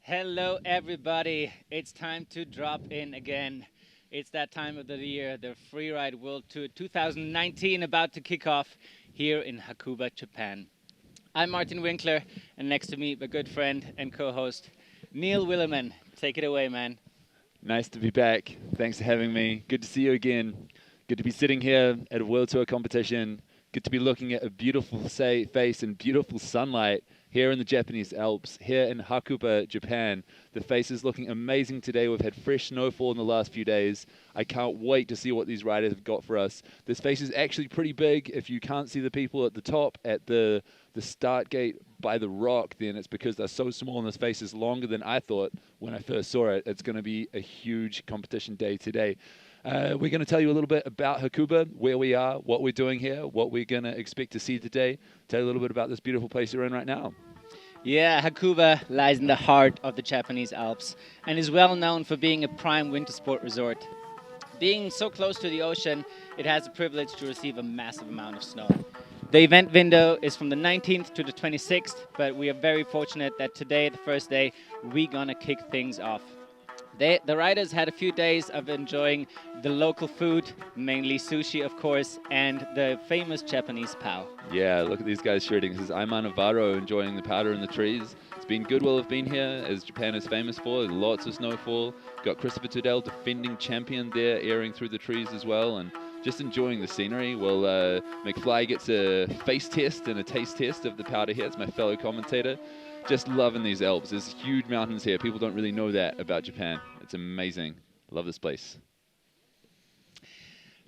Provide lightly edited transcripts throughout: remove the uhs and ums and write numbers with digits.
Hello, everybody. It's time to drop in again. It's that time of the year, the Freeride World Tour 2019 about to kick off here in Hakuba, Japan. I'm Martin Winkler, and next to me, my good friend and co-host, Neil Williman. Take it away, man. Nice to be back. Thanks for having me. Good to see you again. Good to be sitting here at a World Tour competition. Good to be looking at a beautiful face and beautiful sunlight here in the Japanese Alps, here in Hakuba, Japan. The face is looking amazing today. We've had fresh snowfall in the last few days. I can't wait to see what these riders have got for us. This face is actually pretty big. If you can't see the people at the top, at the start gate by the rock, then it's because they're so small and this face is longer than I thought when I first saw it. It's going to be a huge competition day today. We're going to tell you a little bit about Hakuba, where we are, what we're doing here, what we're going to expect to see today. Tell you a little bit about this beautiful place we're in right now. Yeah, Hakuba lies in the heart of the Japanese Alps and is well known for being a prime winter sport resort. Being so close to the ocean, it has the privilege to receive a massive amount of snow. The event window is from the 19th to the 26th, but we are very fortunate that today, the first day, we're gonna kick things off. The riders had a few days of enjoying the local food, mainly sushi, of course, and the famous Japanese pao. Yeah, look at these guys shredding. This is Aymar Navarro enjoying the powder in the trees. It's been good while I've been here, as Japan is famous for. Lots of snowfall. Got Kristofer Turdell, defending champion there, airing through the trees as well, and just enjoying the scenery. Well, McFly gets a face test and a taste test of the powder here. It's my fellow commentator. Just loving these Alps. There's huge mountains here. People don't really know that about Japan. It's amazing. Love this place.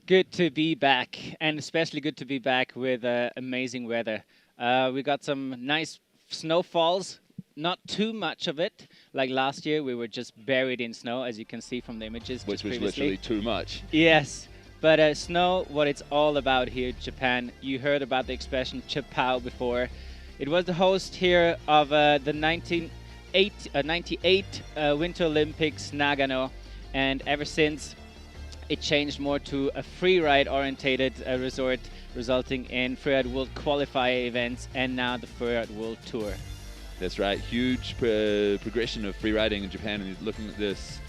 Good to be back, and especially good to be back with amazing weather. We got some nice snowfalls, not too much of it. Like last year, we were just buried in snow, as you can see from the images. Which was literally too much. Yes, but snow, what it's all about here in Japan. You heard about the expression "chapao" before. It was the host here of the 1998 Winter Olympics Nagano, and ever since it changed more to a freeride orientated resort, resulting in Freeride World Qualifier events and now the Freeride World Tour. That's right, huge progression of freeriding in Japan. And looking at this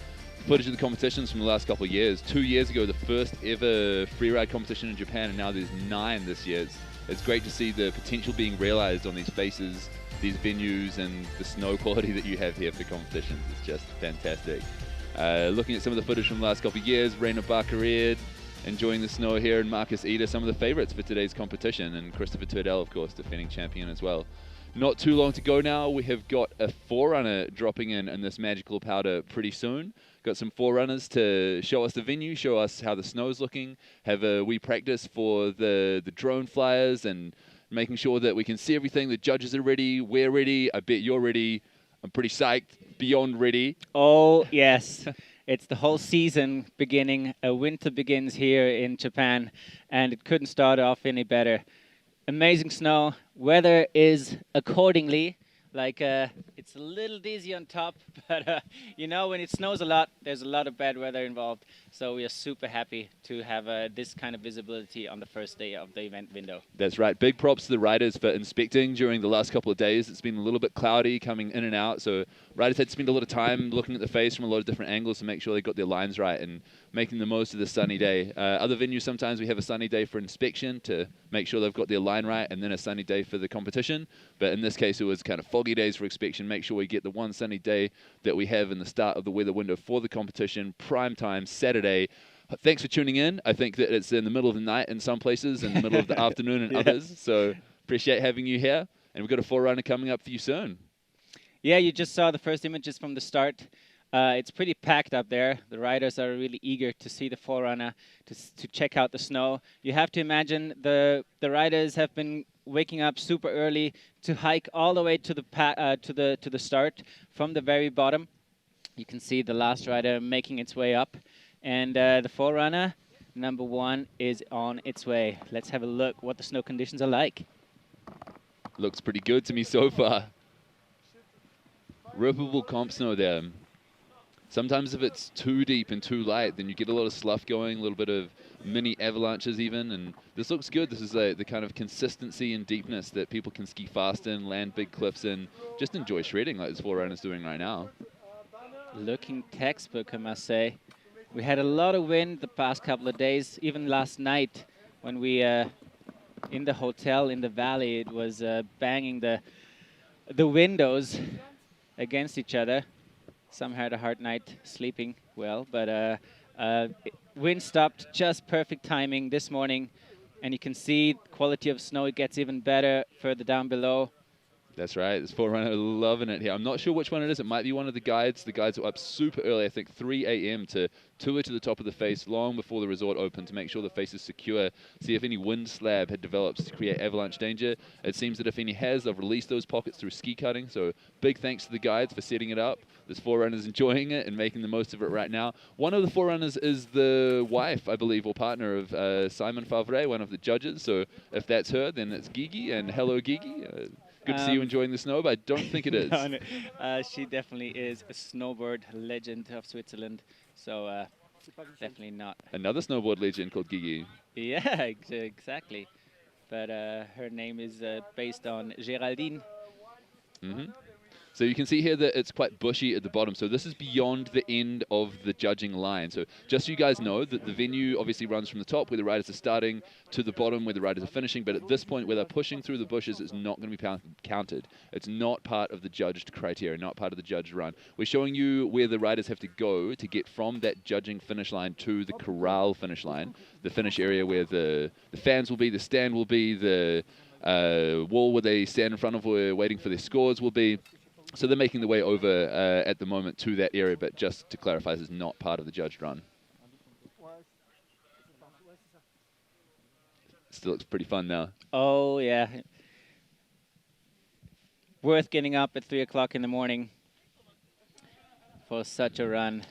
footage of the competitions from the last couple of years. 2 years ago, the first ever freeride competition in Japan, and now there's 9 this year. It's great to see the potential being realized on these faces, these venues, and the snow quality that you have here for competitions. It's just fantastic. Looking at some of the footage from the last couple of years, Reine Barkered enjoying the snow here, and Markus Eder, some of the favorites for today's competition, and Kristofer Turdell, of course, defending champion as well. Not too long to go now. We have got a forerunner dropping in this magical powder pretty soon. Got some forerunners to show us the venue, show us how the snow's looking, have a wee practice for the drone flyers and making sure that we can see everything. The judges are ready, we're ready, I bet you're ready. I'm pretty psyched, beyond ready. Oh, yes. It's the whole season beginning. Winter begins here in Japan, and it couldn't start off any better. Amazing snow. Weather is accordingly. Like, it's a little dizzy on top, but you know, when it snows a lot, there's a lot of bad weather involved. So we are super happy to have this kind of visibility on the first day of the event window. That's right. Big props to the riders for inspecting during the last couple of days. It's been a little bit cloudy coming in and out, so riders had to spend a lot of time looking at the face from a lot of different angles to make sure they got their lines right and making the most of the sunny day. Other venues, sometimes we have a sunny day for inspection to make sure they've got their line right, and then a sunny day for the competition. But in this case, it was kind of foggy days for inspection. Make sure we get the one sunny day that we have in the start of the weather window for the competition, prime time, Saturday. Thanks for tuning in. I think that it's in the middle of the night in some places, in the middle of the afternoon in others. So appreciate having you here. And we've got a forerunner coming up for you soon. Yeah, you just saw the first images from the start. It's pretty packed up there. The riders are really eager to see the forerunner, to check out the snow. You have to imagine the riders have been waking up super early to hike all the way to the start from the very bottom. You can see the last rider making its way up, and the forerunner number 1 is on its way. Let's have a look what the snow conditions are like. Looks pretty good to me so far. Rippable comp snow there. sometimes if it's too deep and too light, then you get a lot of slough going, a little bit of mini avalanches even, and this looks good. This is the kind of consistency and deepness that people can ski fast in, land big cliffs in, just enjoy shredding like this Forerunner's doing right now. Looking textbook, I must say. We had a lot of wind the past couple of days, even last night when we, in the hotel in the valley, it was banging the windows against each other. Some had a hard night sleeping well, but wind stopped, just perfect timing this morning. And you can see the quality of snow, it gets even better further down below. That's right. This Forerunner loving it here. I'm not sure which one it is. It might be one of the guides. The guides are up super early, I think 3 a.m. to tour to the top of the face long before the resort opened to make sure the face is secure, see if any wind slab had developed to create avalanche danger. It seems that if any has, they've released those pockets through ski cutting. So big thanks to the guides for setting it up. This Forerunner's enjoying it and making the most of it right now. One of the Forerunners is the wife, I believe, or partner of Simon Favre, one of the judges. So if that's her, then it's Gigi. And hello, Gigi. Good to see you enjoying the snow, but I don't think it is. No. She definitely is a snowboard legend of Switzerland, so definitely not. Another snowboard legend called Gigi. Yeah, exactly. But her name is based on Geraldine. Mm-hmm. So you can see here that it's quite bushy at the bottom. So this is beyond the end of the judging line. So just so you guys know that the venue obviously runs from the top where the riders are starting to the bottom where the riders are finishing. But at this point where they're pushing through the bushes, it's not going to be counted. It's not part of the judged criteria, not part of the judged run. We're showing you where the riders have to go to get from that judging finish line to the corral finish line, the finish area where the fans will be, the stand will be, the wall where they stand in front of where waiting for their scores will be. So they're making the way over at the moment to that area, but just to clarify, this is not part of the judged run. Still looks pretty fun now. Oh, yeah. Worth getting up at 3 o'clock in the morning for such a run.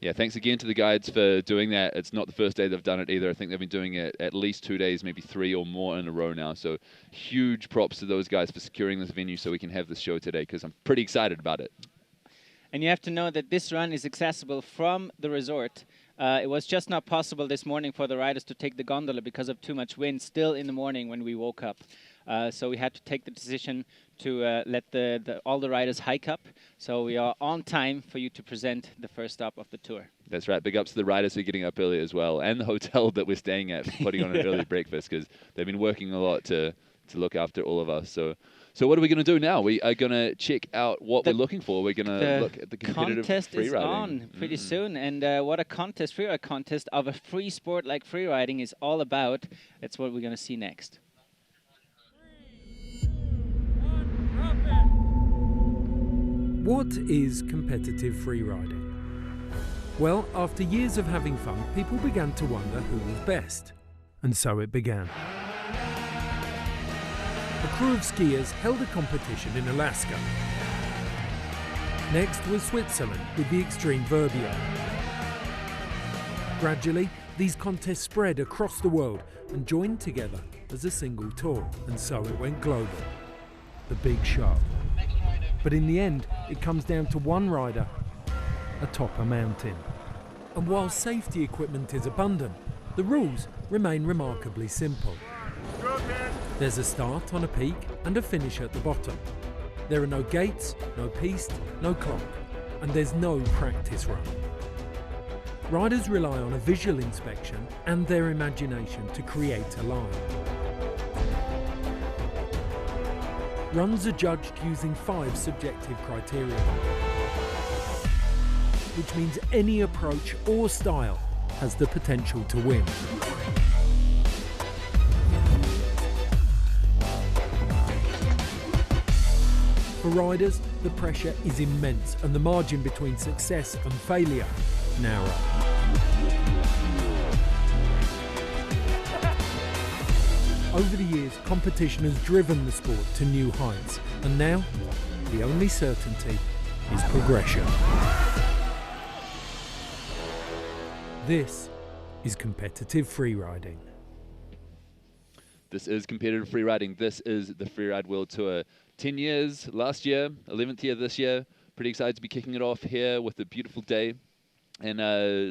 Yeah, thanks again to the guides for doing that. It's not the first day they've done it either. I think they've been doing it at least 2 days, maybe 3 or more in a row now. So huge props to those guys for securing this venue so we can have this show today, because I'm pretty excited about it. And you have to know that this run is accessible from the resort. It was just not possible this morning for the riders to take the gondola because of too much wind still in the morning when we woke up. So we had to take the decision to let all the riders hike up. So we are on time for you to present the first stop of the tour. That's right. Big ups to the riders for getting up early as well, and the hotel that we're staying at for putting on an early breakfast, because they've been working a lot to look after all of us. So what are we going to do now? We are going to check out what we're looking for. We're going to look at the competitive contest free is riding. On pretty soon, and what a contest, freeride contest of a free sport like freeriding is all about. That's what we're going to see next. What is competitive freeriding? Well, after years of having fun, people began to wonder who was best. And so it began. A crew of skiers held a competition in Alaska. Next was Switzerland with the Extreme Verbio. Gradually, these contests spread across the world and joined together as a single tour, and so it went global. The big show. But in the end, it comes down to one rider atop a mountain. And while safety equipment is abundant, the rules remain remarkably simple. There's a start on a peak and a finish at the bottom. There are no gates, no piste, no clock, and there's no practice run. Riders rely on a visual inspection and their imagination to create a line. Runs are judged using 5 subjective criteria, which means any approach or style has the potential to win. For riders, the pressure is immense and the margin between success and failure narrow. Over the years, competition has driven the sport to new heights, and now the only certainty is progression. This is competitive freeriding. This is competitive freeriding. This is the Freeride World Tour. 10 years last year, 11th year this year. Pretty excited to be kicking it off here with a beautiful day. And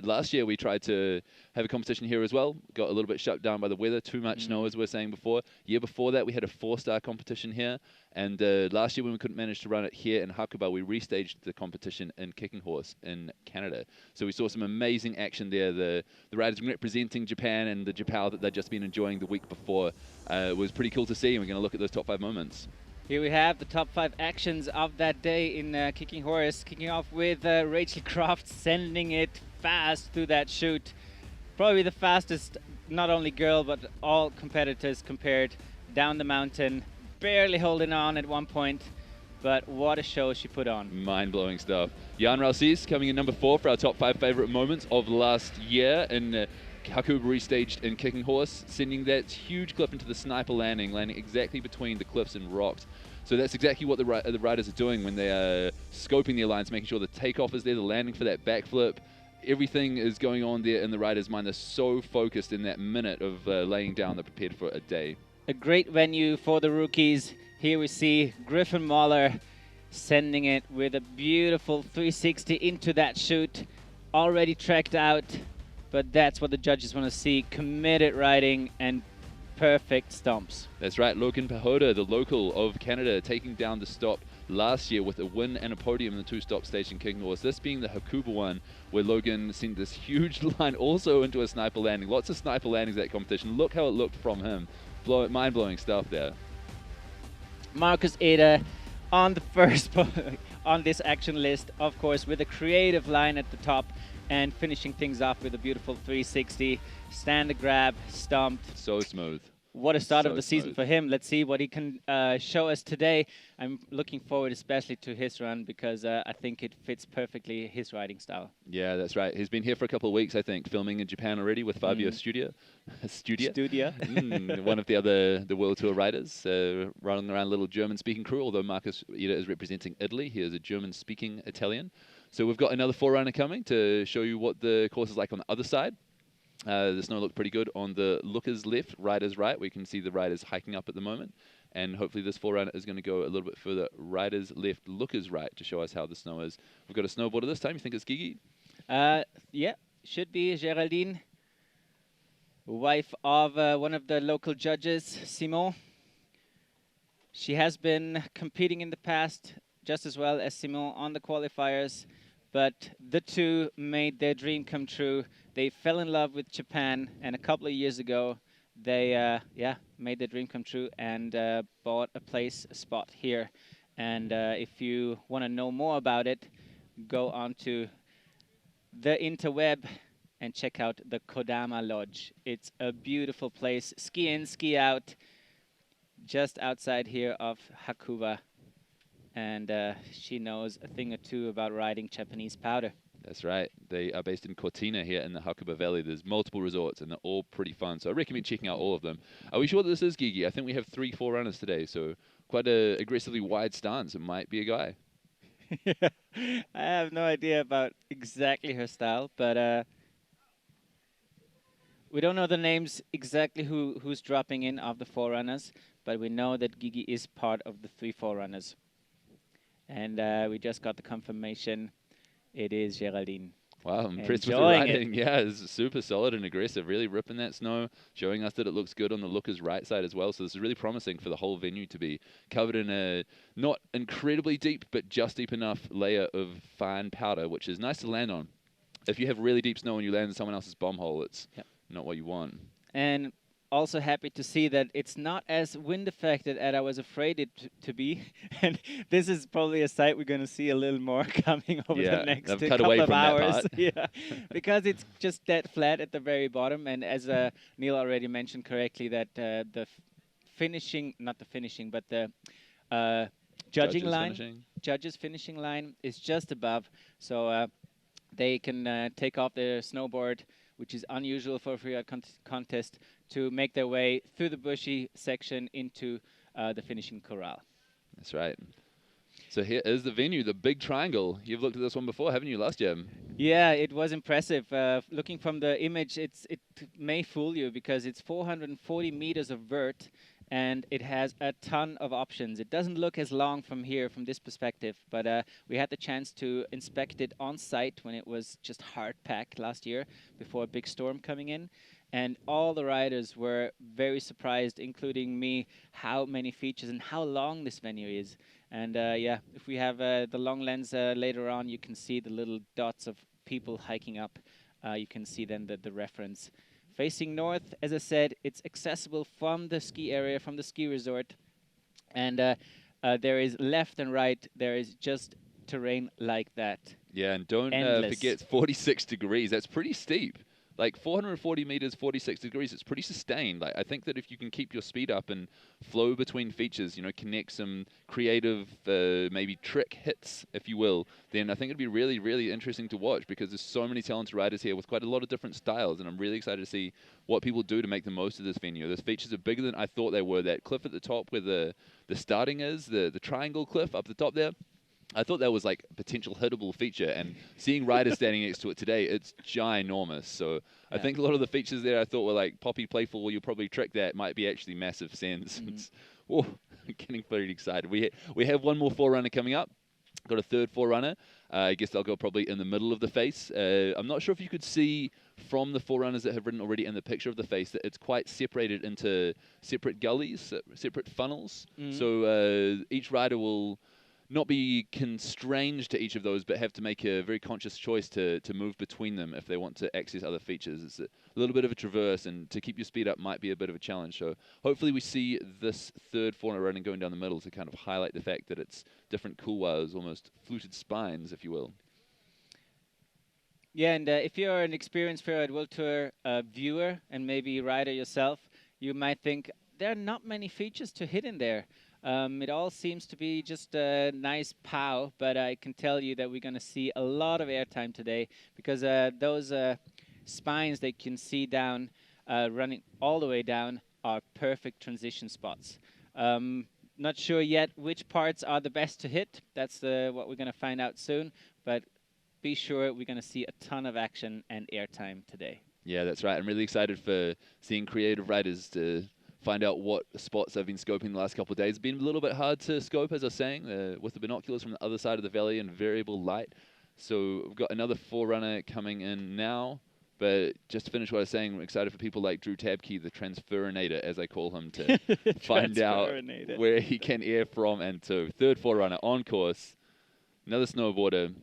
last year we tried to have a competition here as well. Got a little bit shut down by the weather. Too much snow, as we were saying before. Year before that, we had a 4-star competition here. And last year when we couldn't manage to run it here in Hakuba, we restaged the competition in Kicking Horse in Canada. So we saw some amazing action there. The riders representing Japan and the Japal that they'd just been enjoying the week before was pretty cool to see. And we're going to look at those top 5 moments. Here we have the top 5 actions of that day in Kicking Horse, kicking off with Rachel Croft sending it fast through that chute. Probably the fastest, not only girl, but all competitors compared down the mountain, barely holding on at one point, but what a show she put on. Mind-blowing stuff. Yann Rausis coming in number 4 for our top 5 favorite moments of last year in Hakuba restaged in Kicking Horse, sending that huge cliff into the sniper landing exactly between the cliffs and rocks. So that's exactly what the riders are doing when they are scoping their lines, making sure the takeoff is there, the landing for that backflip. Everything is going on there in the riders' mind. They're so focused in that minute of laying down, they're prepared for a day. A great venue for the rookies. Here we see Grifen Moller sending it with a beautiful 360 into that chute, already tracked out. But that's what the judges want to see, committed riding and perfect stomps. That's right, Logan Pahoda, the local of Canada, taking down the stop last year with a win and a podium in the 2-stop stage in Kicking Horse. This being the Hakuba one, where Logan sent this huge line also into a sniper landing. Lots of sniper landings at that competition. Look how it looked from him. Mind-blowing stuff there. Markus Eder on the first on this action list, of course, with a creative line at the top, and finishing things off with a beautiful 360, stand, grab, stomped. So smooth. What a start So of the season smooth for him. Let's see what he can show us today. I'm looking forward especially to his run because I think it fits perfectly his riding style. Yeah, that's right. He's been here for a couple of weeks, I think, filming in Japan already with Fabio Studer. One of the World Tour riders, running around a little German-speaking crew, although Markus Eder is representing Italy. He is a German-speaking Italian. So we've got another forerunner coming to show you what the course is like on the other side. The snow looked pretty good on the lookers left, riders right. We can see the riders hiking up at the moment. And hopefully this forerunner is going to go a little bit further riders left, lookers right to show us how the snow is. We've got a snowboarder this time. You think it's Gigi? Yeah, should be Geraldine, wife of one of the local judges, Simon. She has been competing in the past just as well as Simon on the qualifiers. But the two made their dream come true. They fell in love with Japan, and a couple of years ago, they made their dream come true and bought a spot here. And if you want to know more about it, go on to the interweb and check out the Kodama Lodge. It's a beautiful place, ski in, ski out, just outside here of Hakuba. And she knows a thing or two about riding Japanese powder. That's right. They are based in Cortina here in the Hakuba Valley. There's multiple resorts, and they're all pretty fun. So I recommend checking out all of them. Are we sure that this is Gigi? I think we have 3 forerunners today, so quite a aggressively wide stance. It might be a guy. I have no idea about exactly her style, but we don't know the names exactly who's dropping in of the forerunners, but we know that Gigi is part of the 3 forerunners. And we just got the confirmation. It is Geraldine. Wow, I'm impressed with the riding. Yeah, it's super solid and aggressive, really ripping that snow, showing us that it looks good on the lookers right side as well. So this is really promising for the whole venue to be covered in a not incredibly deep, but just deep enough layer of fine powder, which is nice to land on. If you have really deep snow and you land in someone else's bomb hole, it's not what you want. And also happy to see that it's not as wind affected as I was afraid it to be. And this is probably a sight we're going to see a little more coming over the next couple of hours. Yeah, because it's just dead flat at the very bottom. And as Neil already mentioned correctly, that the finishing, not the finishing, but the judges finishing line is just above. So they can take off their snowboard, which is unusual for a freeride contest, to make their way through the bushy section into the finishing corral. That's right. So here is the venue, the big triangle. You've looked at this one before, haven't you, last year? Yeah, it was impressive. Looking from the image, it may fool you because it's 440 meters of vert and it has a ton of options. It doesn't look as long from here, from this perspective, but we had the chance to inspect it on site when it was just hard packed last year before a big storm coming in. And all the riders were very surprised, including me, how many features and how long this venue is. And yeah, if we have the long lens later on, you can see the little dots of people hiking up. You can see then the reference. Facing north, as I said, it's accessible from the ski area, from the ski resort. And there is left and right, there is just terrain like that. Yeah, and don't forget 46 degrees. That's pretty steep. Like 440 meters, 46 degrees, it's pretty sustained. Like, I think that if you can keep your speed up and flow between features, you know, connect some creative, maybe trick hits, if you will, then I think it'd be really, really interesting to watch because there's so many talented riders here with quite a lot of different styles, and I'm really excited to see what people do to make the most of this venue. Those features are bigger than I thought they were. That cliff at the top where the starting is, the triangle cliff up the top there, I thought that was like a potential hittable feature, and seeing riders standing next to it today, it's ginormous. So yeah. I think a lot of the features there I thought were like poppy playful, you'll probably trick that, might be actually massive sends. Oh, getting pretty excited. We have one more forerunner coming up. Got a third forerunner. I guess they'll go probably in the middle of the face. I'm not sure if you could see from the forerunners that have ridden already in the picture of the face that it's quite separated into separate gullies, separate funnels. So each rider will not be constrained to each of those, but have to make a very conscious choice to move between them if they want to access other features. It's a little bit of a traverse, and to keep your speed up might be a bit of a challenge. So hopefully we see this third forerunner running going down the middle to kind of highlight the fact that it's different couloirs, almost fluted spines, if you will. Yeah, and if you're an experienced Freeride World Tour viewer and maybe rider yourself, you might think there are not many features to hit in there. It all seems to be just a nice pow, but I can tell you that we're going to see a lot of airtime today because those spines that you can see down, running all the way down, are perfect transition spots. Not sure yet which parts are the best to hit. That's what we're going to find out soon, but be sure we're going to see a ton of action and airtime today. Yeah, that's right. I'm really excited for seeing creative riders to find out what spots I've been scoping the last couple of days. It's been a little bit hard to scope, as I was saying, with the binoculars from the other side of the valley and variable light. So we've got another forerunner coming in now. But just to finish what I was saying, I'm excited for people like Drew Tabke, the transferinator, as I call him, to find out where he can air from and to. Third forerunner on course, another snowboarder.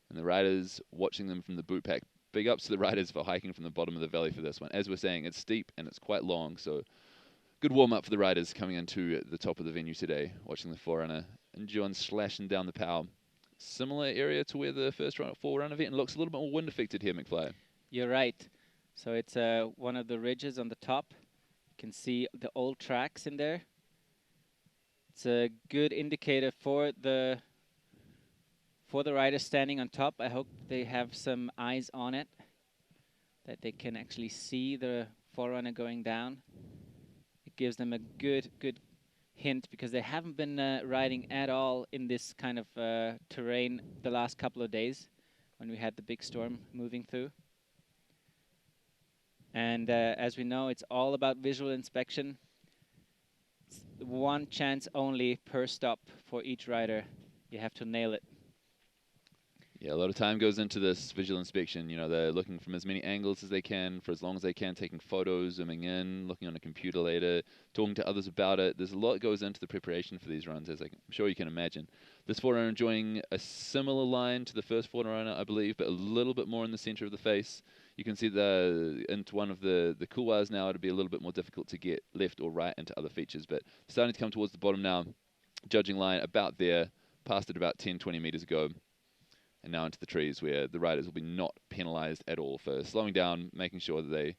And the riders watching them from the boot pack. Big ups to the riders for hiking from the bottom of the valley for this one. As we're saying, it's steep and it's quite long, so good warm-up for the riders coming into the top of the venue today, watching the forerunner. And John slashing down the power. Similar area to where the first forerunner event looks a little bit more wind-affected here, McFly. You're right. So it's one of the ridges on the top. You can see the old tracks in there. It's a good indicator for the riders standing on top. I hope they have some eyes on it, that they can actually see the forerunner going down. It gives them a good hint because they haven't been riding at all in this kind of terrain the last couple of days when we had the big storm moving through. And as we know, it's all about visual inspection. It's one chance only per stop for each rider. You have to nail it. Yeah, a lot of time goes into this visual inspection. You know, they're looking from as many angles as they can for as long as they can, taking photos, zooming in, looking on a computer later, talking to others about it. There's a lot that goes into the preparation for these runs, as I'm sure you can imagine. This forerunner enjoying a similar line to the first forerunner, I believe, but a little bit more in the center of the face. You can see into one of the couloirs now. It'll be a little bit more difficult to get left or right into other features, but starting to come towards the bottom now. Judging line about there, passed it about 10, 20 meters ago. And now into the trees where the riders will be not penalized at all for slowing down, making sure that they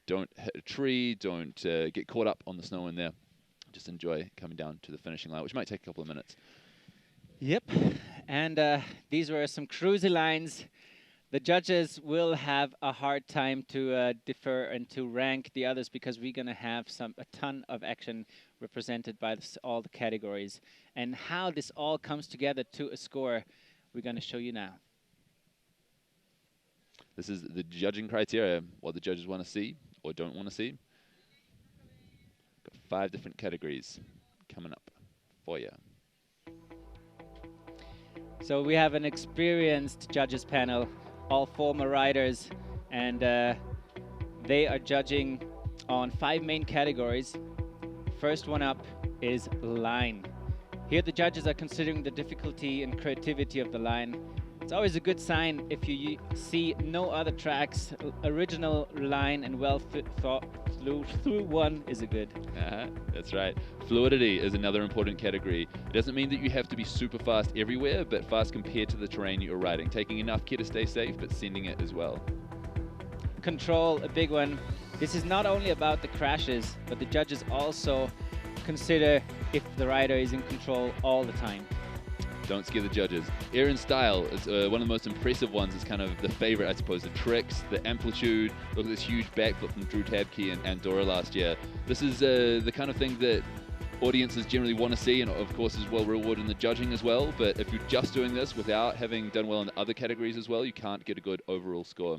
don't hit a tree, don't get caught up on the snow in there. Just enjoy coming down to the finishing line, which might take a couple of minutes. Yep, and these were some cruisy lines. The judges will have a hard time to defer and to rank the others because we're going to have a ton of action represented by all the categories. And how this all comes together to a score, we're going to show you now. This is the judging criteria, what the judges want to see or don't want to see. 5 different categories coming up for you. So we have an experienced judges panel, all former riders, and they are judging on 5 main categories. First one up is line. Here the judges are considering the difficulty and creativity of the line. It's always a good sign if you see no other tracks. Original line and well thought through one is a good. That's right. Fluidity is another important category. It doesn't mean that you have to be super fast everywhere, but fast compared to the terrain you're riding. Taking enough care to stay safe, but sending it as well. Control, a big one. This is not only about the crashes, but the judges also consider if the rider is in control all the time. Don't scare the judges. Air and style is one of the most impressive ones. It's kind of the favorite, I suppose. The tricks, the amplitude. Look at this huge backflip from Drew Tabke in Andorra last year. This is the kind of thing that audiences generally want to see, and of course is well rewarded in the judging as well. But if you're just doing this without having done well in the other categories as well, you can't get a good overall score.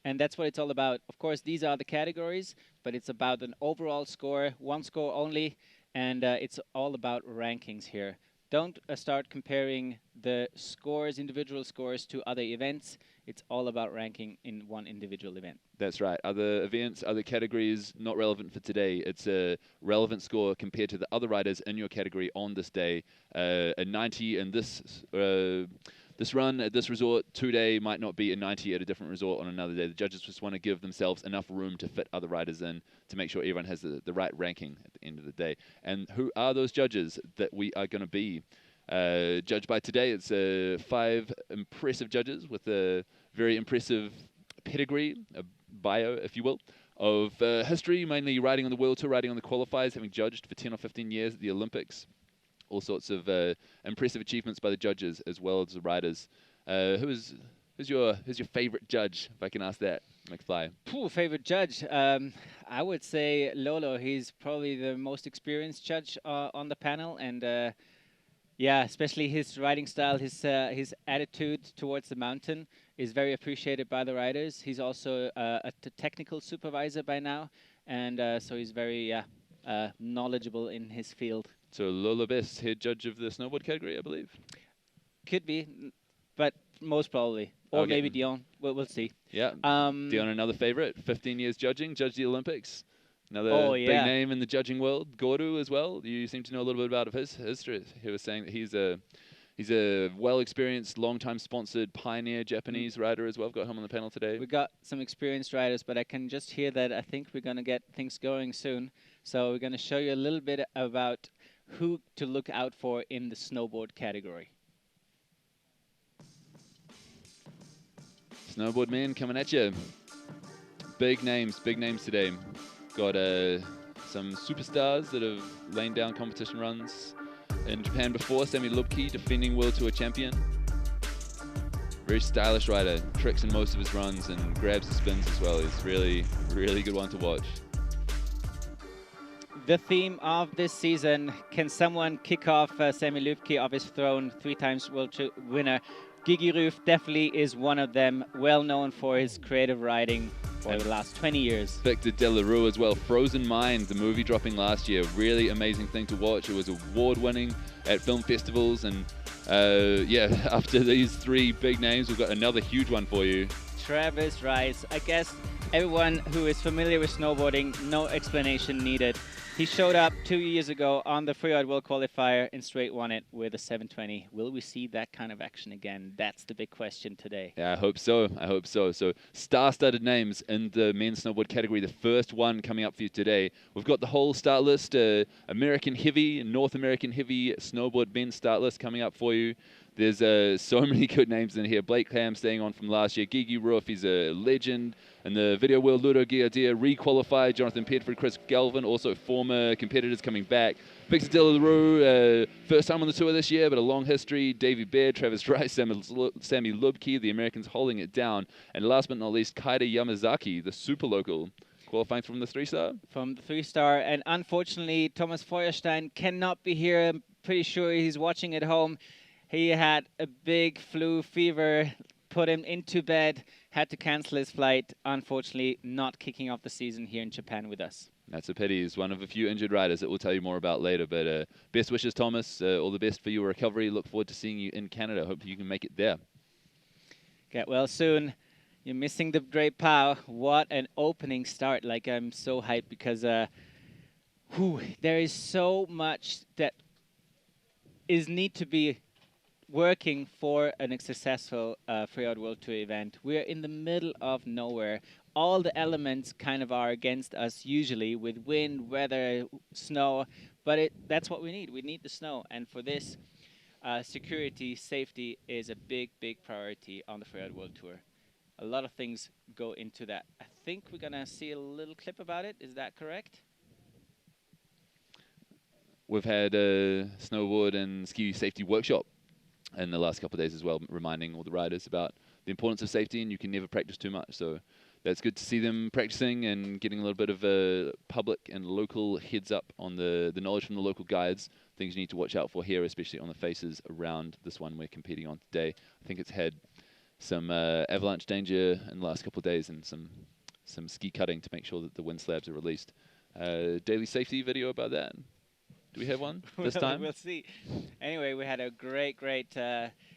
And that's what it's all about. Of course, these are the categories, but it's about an overall score, one score only, and it's all about rankings here. Don't start comparing the scores, individual scores, to other events. It's all about ranking in one individual event. That's right. Other events, other categories, not relevant for today. It's a relevant score compared to the other riders in your category on this day. A 90 in this run at this resort today might not be a 90 at a different resort on another day. The judges just want to give themselves enough room to fit other riders in to make sure everyone has the right ranking at the end of the day. And who are those judges that we are going to be judged by today? It's 5 impressive judges with a very impressive pedigree, a bio, if you will, of history, mainly riding on the World Tour, riding on the qualifiers, having judged for 10 or 15 years at the Olympics. All sorts of impressive achievements by the judges as well as the riders. Who's your favorite judge, if I can ask that, McFly? Favorite judge? I would say Lolo. He's probably the most experienced judge on the panel, and yeah, especially his riding style, his attitude towards the mountain is very appreciated by the riders. He's also a technical supervisor by now, and so he's very knowledgeable in his field. So Lola Bess, head judge of the snowboard category, I believe. Could be, but most probably. Or maybe Dion. We'll see. Yeah. Dion, another favorite. 15 years judging, judged the Olympics. Another big name in the judging world. Gordu as well. You seem to know a little bit about his history. He was saying that he's a well-experienced, long-time sponsored pioneer Japanese rider as well. We've got him on the panel today. We got some experienced riders, but I can just hear that I think we're going to get things going soon. So we're going to show you a little bit about who to look out for in the snowboard category. Snowboard men coming at you. Big names today. Got some superstars that have laid down competition runs in Japan before. Sammy Luebke, defending World Tour champion. Very stylish rider. Tricks in most of his runs and grabs the spins as well. He's really, really good one to watch. The theme of this season, can someone kick off Sammy Luebke off his throne, 3 times World Tour winner? Gigi Rüf definitely is one of them, well known for his creative riding for the last 20 years. Victor Delarue as well. Frozen Mind, the movie dropping last year. Really amazing thing to watch. It was award-winning at film festivals. And yeah, after these 3 big names, we've got another huge one for you. Travis Rice. I guess everyone who is familiar with snowboarding, no explanation needed. He showed up 2 years ago on the Freeride World Qualifier and straight won it with a 720. Will we see that kind of action again? That's the big question today. Yeah, I hope so. I hope so. So star-studded names in the men's snowboard category. The first one coming up for you today. We've got the whole start list. American heavy, North American heavy snowboard men's start list coming up for you. There's so many good names in here. Blake Clam staying on from last year. Gigi Rüf, he's a legend. In the video world, Ludovic Guillot-Dillat re-qualified. Jonathan Pedford, Chris Galvin, also former competitors coming back. Victor Delarue, first time on the tour this year, but a long history. Davey Baird, Travis Rice, Sammy Luebke, the Americans holding it down. And last but not least, Keita Yamazaki, the super local, qualifying from the 3-star. From the 3-star, and unfortunately, Thomas Feuerstein cannot be here. I'm pretty sure he's watching at home. He had a big flu fever, put him into bed, had to cancel his flight. Unfortunately, not kicking off the season here in Japan with us. That's a pity. He's one of a few injured riders that we'll tell you more about later. But best wishes, Thomas. All the best for your recovery. Look forward to seeing you in Canada. Hope you can make it there. Get well soon. You're missing the Great Pow. What an opening start. Like, I'm so hyped because there is so much that need to be working for a successful Freeride World Tour event. We're in the middle of nowhere. All the elements kind of are against us usually with wind, weather, snow, but that's what we need. We need the snow, and for this, security, safety is a big, big priority on the Freeride World Tour. A lot of things go into that. I think we're going to see a little clip about it. Is that correct? We've had a snowboard and ski safety workshop in the last couple of days as well, reminding all the riders about the importance of safety, and you can never practice too much. So that's good to see them practicing and getting a little bit of a public and local heads up on the knowledge from the local guides, things you need to watch out for here, especially on the faces around this one we're competing on today. I think it's had some avalanche danger in the last couple of days and some ski cutting to make sure that the wind slabs are released. Daily safety video about that. Do we have one this time? We'll see. Anyway, we had a great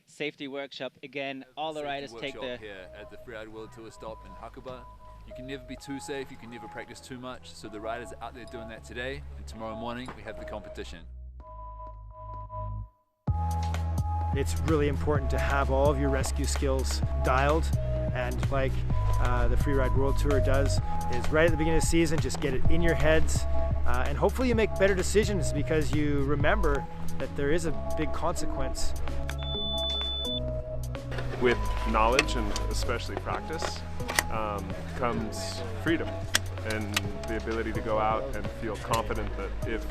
safety workshop. Again, all the riders take the... here at the Freeride World Tour stop in Hakuba. You can never be too safe, you can never practice too much, so the riders are out there doing that today, and tomorrow morning we have the competition. It's really important to have all of your rescue skills dialed, and like the Freeride World Tour does, is right at the beginning of the season, just get it in your heads, and hopefully you make better decisions because you remember that there is a big consequence. With knowledge, and especially practice, comes freedom and the ability to go out and feel confident that if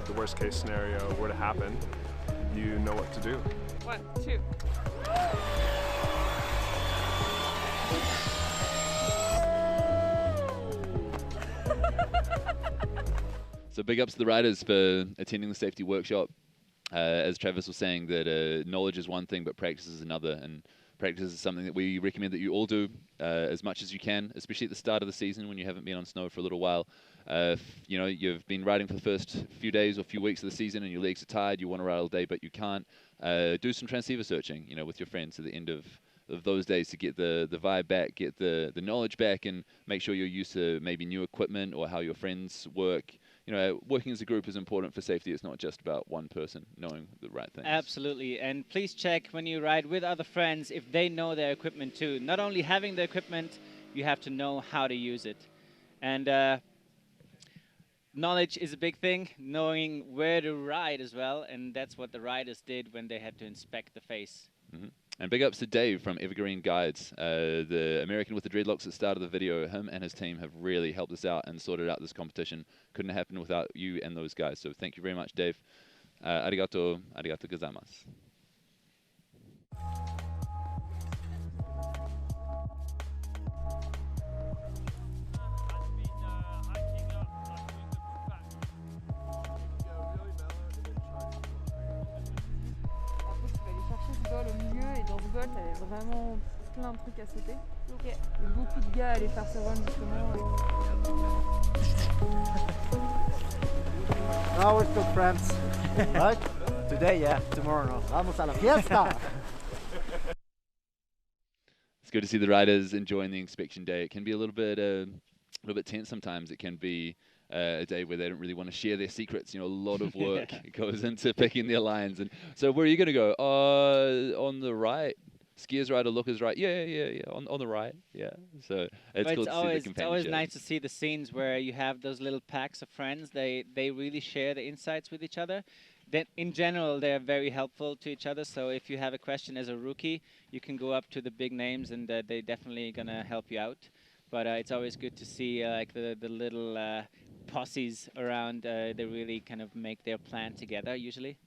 the worst case scenario were to happen, you know what to do. 1, 2. So big ups to the riders for attending the safety workshop. As Travis was saying, that knowledge is one thing, but practice is another. And practice is something that we recommend that you all do as much as you can, especially at the start of the season when you haven't been on snow for a little while. If, you know, you've been riding for the first few days or few weeks of the season and your legs are tired, you want to ride all day, but you can't. Do some transceiver searching, you know, with your friends at the end of those days to get the vibe back, get the knowledge back, and make sure you're used to maybe new equipment or how your friends work. You know, working as a group is important for safety. It's not just about one person knowing the right things. Absolutely. And please check when you ride with other friends if they know their equipment too. Not only having the equipment, you have to know how to use it. And knowledge is a big thing, knowing where to ride as well. And that's what the riders did when they had to inspect the face. Mm-hmm. And big ups to Dave from Evergreen Guides, the American with the dreadlocks that started the video. Him and his team have really helped us out and sorted out this competition. Couldn't have happened without you and those guys. So thank you very much, Dave. Arigato gozaimasu. Au milieu, et dans ce bol, t'avais vraiment plein de trucs à sauter. Okay. Et beaucoup de gars allaient faire ce run justement. Now we're still friends, right? Today, yeah. Tomorrow, no. Vamos a la fiesta! It's good to see the riders enjoying the inspection day. It can be a little bit tense sometimes. It can be a day where they don't really want to share their secrets. You know, a lot of work goes into picking their lines. And so where are you going to go? On the right. Skiers right or lookers right? Yeah. On the right. Yeah. So it's cool to see the companionship. It's always nice to see the scenes where you have those little packs of friends. They really share the insights with each other. Then in general, they're very helpful to each other. So if you have a question as a rookie, you can go up to the big names and they're definitely going to help you out. But it's always good to see like the little posses around. They really kind of make their plan together usually.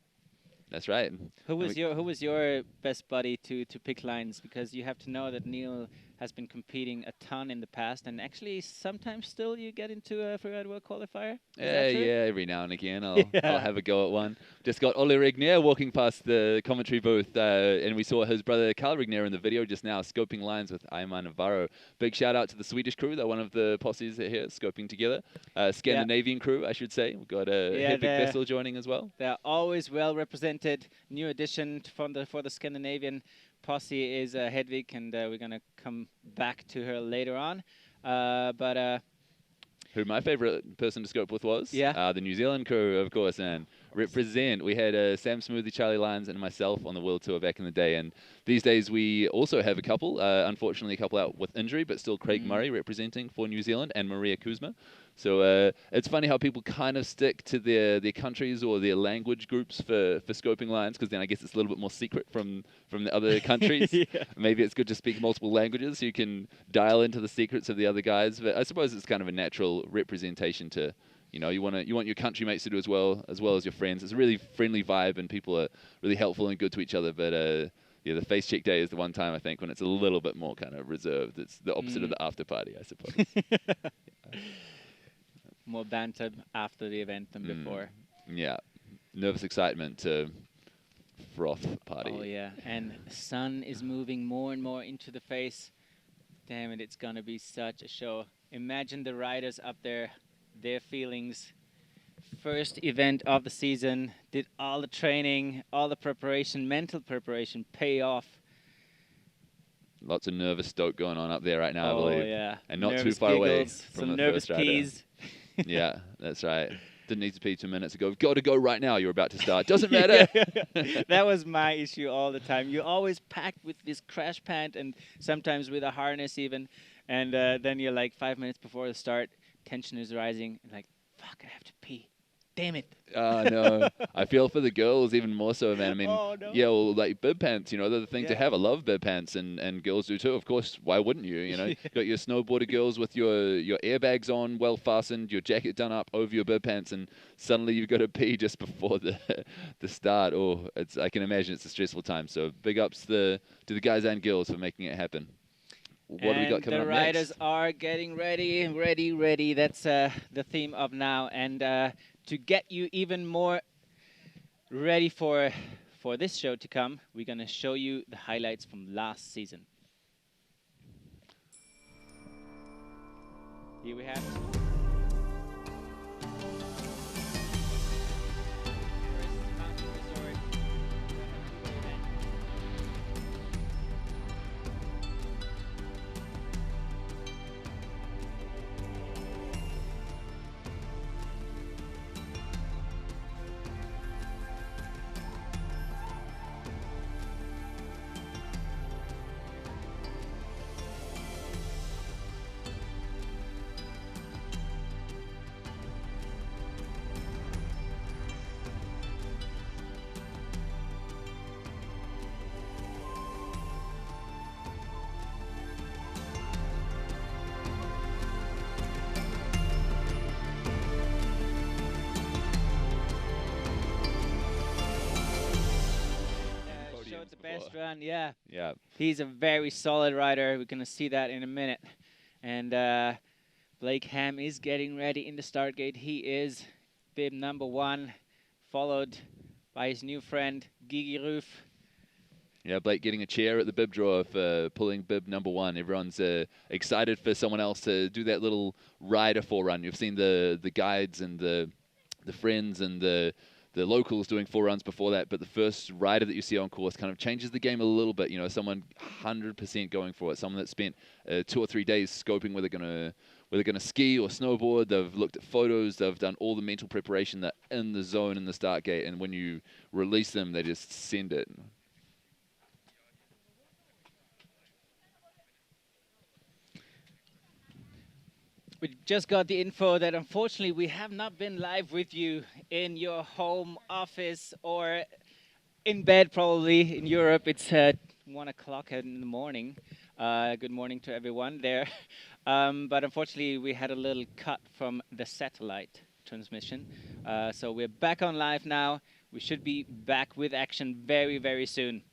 That's right. Who was your best buddy to pick lines? Because you have to know that Neil has been competing a ton in the past, and actually sometimes still you get into a Freeride World qualifier. Yeah, every now and again I'll have a go at one. Just got Ole Regnier walking past the commentary booth, and we saw his brother Carl Regnier in the video just now, scoping lines with Aymar Navarro. Big shout out to the Swedish crew. They're one of the posses here scoping together. Scandinavian crew, I should say. We've got Hedvig Wessel joining as well. They're always well represented. New addition for the Scandinavian posse is Hedvig, and we're going to come back to her later on. Who my favorite person to scope with was? Yeah. The New Zealand crew, of course, and represent. We had Sam Smoothie, Charlie Lyons, and myself on the World Tour back in the day, and these days we also have a couple, unfortunately a couple out with injury, but still Craig Murray representing for New Zealand, and Maria Kuzma. So it's funny how people kind of stick to their countries or their language groups for scoping lines, because then I guess it's a little bit more secret from the other countries. Maybe it's good to speak multiple languages so you can dial into the secrets of the other guys. But I suppose it's kind of a natural representation to, you know, you want your country mates to do as well as your friends. It's a really friendly vibe, and people are really helpful and good to each other. But yeah, the face check day is the one time I think when it's a little bit more kind of reserved. It's the opposite of the after party, I suppose. More banter after the event than before. Yeah, nervous excitement to froth party. Oh yeah, and the sun is moving more and more into the face. Damn it, it's gonna be such a show. Imagine the riders up there, their feelings. First event of the season, did all the training, all the preparation, mental preparation pay off. Lots of nervous stoke going on up there right now, I Oh believe. yeah, And not nervous too far away giggles, from some the nervous first rider. peas. Yeah, that's right. Didn't need to pee 2 minutes ago. Got to go right now. You're about to start. Doesn't matter. That was my issue all the time. You're always packed with this crash pant and sometimes with a harness even. And then you're like 5 minutes before the start, tension is rising. And like, fuck, I have to pee. Damn it. No. I feel for the girls even more so, man. I mean, yeah, well, like bib pants, you know, they're the thing to have. I love bib pants, and girls do too. Of course, why wouldn't you? You know, got your snowboarder girls with your airbags on, well fastened, your jacket done up over your bib pants, and suddenly you've got to pee just before the start. Oh, I can imagine it's a stressful time. So big ups to the guys and girls for making it happen. What do we got coming up next? The riders are getting ready. That's the theme of now. And to get you even more ready for this show to come, we're going to show you the highlights from last season. Here we have it. Best run, yeah. Yeah. He's a very solid rider. We're going to see that in a minute. And Blake Hamm is getting ready in the start gate. He is bib number 1, followed by his new friend, Gigi Rüf. Yeah, Blake getting a chair at the bib draw for pulling bib number 1. Everyone's excited for someone else to do that little rider forerun. You've seen the guides and the friends and the locals doing foreruns before that, but the first rider that you see on course kind of changes the game a little bit. You know, someone 100% going for it, someone that spent 2 or 3 days scoping whether they're gonna ski or snowboard. They've looked at photos, they've done all the mental preparation that in the zone in the start gate, and when you release them, they just send it. We just got the info that unfortunately we have not been live with you in your home office or in bed probably in Europe. It's 1 o'clock in the morning. Good morning to everyone there. But unfortunately we had a little cut from the satellite transmission. So we're back on live now. We should be back with action very, very soon.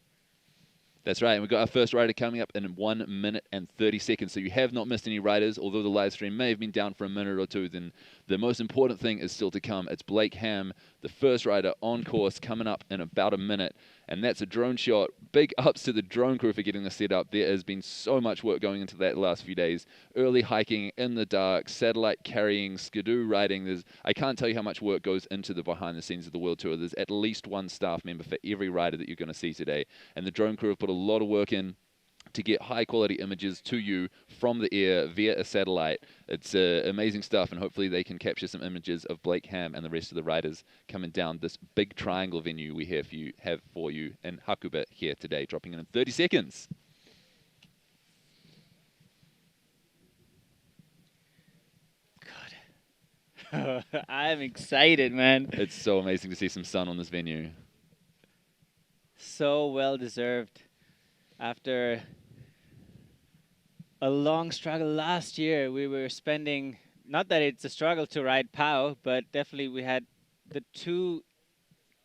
That's right, and we've got our first rider coming up in 1 minute and 30 seconds. So you have not missed any riders, although the live stream may have been down for a minute or two. Then the most important thing is still to come. It's Blake Hamm, the first rider on course, coming up in about a minute. And that's a drone shot. Big ups to the drone crew for getting this set up. There has been so much work going into that the last few days. Early hiking in the dark, satellite carrying, skidoo riding. I can't tell you how much work goes into the behind the scenes of the World Tour. There's at least one staff member for every rider that you're going to see today. And the drone crew have put a lot of work in to get high-quality images to you from the air via a satellite. It's amazing stuff, and hopefully they can capture some images of Blake Hamm and the rest of the riders coming down this big triangle venue we have for you in Hakuba here today, dropping in 30 seconds. God. I'm excited, man. It's so amazing to see some sun on this venue. So well-deserved. After a long struggle last year, we were spending, not that it's a struggle to ride POW, but definitely we had the 2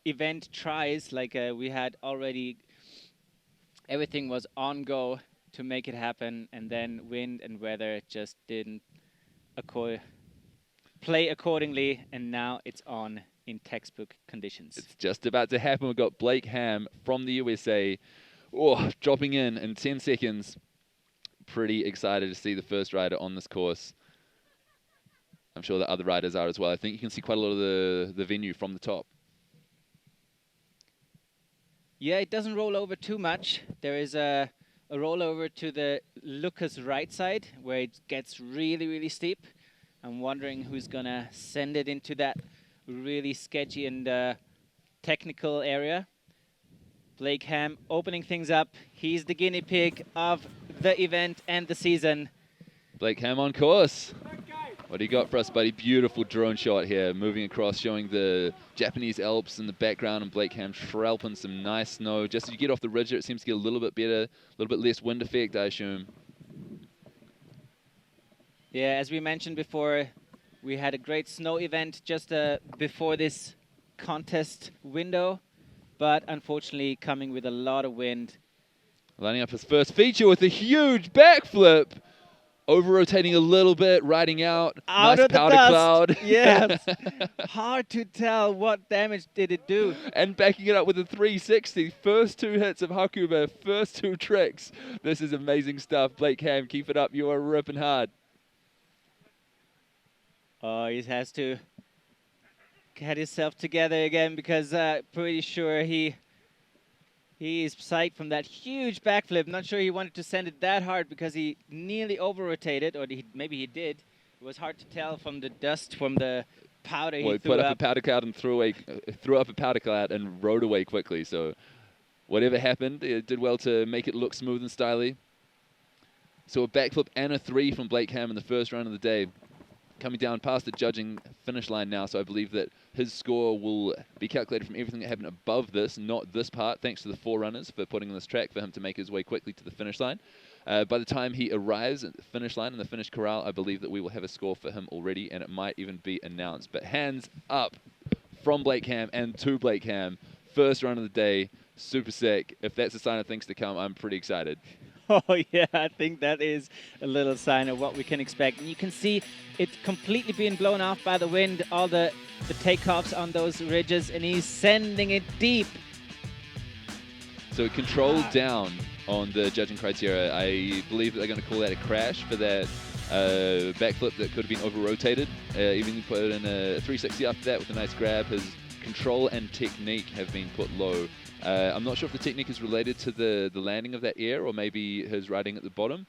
event tries, like we had already, everything was on go to make it happen, and then wind and weather just didn't play accordingly, and now it's on in textbook conditions. It's just about to happen. We've got Blake Hamm from the USA, dropping in 10 seconds. Pretty excited to see the first rider on this course. I'm sure the other riders are as well. I think you can see quite a lot of the venue from the top. Yeah, it doesn't roll over too much. There is a rollover to the Lucas right side where it gets really, really steep. I'm wondering who's going to send it into that really sketchy and technical area. Blake Hamm opening things up. He's the guinea pig of the event and the season. Blake Hamm on course. What do you got for us, buddy? Beautiful drone shot here, moving across, showing the Japanese Alps in the background, and Blake Hamm shrelping some nice snow. Just as you get off the ridge, it seems to get a little bit better, a little bit less wind effect, I assume. Yeah, as we mentioned before, we had a great snow event just before this contest window, but unfortunately coming with a lot of wind. Lining up his first feature with a huge backflip. Over-rotating a little bit, riding out. Out nice of the powder dust. cloud. Yes. Hard to tell what damage did it do. And backing it up with a 360. First 2 hits of Hakuba, first 2 tricks. This is amazing stuff. Blake Hamm, keep it up. You are ripping hard. Oh, he has to get himself together again because pretty sure he is psyched from that huge backflip. Not sure he wanted to send it that hard because he nearly over-rotated, or maybe he did. It was hard to tell from the dust, from the powder he threw put up up. a powder cloud and threw up a powder cloud and rode away quickly. So whatever happened, it did well to make it look smooth and stylish. So a backflip and a 3 from Blake Hamm in the first round of the day. Coming down past the judging finish line now, so I believe that his score will be calculated from everything that happened above this, not this part, thanks to the 4 runners for putting on this track for him to make his way quickly to the finish line. By the time he arrives at the finish line in the finish corral, I believe that we will have a score for him already, and it might even be announced. But hands up from Blake Hamm and to Blake Hamm. First run of the day, super sick. If that's a sign of things to come, I'm pretty excited. Oh, yeah, I think that is a little sign of what we can expect. And you can see it completely being blown off by the wind, all the takeoffs on those ridges, and he's sending it deep. So controlled down on the judging criteria. I believe that they're going to call that a crash for that backflip that could have been over-rotated. Even he put in a 360 after that with a nice grab. His control and technique have been put low. I'm not sure if the technique is related to the landing of that air or maybe his riding at the bottom.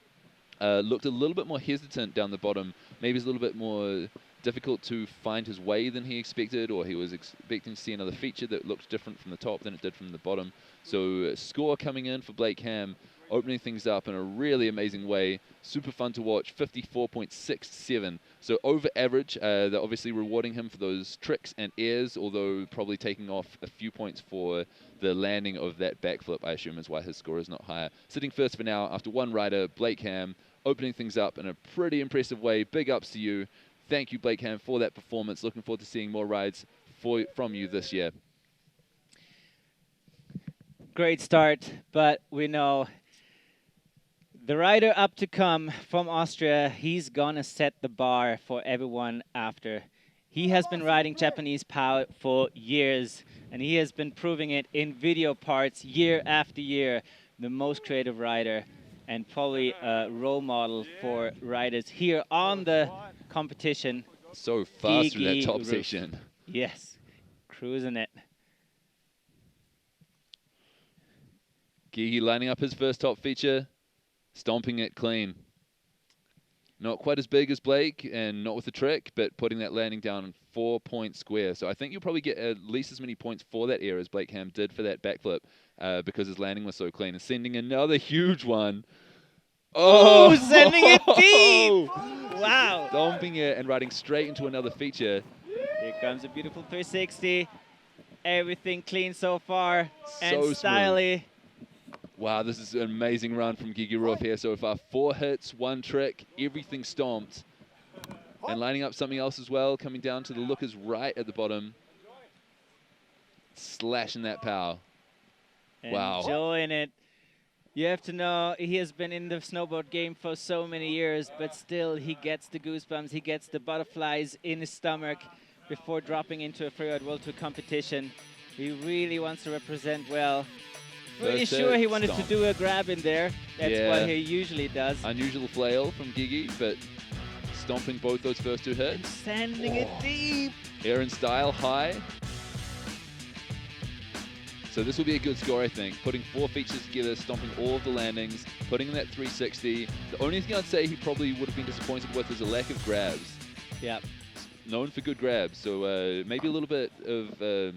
Looked a little bit more hesitant down the bottom. Maybe it's a little bit more difficult to find his way than he expected, or he was expecting to see another feature that looked different from the top than it did from the bottom. So score coming in for Blake Hamm, opening things up in a really amazing way. Super fun to watch, 54.67. So over average. They're obviously rewarding him for those tricks and airs, although probably taking off a few points for the landing of that backflip, I assume, is why his score is not higher. Sitting first for now after one rider, Blake Hamm, opening things up in a pretty impressive way. Big ups to you. Thank you, Blake Hamm, for that performance. Looking forward to seeing more rides from you this year. Great start, but we know the rider up to come from Austria, he's gonna set the bar for everyone after. He has been riding Japanese POW for years, and he has been proving it in video parts year after year. The most creative rider, and probably a role model for riders here on the competition. So fast through that Gigi top Rüf. section. Yes, cruising it. Gigi lining up his first top feature, stomping it clean. Not quite as big as Blake and not with the trick, but putting that landing down in 4-point square. So I think you'll probably get at least as many points for that air as Blake Hamm did for that backflip because his landing was so clean. And sending another huge one. Oh, sending it deep! Wow. Stomping it and riding straight into another feature. Here comes a beautiful 360. Everything clean so far and So stylish. Wow, this is an amazing run from Gigi Rüf here so far. 4 hits, 1 trick, everything stomped. And lining up something else as well, coming down to the lookers right at the bottom. Slashing that pow. Wow. Enjoying it. You have to know, he has been in the snowboard game for so many years, but still he gets the goosebumps, he gets the butterflies in his stomach before dropping into a Freeride World Tour competition. He really wants to represent well. Pretty sure he wanted to do a grab in there. That's what he usually does. Unusual flail from Gigi, but stomping both those first 2 hits. Sending it deep. Air and style high. So this will be a good score, I think. Putting 4 features together, stomping all of the landings, putting in that 360. The only thing I'd say he probably would have been disappointed with is a lack of grabs. Yeah. Known for good grabs, so maybe a little bit of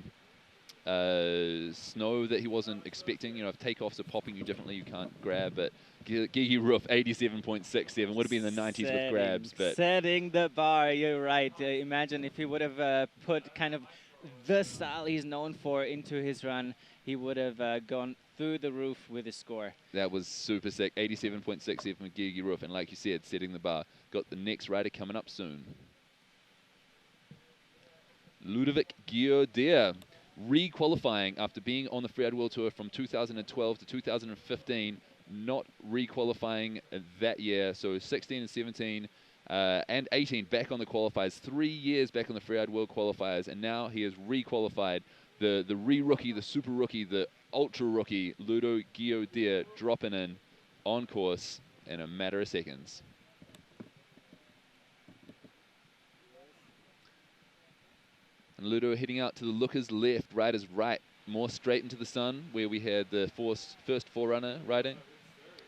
snow that he wasn't expecting. You know, if takeoffs are popping you differently, you can't grab. But Gigi Rüf, 87.67, would have been in the 90s with grabs. But setting the bar, you're right. Imagine if he would have put kind of the style he's known for into his run, he would have gone through the roof with his score. That was super sick, 87.67 from Gigi Rüf. And like you said, setting the bar. Got the next rider coming up soon. Ludovic Guillot-Dillat, re-qualifying after being on the Freeride World Tour from 2012 to 2015, not re-qualifying that year. So 16 and 17 and 18 back on the qualifiers, 3 years back on the Freeride World qualifiers, and now he has re-qualified. The re-rookie, the super rookie, the ultra rookie, Ludo Guillot-Dillat dropping in on course in a matter of seconds. And Ludo heading out to the lookers left, riders right, more straight into the sun, where we had the first forerunner riding.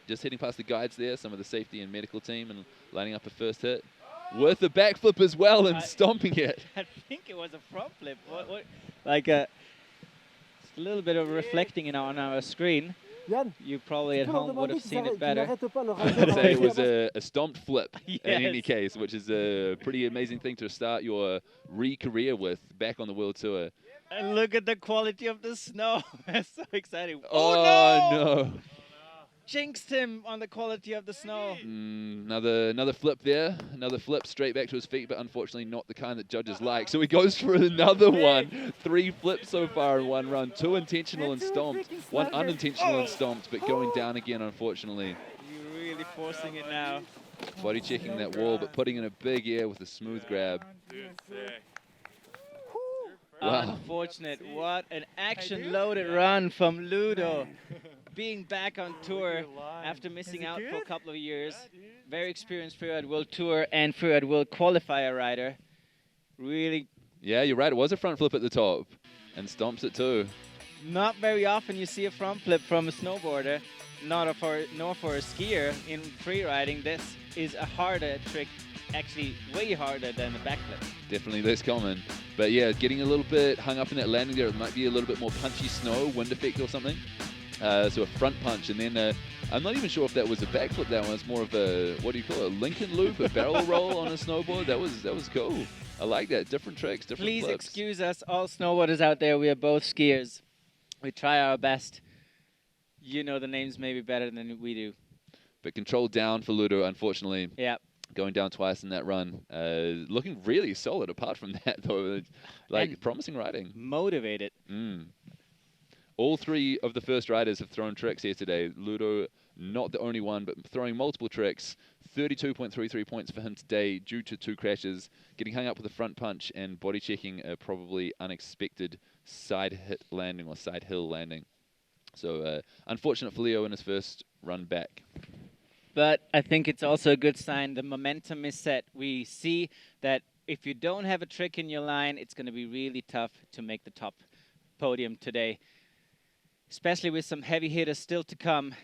Just heading past the guides there, some of the safety and medical team, and lining up a first hit. With a backflip as well and stomping it. I think it was a front flip. Like a little bit of reflecting on our screen. You probably at home would have seen it better. I'd say it was a stomped flip Yes. in any case, which is a pretty amazing thing to start your re-career with back on the World Tour. And look at the quality of the snow. That's so exciting. Oh, no. Jinxed him on the quality of the snow. Another flip there. Another flip straight back to his feet, but unfortunately not the kind that judges like. So he goes for another one. 3 flips so far in one run. 2 intentional and stomped. 1 unintentional and stomped, but going down again, unfortunately. You're really forcing it now. Body checking that wall, but putting in a big air with a smooth grab. Wow. Unfortunate. What an action-loaded run from Ludo. Being back on tour after missing out for a couple of years. Very experienced Freeride World Tour and Freeride World qualifier rider. Really. Yeah, you're right. It was a front flip at the top. And stomps it too. Not very often you see a front flip from a snowboarder, nor for a skier in free riding. This is a harder trick, actually way harder than the backflip. Definitely less common. But yeah, getting a little bit hung up in that landing there. It might be a little bit more punchy snow, wind effect or something. So a front punch, and then I'm not even sure if that was a backflip. That one was more of a, what do you call it, a Lincoln loop, a barrel roll on a snowboard. That was cool. I like that. Different tricks, different Please flips. excuse us, all snowboarders out there. We are both skiers. We try our best. You know the names maybe better than we do. But control down for Ludo, unfortunately. Yeah. Going down twice in that run. Looking really solid apart from that, though. Like, and promising riding. Motivated. All three of the first riders have thrown tricks here today. Ludo, not the only one, but throwing multiple tricks. 32.33 points for him today due to 2 crashes, getting hung up with a front punch and body checking a probably unexpected side hit landing or side hill landing. So unfortunate for Leo in his first run back. But I think it's also a good sign. The momentum is set. We see that if you don't have a trick in your line, it's going to be really tough to make the top podium today, especially with some heavy hitters still to come,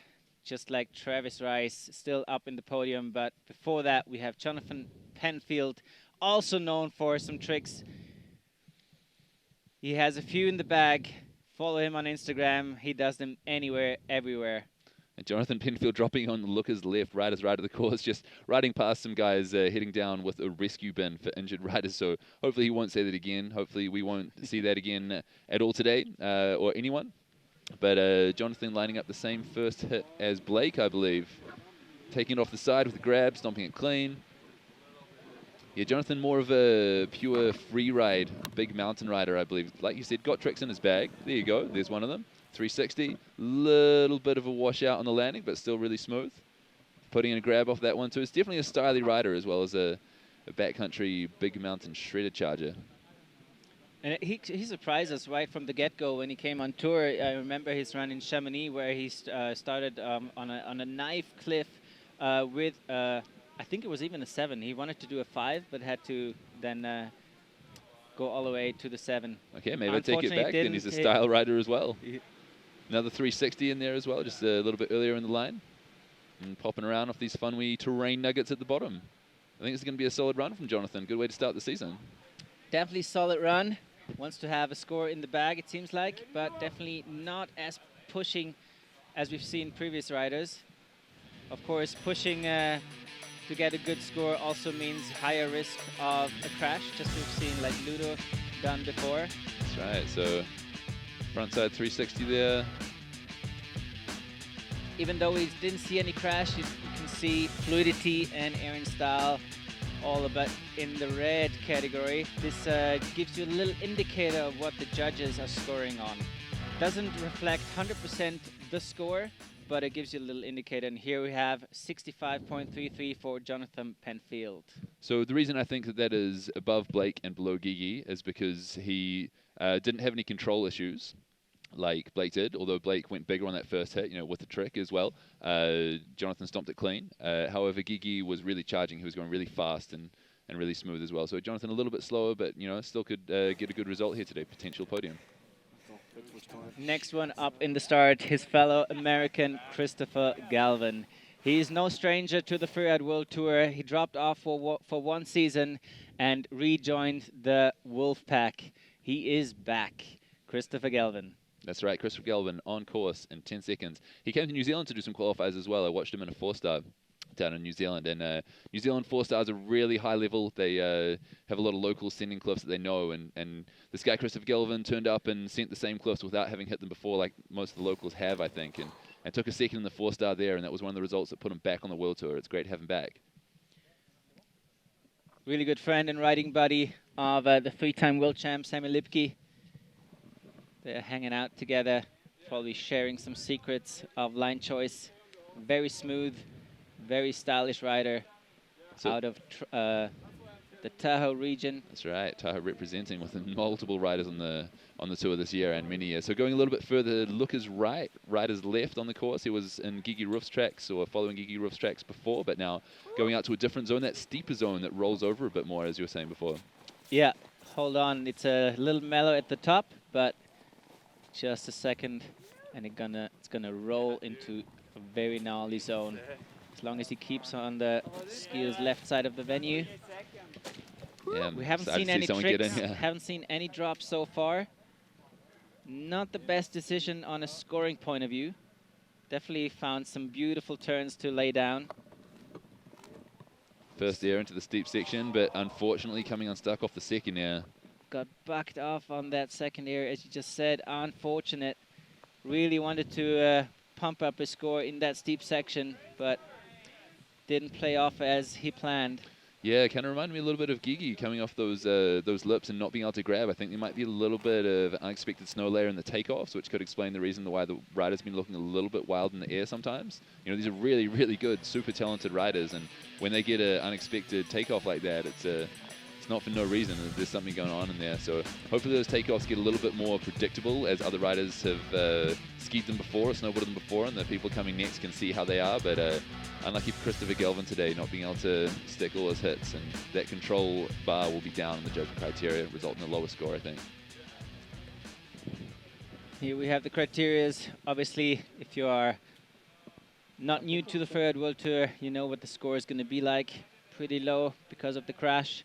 just like Travis Rice still up in the podium. But before that, we have Jonathan Penfield, also known for some tricks. He has a few in the bag. Follow him on Instagram. He does them anywhere, everywhere. And Jonathan Penfield dropping on the lookers left, riders right of the course, just riding past some guys heading down with a rescue bin for injured riders. So hopefully he won't say that again. Hopefully we won't see that again at all today, or anyone. But Jonathan lining up the same first hit as Blake, I believe. Taking it off the side with a grab, stomping it clean. Yeah, Jonathan more of a pure free ride, big mountain rider, I believe. Like you said, got tricks in his bag. There you go. There's one of them. 360, little bit of a washout on the landing, but still really smooth. Putting in a grab off that one too. It's definitely a stylish rider as well as a backcountry big mountain shredder charger. And he surprised us right from the get-go when he came on tour. I remember his run in Chamonix where he started on a knife cliff with, I think it was even a 7. He wanted to do a 5, but had to then go all the way to the 7. Okay, maybe I take it back. Then he's a style rider as well. Another 360 in there as well, just a little bit earlier in the line. And popping around off these fun wee terrain nuggets at the bottom. I think it's going to be a solid run from Jonathan. Good way to start the season. Definitely solid run. Wants to have a score in the bag, it seems like, but definitely not as pushing as we've seen previous riders. Of course, pushing to get a good score also means higher risk of a crash, just as we've seen like Ludo done before. That's right, so frontside 360 there. Even though we didn't see any crash, you can see fluidity and Aaron style all about in the red category. This gives you a little indicator of what the judges are scoring on. Doesn't reflect 100% the score, but it gives you a little indicator. And here we have 65.33 for Jonathan Penfield. So the reason I think that is above Blake and below Gigi is because he didn't have any control issues like Blake did, although Blake went bigger on that first hit, with the trick as well. Jonathan stomped it clean. However, Gigi was really charging. He was going really fast and really smooth as well. So Jonathan a little bit slower, but still could get a good result here today, potential podium. Next one up in the start, his fellow American Christopher Galvin. He's no stranger to the Freeride World Tour. He dropped off for one season and rejoined the Wolfpack. He is back. Christopher Galvin. That's right, Christopher Galvin on course in 10 seconds. He came to New Zealand to do some qualifiers as well. I watched him in a 4-star down in New Zealand. And New Zealand 4-stars are really high level. They have a lot of local sending cliffs that they know. And this guy, Christopher Galvin, turned up and sent the same cliffs without having hit them before, like most of the locals have, I think. And took a second in the 4-star there, and that was one of the results that put him back on the World Tour. It's great to have him back. Really good friend and riding buddy of the 3-time world champ, Sammy Luebke. They're hanging out together, probably sharing some secrets of line choice. Very smooth, very stylish rider out of the Tahoe region. That's right, Tahoe representing with multiple riders on the tour this year and many years. So going a little bit further, lookers right, riders left on the course. He was in Gigi Rüf's tracks or following Gigi Rüf's tracks before, but now going out to a different zone, that steeper zone that rolls over a bit more, as you were saying before. Yeah, hold on. It's a little mellow at the top, but just a second, and it's gonna roll into a very gnarly zone. As long as he keeps on the skier's left side of the venue. Yeah, we haven't seen any tricks, haven't seen any drops so far. Not the best decision on a scoring point of view. Definitely found some beautiful turns to lay down. First air into the steep section, but unfortunately coming unstuck off the second air. Got bucked off on that second air, as you just said. Unfortunate. Really wanted to pump up his score in that steep section, but didn't play off as he planned. Yeah, kind of reminded me a little bit of Gigi coming off those lips and not being able to grab. I think there might be a little bit of unexpected snow layer in the takeoffs, which could explain the reason why the rider's been looking a little bit wild in the air sometimes. You know, these are really, really good, super talented riders, and when they get an unexpected takeoff like that, it's not for no reason. There's something going on in there. So hopefully those takeoffs get a little bit more predictable as other riders have skied them before, or snowboarded them before, and the people coming next can see how they are. But unlucky for Kristofer Turdell today, not being able to stick all his hits, and that control bar will be down in the judging criteria, resulting in a lower score, I think. Here we have the criterias. Obviously, if you are not new to the Freeride World Tour, you know what the score is going to be like. Pretty low because of the crash.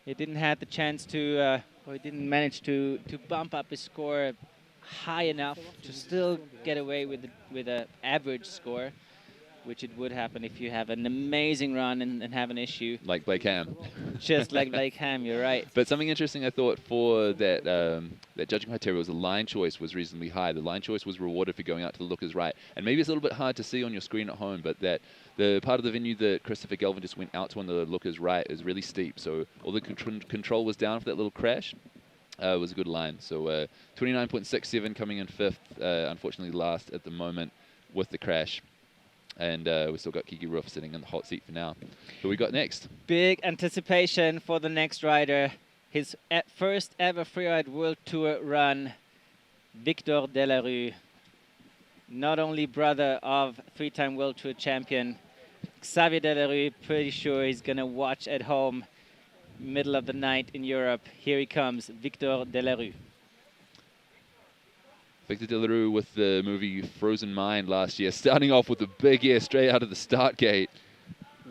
He didn't have the chance to, or he didn't manage to bump up his score high enough to still get away with an average score, which it would happen if you have an amazing run and have an issue. Like Blake Hamm. Just like Blake Hamm, you're right. But something interesting I thought for that that judging criteria was the line choice was reasonably high. The line choice was rewarded for going out to the looker's right. And maybe it's a little bit hard to see on your screen at home, but that the part of the venue that Kristofer Turdell just went out to on the looker's right is really steep. So all the control was down for that little crash. It was a good line. So 29.67 coming in fifth, unfortunately last at the moment with the crash. And we still got Gigi Rüf sitting in the hot seat for now. Who we got next? Big anticipation for the next rider. His first ever Freeride World Tour run, Victor Delarue. Not only brother of three-time World Tour champion Xavier Delarue, pretty sure he's going to watch at home, middle of the night in Europe. Here he comes, Victor Delarue. Victor Delarue with the movie Frozen Mind last year, starting off with a big air straight out of the start gate.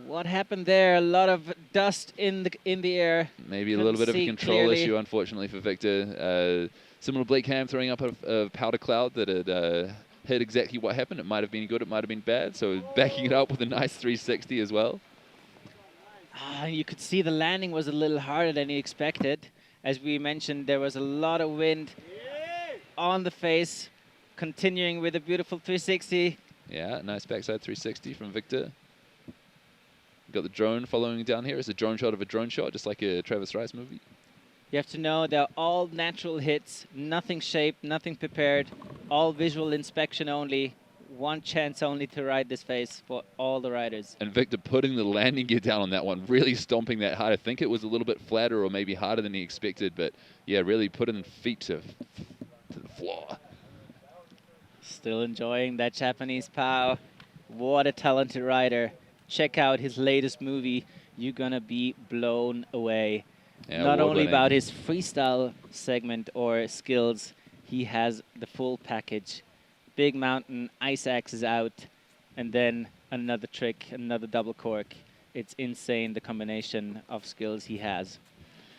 What happened there? A lot of dust in the air. Maybe a little bit of a control issue, unfortunately, for Victor. Similar to Blake Hamm throwing up a powder cloud that had hit exactly what happened. It might have been good, it might have been bad. So backing it up with a nice 360 as well. You could see the landing was a little harder than he expected. As we mentioned, there was a lot of wind on the face, continuing with a beautiful 360. Yeah, nice backside 360 from Victor. Got the drone following down here. It's a drone shot of a drone shot, just like a Travis Rice movie. You have to know they're all natural hits, nothing shaped, nothing prepared, all visual inspection only. One chance only to ride this face for all the riders. And Victor putting the landing gear down on that one, really stomping that hard. I think it was a little bit flatter or maybe harder than he expected, but yeah, really putting feet to the floor. Still enjoying that Japanese pow. What a talented rider. Check out his latest movie. You're gonna be blown away. Yeah, not only about his freestyle segment or skills, he has the full package. Big mountain, ice axes out, and then another trick, another double cork. It's insane, the combination of skills he has.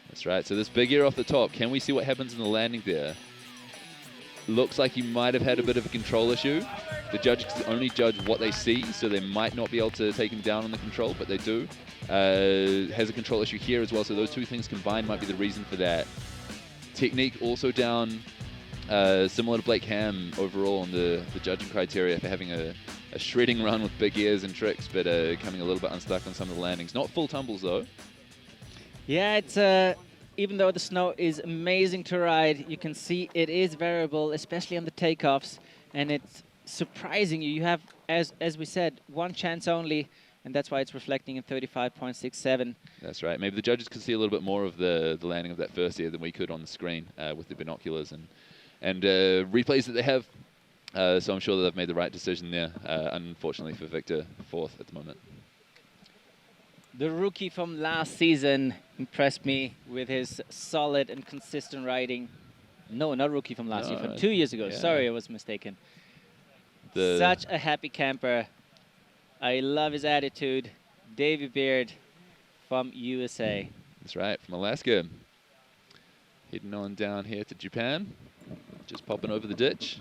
That's right. So this big air off the top. Can we see what happens in the landing there? Looks like he might have had a bit of a control issue. The judges only judge what they see, so they might not be able to take him down on the control, but they do. Has a control issue here as well, so those two things combined might be the reason for that. Technique also down, similar to Blake Hamm overall on the judging criteria for having a shredding run with big airs and tricks, but coming a little bit unstuck on some of the landings. Not full tumbles though. Yeah, it's even though the snow is amazing to ride, you can see it is variable, especially on the takeoffs, and it's surprising you. You have, as we said, one chance only, and that's why it's reflecting in 35.67. That's right. Maybe the judges could see a little bit more of the landing of that first air than we could on the screen with the binoculars and replays that they have. So I'm sure that they've made the right decision there. Unfortunately for Victor, fourth at the moment. The rookie from last season impressed me with his solid and consistent riding. No, not rookie from last year, from 2 years ago. Yeah. Sorry, I was mistaken. Such a happy camper. I love his attitude. Davey Baird from USA. That's right, from Alaska. Heading on down here to Japan. Just popping over the ditch.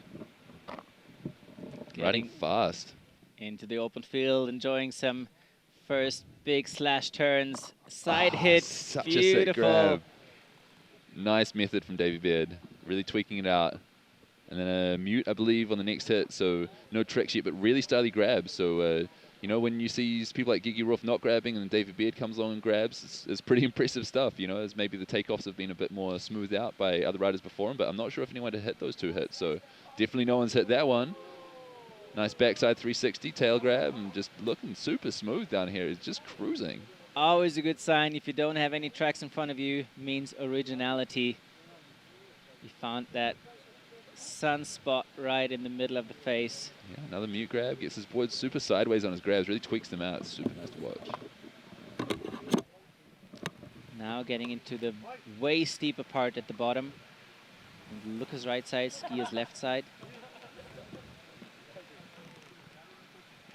Riding fast. Into the open field, enjoying some first big slash turns. Side hit, such beautiful. A sick grab. Nice method from Davey Baird. Really tweaking it out. And then a mute, I believe, on the next hit. So no tricks yet, but really stylish grab. So you know, when you see people like Gigi Rüf not grabbing and Davey Baird comes along and grabs, it's pretty impressive stuff, you know, as maybe the takeoffs have been a bit more smoothed out by other riders before him, but I'm not sure if anyone had hit those 2 hits, so definitely no one's hit that one. Nice backside 360 tail grab and just looking super smooth down here. It's just cruising. Always a good sign. If you don't have any tracks in front of you, means originality. He found that sunspot right in the middle of the face. Yeah, another mute grab. Gets his boards super sideways on his grabs. Really tweaks them out. It's super nice to watch. Now getting into the way steeper part at the bottom. And Luca's right side, Skia's left side.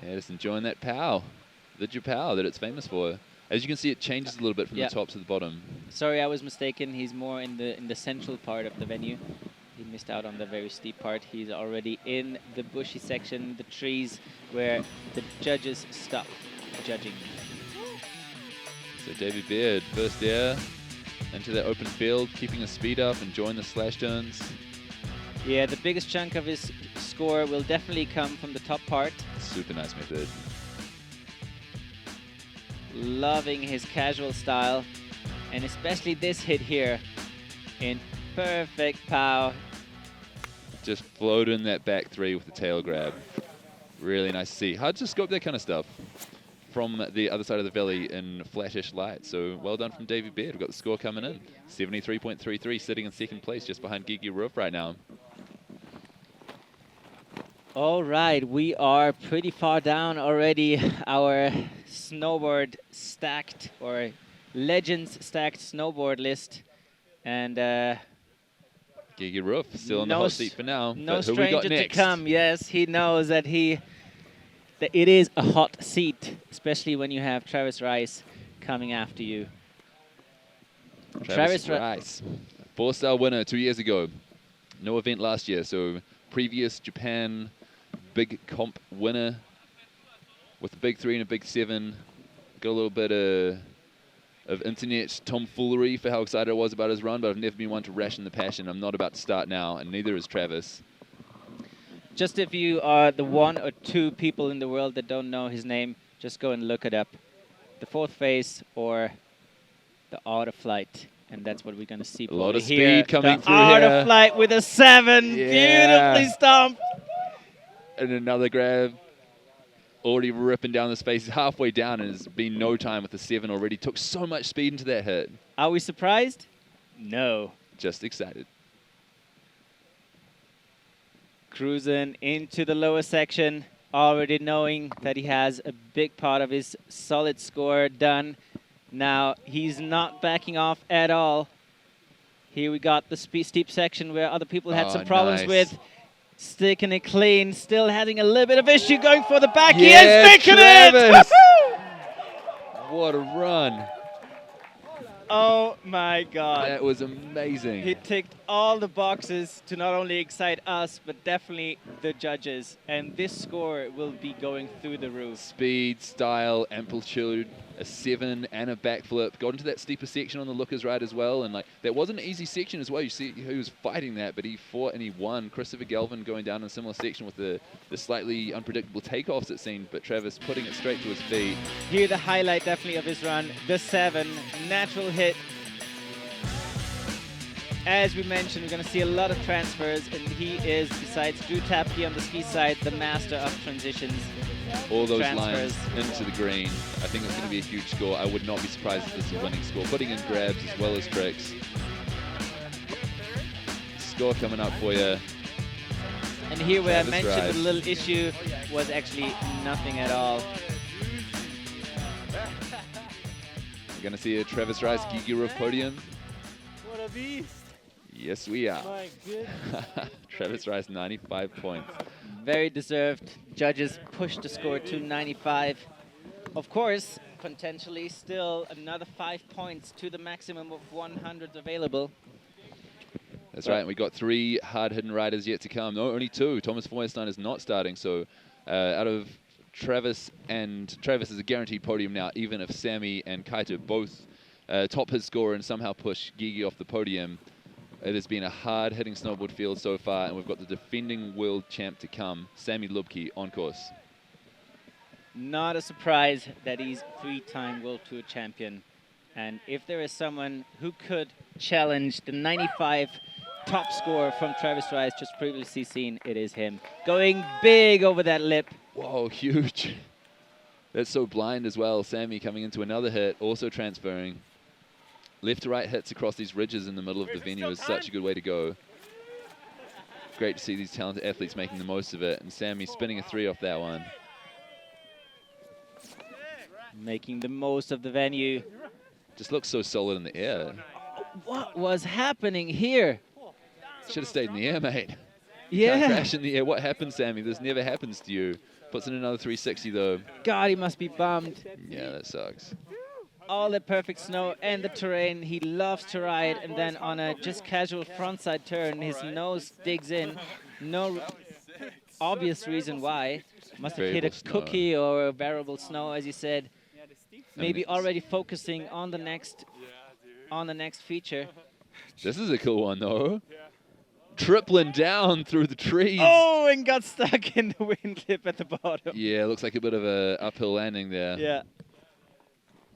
Yeah, just enjoying that pow. The Japow that it's famous for. As you can see, it changes a little bit from the top to the bottom. Sorry, I was mistaken. He's more in the central part of the venue. He missed out on the very steep part. He's already in the bushy section, the trees, where the judges stop judging. So Davey Baird, first air, into that open field, keeping his speed up, enjoying the slash turns. Yeah, the biggest chunk of his score will definitely come from the top part. Super nice method. Loving his casual style, and especially this hit here in perfect pow. Just floating that back 3 with the tail grab. Really nice to see. Hard to scope that kind of stuff from the other side of the valley in flashish light. So well done from Davey Baird. We've got the score coming in. 73.33, sitting in second place just behind Gigi Rüf right now. All right, we are pretty far down already. Our snowboard stacked, or legends stacked snowboard list. And Gigi Rüf still in the hot seat for now. No but who we got stranger to next? come. Yes, he knows that it is a hot seat, especially when you have Travis Rice coming after you. Travis Rice, 4-star winner 2 years ago. No event last year, so previous Japan big comp winner with a big 3 and a big 7. Got a little bit of internet tomfoolery for how excited I was about his run, but I've never been one to ration the passion. I'm not about to start now, and neither is Travis. Just if you are the 1 or 2 people in the world that don't know his name, just go and look it up. The fourth phase or the Art of Flight. And that's what we're going to see. A lot of here. speed coming through Art here. of Flight with a 7. Yeah. Beautifully stomped. And another grab. Already ripping down the space. He's halfway down and has been no time with the 7 already. Took so much speed into that hit. Are we surprised? No. Just excited. Cruising into the lower section. Already knowing that he has a big part of his solid score done. Now, he's not backing off at all. Here we got the steep section where other people had some problems with. Sticking it clean, still having a little bit of issue going for the back. He is sticking it! What a run. Oh my God. That was amazing. He ticked all the boxes to not only excite us, but definitely the judges. And this score will be going through the roof. Speed, style, amplitude, a 7 and a backflip. Got into that steeper section on the lookers ride as well. And like that wasn't an easy section as well. You see he was fighting that, but he fought and he won. Kristofer Galvin going down in a similar section with the slightly unpredictable takeoffs it seemed, but Travis putting it straight to his feet. Here the highlight definitely of his run, the 7, natural hit. As we mentioned, we're going to see a lot of transfers, and he is, besides Drew Tapke on the ski side, the master of transitions. All those transfers. lines into the green. I think it's going to be a huge score. I would not be surprised if this is a winning score. Putting in grabs as well as tricks. Score coming up for you. And here where Travis I mentioned Rice. the little issue was actually nothing at all. We're going to see a Travis Rice Gigi Rüf podium. What a beast. Yes, we are. My goodness. Travis Rice, 95 points. Very deserved. Judges pushed the score to 95. Of course, potentially still another 5 points to the maximum of 100 available. That's right. We got 3 hard-hitting riders yet to come. No, only 2. Thomas Feuerstein is not starting. So out of Travis is a guaranteed podium now, even if Sammy and Keita both top his score and somehow push Gigi off the podium. It has been a hard-hitting snowboard field so far, and we've got the defending world champ to come, Sammy Luebke, on course. Not a surprise that he's 3-time World Tour champion. And if there is someone who could challenge the 95 top score from Travis Rice just previously seen, it is him. Going big over that lip. Whoa, huge. That's so blind as well. Sammy coming into another hit, also transferring. Left to right hits across these ridges in the middle of the venue is such a good way to go. Great to see these talented athletes making the most of it. And Sammy spinning a 3 off that one. Making the most of the venue. Just looks so solid in the air. What was happening here? Should have stayed in the air, mate. Yeah. Can't crash in the air. What happened, Sammy? This never happens to you. Puts in another 360, though. God, he must be bummed. Yeah, that sucks. All the perfect snow and the terrain he loves to ride, and then on a just casual frontside turn, his nose digs in. No obvious reason why. Must have hit a cookie or a variable snow, as you said. Maybe already focusing on the next feature. This is a cool one, though. Tripling down through the trees. Oh, and got stuck in the wind clip at the bottom. Yeah, looks like a bit of a uphill landing there. Yeah.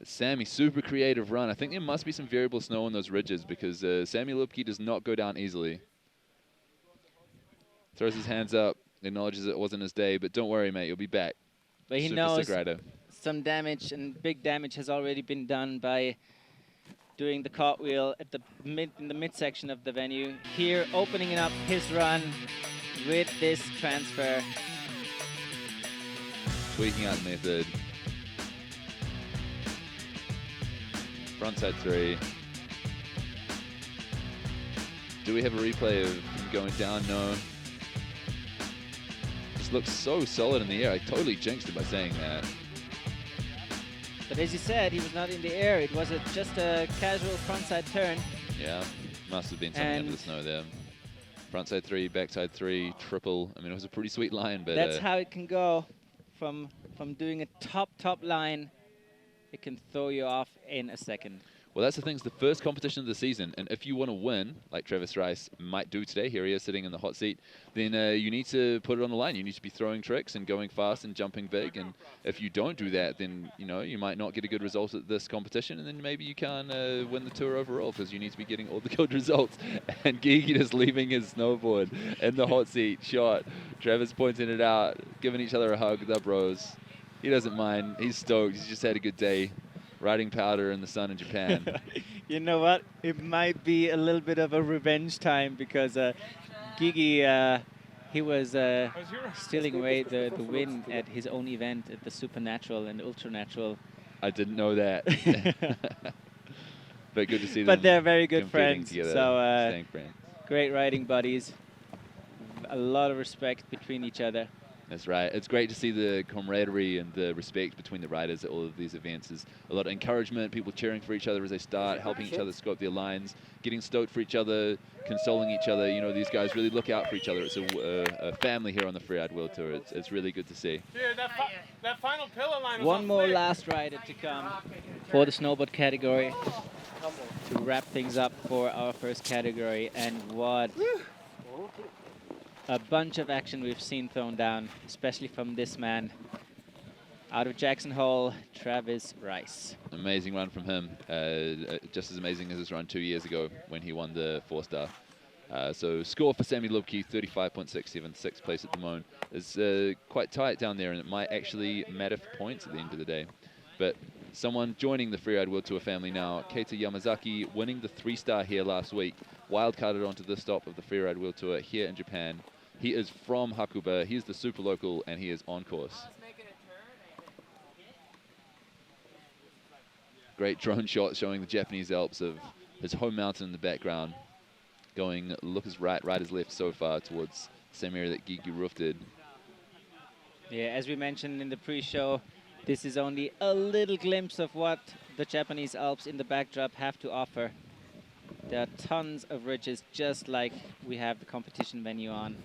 Sammy, super creative run. I think there must be some variable snow on those ridges because Sammy Luebke does not go down easily. Throws his hands up, acknowledges it wasn't his day, but don't worry, mate, you'll be back. But he super knows sick rider. Some damage and big damage has already been done by doing the cartwheel at in the midsection of the venue. Here, opening up his run with this transfer. Tweaking out method. Frontside 3. Do we have a replay of him going down? No. Just looks so solid in the air. I totally jinxed it by saying that. But as you said, he was not in the air. It was just a casual frontside turn. Yeah, must have been something under the snow there. Frontside 3, backside 3, triple. I mean, it was a pretty sweet line, but that's how it can go. From doing a top line, it can throw you off in a second. Well, that's the thing. It's the first competition of the season, and if you want to win, like Travis Rice might do today, here he is sitting in the hot seat, then you need to put it on the line. You need to be throwing tricks and going fast and jumping big, and if you don't do that, then you might not get a good result at this competition, and then maybe you can't win the tour overall because you need to be getting all the good results. And Gigi is leaving his snowboard in the hot seat shot. Travis pointing it out, giving each other a hug, the bros. He doesn't mind. He's stoked. He's just had a good day. Riding powder in the sun in Japan. You know what? It might be a little bit of a revenge time because Gigi, he was stealing away the win at his own event at the Supernatural and Ultranatural. I didn't know that. But good to see them. But they're very good friends. Together, So great riding buddies. A lot of respect between each other. That's right. It's great to see the camaraderie and the respect between the riders at all of these events. There's a lot of encouragement, people cheering for each other as they start, helping each other scope their lines, getting stoked for each other, consoling each other. These guys really look out for each other. It's a family here on the Freeride World Tour. It's really good to see. Dude, that final pillar line was one more last rider to come for the snowboard category to wrap things up for our first category. And what a bunch of action we've seen thrown down, especially from this man. Out of Jackson Hole, Travis Rice. Amazing run from him. Just as amazing as his run 2 years ago when he won the 4-star. So score for Sammy Luebke, 35.67, sixth place at the moment. It's quite tight down there, and it might actually matter for points at the end of the day. But someone joining the Freeride World Tour family now, Keita Yamazaki, winning the 3-star here last week, wildcarded onto the stop of the Freeride World Tour here in Japan. He is from Hakuba, he is the super local, and he is on course. Great drone shot showing the Japanese Alps of his home mountain in the background. Going look as right as left so far towards the same area that Gigi Rüf did. Yeah, as we mentioned in the pre-show, this is only a little glimpse of what the Japanese Alps in the backdrop have to offer. There are tons of ridges, just like we have the competition venue on.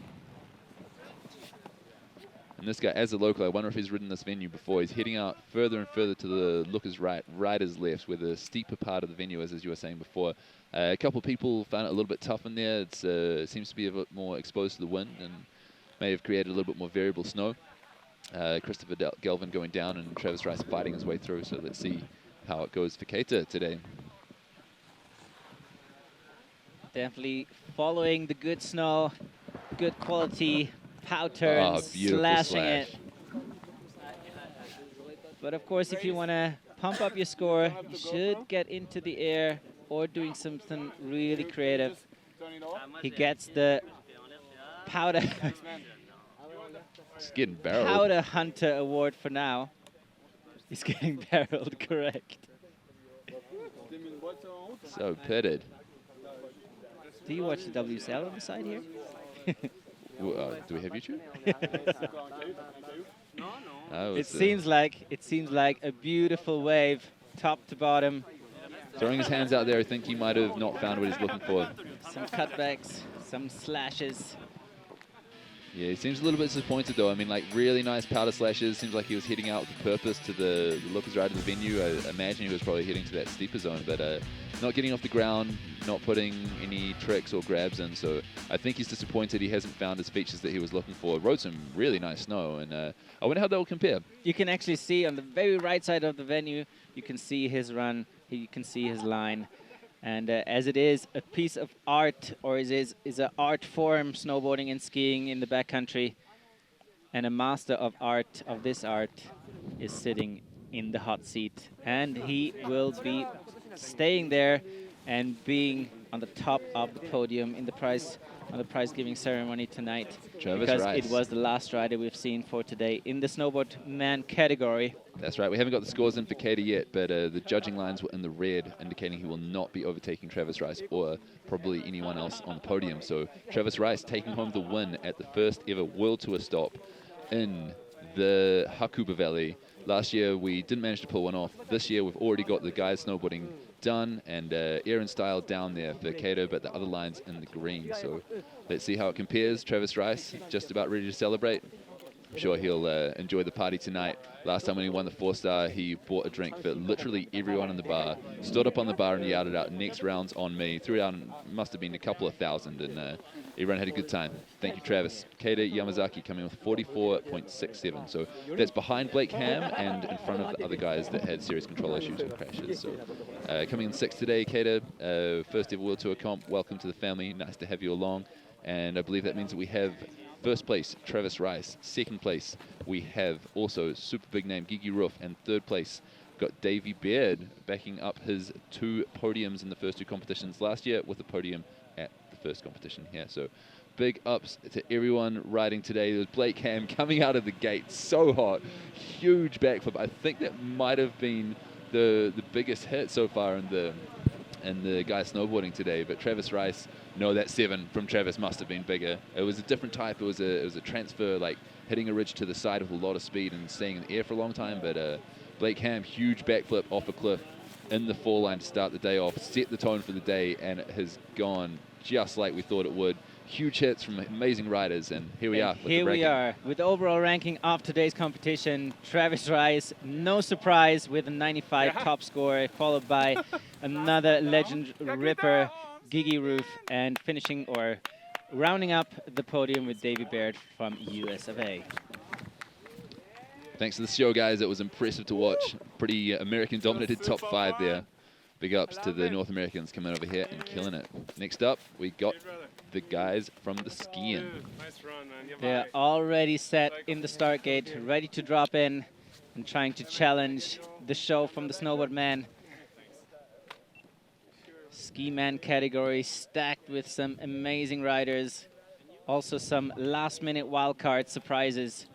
And this guy, as a local, I wonder if he's ridden this venue before. He's heading out further and further to the lookers right, riders left, where the steeper part of the venue is, as you were saying before. A couple of people found it a little bit tough in there. It seems to be a bit more exposed to the wind and may have created a little bit more variable snow. Kristofer Gelvin going down and Travis Rice fighting his way through. So let's see how it goes for Keita today. Definitely following the good snow, good quality pow turns, beautiful slashing slash. it. But of course, if you want to pump up your score, you should get into the air or doing something really creative. He gets the powder He's getting barreled. Powder Hunter Award for now. He's getting barreled, correct. So pitted. Do you watch the WSL on the side here? Do we have YouTube? Oh, It seems like a beautiful wave, top to bottom. Throwing his hands out there, I think he might have not found what he's looking for. Some cutbacks, some slashes. Yeah, he seems a little bit disappointed though. I mean, like really nice powder slashes. Seems like he was heading out with purpose to the lookers right of the venue. I imagine he was probably heading to that steeper zone, but not getting off the ground, not putting any tricks or grabs in. So I think he's disappointed he hasn't found his features that he was looking for. Rode some really nice snow, and I wonder how that will compare. You can actually see on the very right side of the venue, you can see his run, you can see his line. And as it is a piece of art, or is an art form, snowboarding and skiing in the backcountry, and a master of art, of this art, is sitting in the hot seat. And he will be staying there and being on the top of the podium in the prize-giving ceremony tonight. Travis Rice. It was the last rider we've seen for today in the snowboard man category. That's right. We haven't got the scores in for Keita yet, but the judging lines were in the red, indicating he will not be overtaking Travis Rice or probably anyone else on the podium. So Travis Rice taking home the win at the first ever World Tour stop in the Hakuba Valley. Last year, we didn't manage to pull one off. This year, we've already got the guys snowboarding done and air and style down there for Keita, but the other lines in the green. So let's see how it compares. Travis Rice just about ready to celebrate. I'm sure he'll enjoy the party tonight. Last time when he won the 4-star, he bought a drink for literally everyone in the bar, stood up on the bar and yelled it out, next round's on me, threw it out, and must have been a couple of thousand, and everyone had a good time. Thank you, Travis. Keita Yamazaki coming with 44.67. So that's behind Blake Hamm and in front of the other guys that had serious control issues or crashes. So coming in 6th today, Keita, first ever World Tour comp. Welcome to the family. Nice to have you along. And I believe that means that we have first place, Travis Rice. Second place, we have also super big name, Gigi Rüf. And third place, got Davey Baird backing up his 2 podiums in the first 2 competitions last year with a podium at the first competition here. So big ups to everyone riding today. There's Blake Hamm coming out of the gate, so hot, huge backflip. I think that might have been the biggest hit so far in the guys snowboarding today. But Travis Rice, no, that 7 from Travis must have been bigger. It was a different type. It was a transfer, like hitting a ridge to the side with a lot of speed and staying in the air for a long time. But Blake Hamm, huge backflip off a cliff in the fall line to start the day off, set the tone for the day, and it has gone just like we thought it would. Huge hits from amazing riders, and here we are. Here we are with the overall ranking of today's competition. Travis Rice, no surprise, with a 95 top score, followed by another legend ripper, Gigi Rüf, and finishing or rounding up the podium with Davey Baird from US of A. Thanks to the show, guys. It was impressive to watch. Pretty American-dominated top 5 there. Big ups to the North Americans coming over here and killing it. Next up, we got the guys from the skiing. They're already set in the start gate, ready to drop in and trying to challenge the show from the snowboard man. Ski man category stacked with some amazing riders. Also some last-minute wildcard surprises.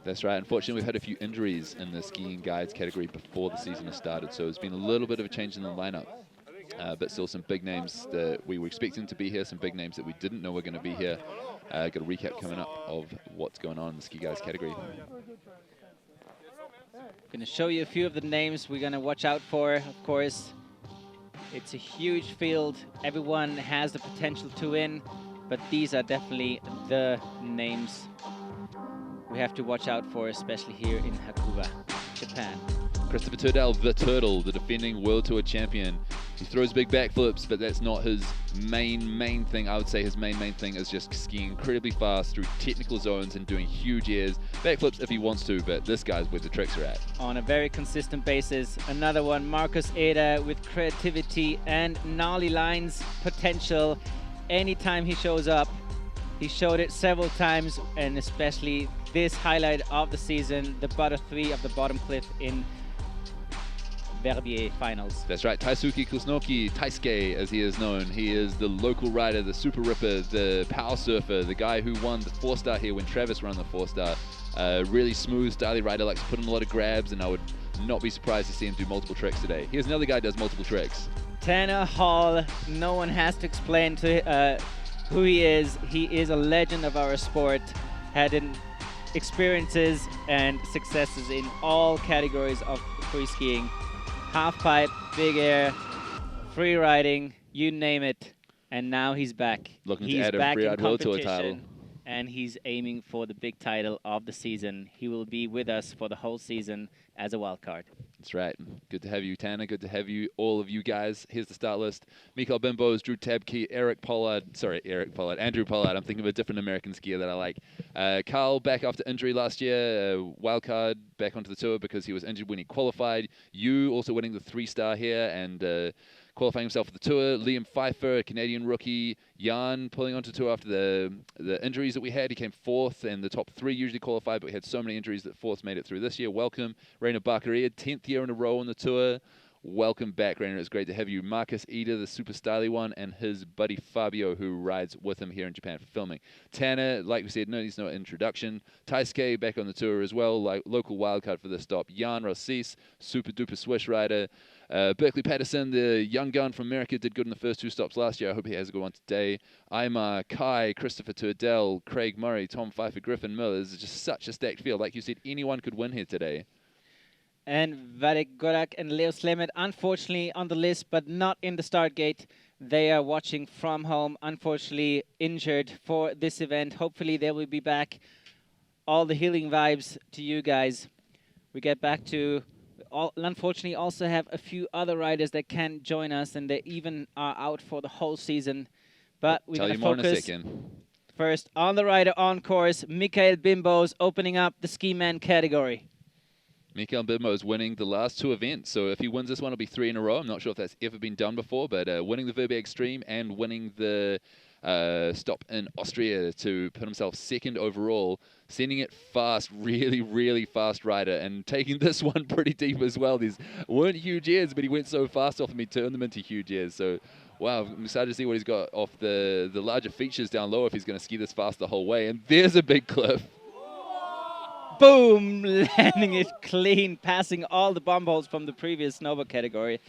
That's right. Unfortunately, we've had a few injuries in the skiing guides category before the season has started, so there's been a little bit of a change in the lineup. But still some big names that we were expecting to be here, some big names that we didn't know were going to be here. Got a recap coming up of what's going on in the ski guys category. Going to show you a few of the names we're going to watch out for. Of course, it's a huge field. Everyone has the potential to win, but these are definitely the names we have to watch out for, especially here in Hakuba, Japan. Kristofer Turdell, the Turtle, the defending World Tour champion, He throws big backflips, but that's not his main thing. I would say his main thing is just skiing incredibly fast through technical zones and doing huge airs. Backflips if he wants to, but this guy's where the tricks are at. On a very consistent basis. Another one, Markus Eder with creativity and gnarly lines potential. Anytime he shows up, he showed it several times, and especially this highlight of the season, the butter 3 of the bottom cliff in Verbier finals. That's right, Taisuke Kusnoki, Taisuke as he is known. He is the local rider, the super ripper, the power surfer, the guy who won the 4-star here when Travis ran the 4-star. Really smooth, stylish rider, likes to put in a lot of grabs, and I would not be surprised to see him do multiple tricks today. Here's another guy who does multiple tricks. Tanner Hall, no one has to explain to who he is. He is a legend of our sport, had experiences and successes in all categories of free skiing. Half pipe, big air, free riding, you name it, and now he's back. Looking to add a Freeride World Tour title. And he's aiming for the big title of the season. He will be with us for the whole season as a wild card. That's right. Good to have you, Tanner. Good to have you, all of you guys. Here's the start list. Mickael Bimbes, Drew Tabke, Andrew Pollard. I'm thinking of a different American skier that I like. Carl back after injury last year. Wildcard back onto the tour because he was injured when he qualified. You also winning the 3-star here and qualifying himself for the tour. Liam Pfeiffer, a Canadian rookie. Yann pulling onto the tour after the injuries that we had. He came 4th, and the top 3 usually qualified, but we had so many injuries that 4th made it through this year. Welcome. Reine Barkered, 10th year in a row on the tour. Welcome back, Reine. It's great to have you. Markus Eder, the super styly one, and his buddy Fabio, who rides with him here in Japan for filming. Tanner, like we said, no needs no introduction. Taisuke back on the tour as well, like local wildcard for this stop. Yann Rausis, super duper Swiss rider. Berkeley Patterson, the young gun from America, did good in the first 2 stops last year. I hope he has a good one today. Aymar, Kai, Kristofer Turdell, Craig Murray, Tom Pfeiffer, Grifen Moller. This is just such a stacked field. Like you said, anyone could win here today. And Vadek Gorak and Leo Slemet, unfortunately on the list, but not in the start gate. They are watching from home, unfortunately injured for this event. Hopefully they will be back. All the healing vibes to you guys. We get back to, unfortunately, also have a few other riders that can join us, and they even are out for the whole season. But we're going to focus first on the rider on course, Mickael Bimbes, opening up the ski man category. Mickael Bimbes winning the last 2 events, so if he wins this one, it'll be 3 in a row. I'm not sure if that's ever been done before, but winning the Verbier Extreme and winning the stop in Austria to put himself 2nd overall, sending it fast, really fast rider, and taking this one pretty deep as well. These weren't huge airs, but he went so fast off them, he turned them into huge airs. So, wow, I'm excited to see what he's got off the larger features down low if he's going to ski this fast the whole way. And there's a big cliff. Boom! Landing it clean, passing all the bomb holes from the previous snowboard category.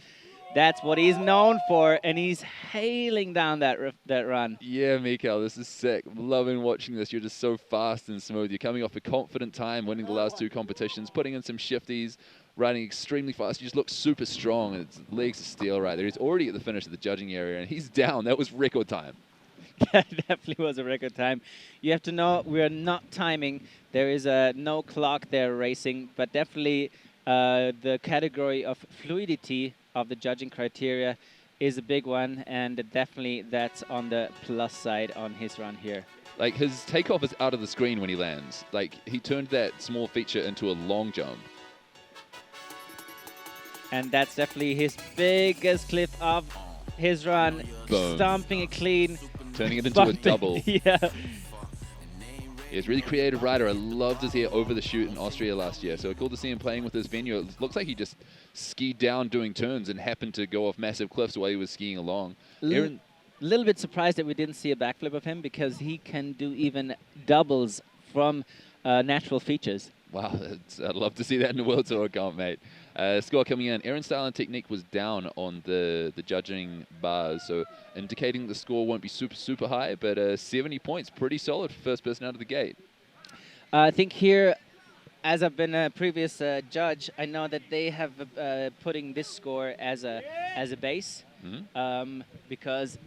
That's what he's known for, and he's hailing down that run. Yeah, Mickael, this is sick. I'm loving watching this. You're just so fast and smooth. You're coming off a confident time, winning the last 2 competitions, putting in some shifties, riding extremely fast. You just look super strong, and his legs are steel right there. He's already at the finish of the judging area, and he's down. That was record time. That definitely was a record time. You have to know we are not timing. There is no clock there racing, but definitely the category of fluidity of the judging criteria is a big one, and definitely that's on the plus side on his run here. Like, his takeoff is out of the screen when he lands. Like, he turned that small feature into a long jump. And that's definitely his biggest clip of his run. Boom. Stomping it clean. Turning it into a double. Yeah. He's a really creative rider. I loved his hair over the chute in Austria last year. So cool to see him playing with his venue. It looks like he just skied down doing turns and happened to go off massive cliffs while he was skiing along. A little bit surprised that we didn't see a backflip of him, because he can do even doubles from natural features. Wow, I'd love to see that in the World Tour account, mate. Score coming in. Aaron's style and technique was down on the judging bars, so indicating the score won't be super high, but 70 points, pretty solid for first person out of the gate. I think here, as I've been a previous judge, I know that they have putting this score as a base, because,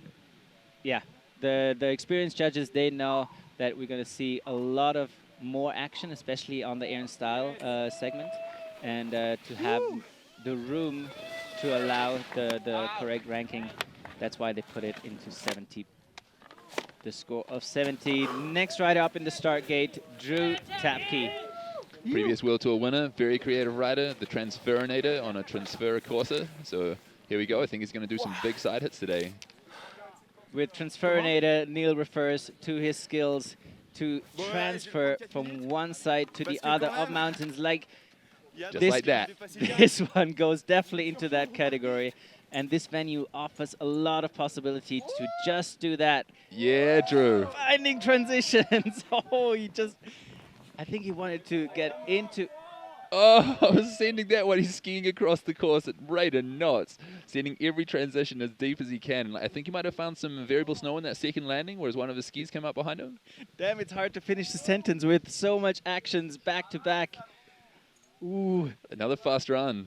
yeah, the experienced judges, they know that we're going to see a lot of more action, especially on the Aaron style segment, and to have the room to allow the correct ranking. That's why they put it into 70. The score of 70. Next rider up in the start gate, Drew Tapke. Previous World Tour winner, very creative rider, the Transferinator on a Transfer Corsa. So here we go. I think he's going to do some big side hits today. With Transferinator, Neil refers to his skills to transfer from one side to the other of mountains. Just like that. This one goes definitely into that category. And this venue offers a lot of possibility to just do that. Yeah, Drew. Finding transitions. Oh, I think he wanted to get into... Oh, I was sending that when he's skiing across the course at rate of knots, sending every transition as deep as he can. And I think he might have found some variable snow in that second landing, whereas one of his skis came up behind him. Damn, it's hard to finish the sentence with so much actions back to back. Ooh. Another fast run.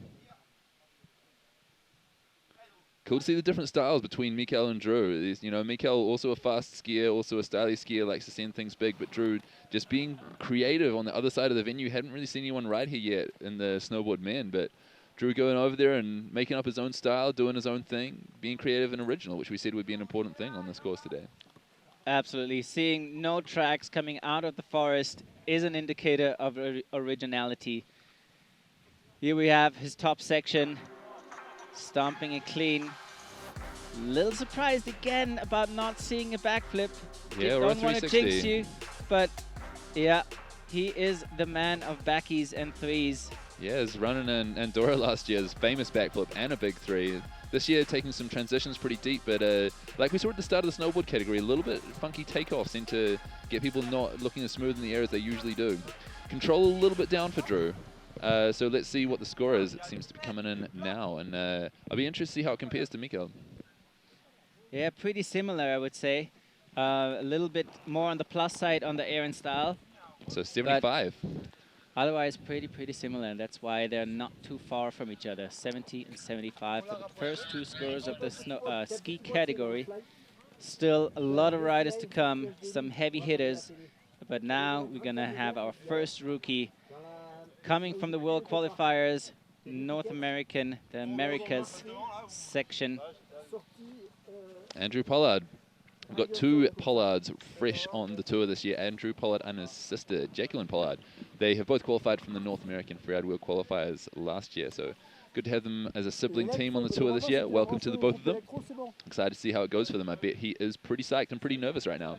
Cool to see the different styles between Mickael and Drew. You know, Mickael also a fast skier, also a stylish skier, likes to send things big, but Drew just being creative on the other side of the venue. Hadn't really seen anyone ride here yet in the snowboard men, but Drew going over there and making up his own style, doing his own thing, being creative and original, which we said would be an important thing on this course today. Absolutely. Seeing no tracks coming out of the forest is an indicator of originality. Here we have his top section. Stomping it clean. Little surprised again about not seeing a backflip. Yeah, don't want to jinx 360. you, but yeah, he is the man of backies and threes. Yeah, he's running in Andorra last year, his famous backflip and a big three. This year taking some transitions pretty deep, but like we saw at the start of the snowboard category, a little bit funky takeoffs seem to get people not looking as smooth in the air as they usually do. Control a little bit down for Drew. So let's see what the score is. It seems to be coming in now, and I'll be interested to see how it compares to Mickael. Yeah, pretty similar, I would say. A little bit more on the plus side on the air and style. So 75. Otherwise, pretty similar, and that's why they're not too far from each other. 70 and 75 for the first two scores of the ski category. Still a lot of riders to come, some heavy hitters, but now we're going to have our first rookie coming from the World Qualifiers, North American, the Americas section. Andrew Pollard. We've got two Pollards fresh on the tour this year, Andrew Pollard and his sister, Jacqueline Pollard. They have both qualified from the North American Freeride World Qualifiers last year, so good to have them as a sibling team on the tour this year. Welcome to the both of them. Excited to see how it goes for them. I bet he is pretty psyched and pretty nervous right now.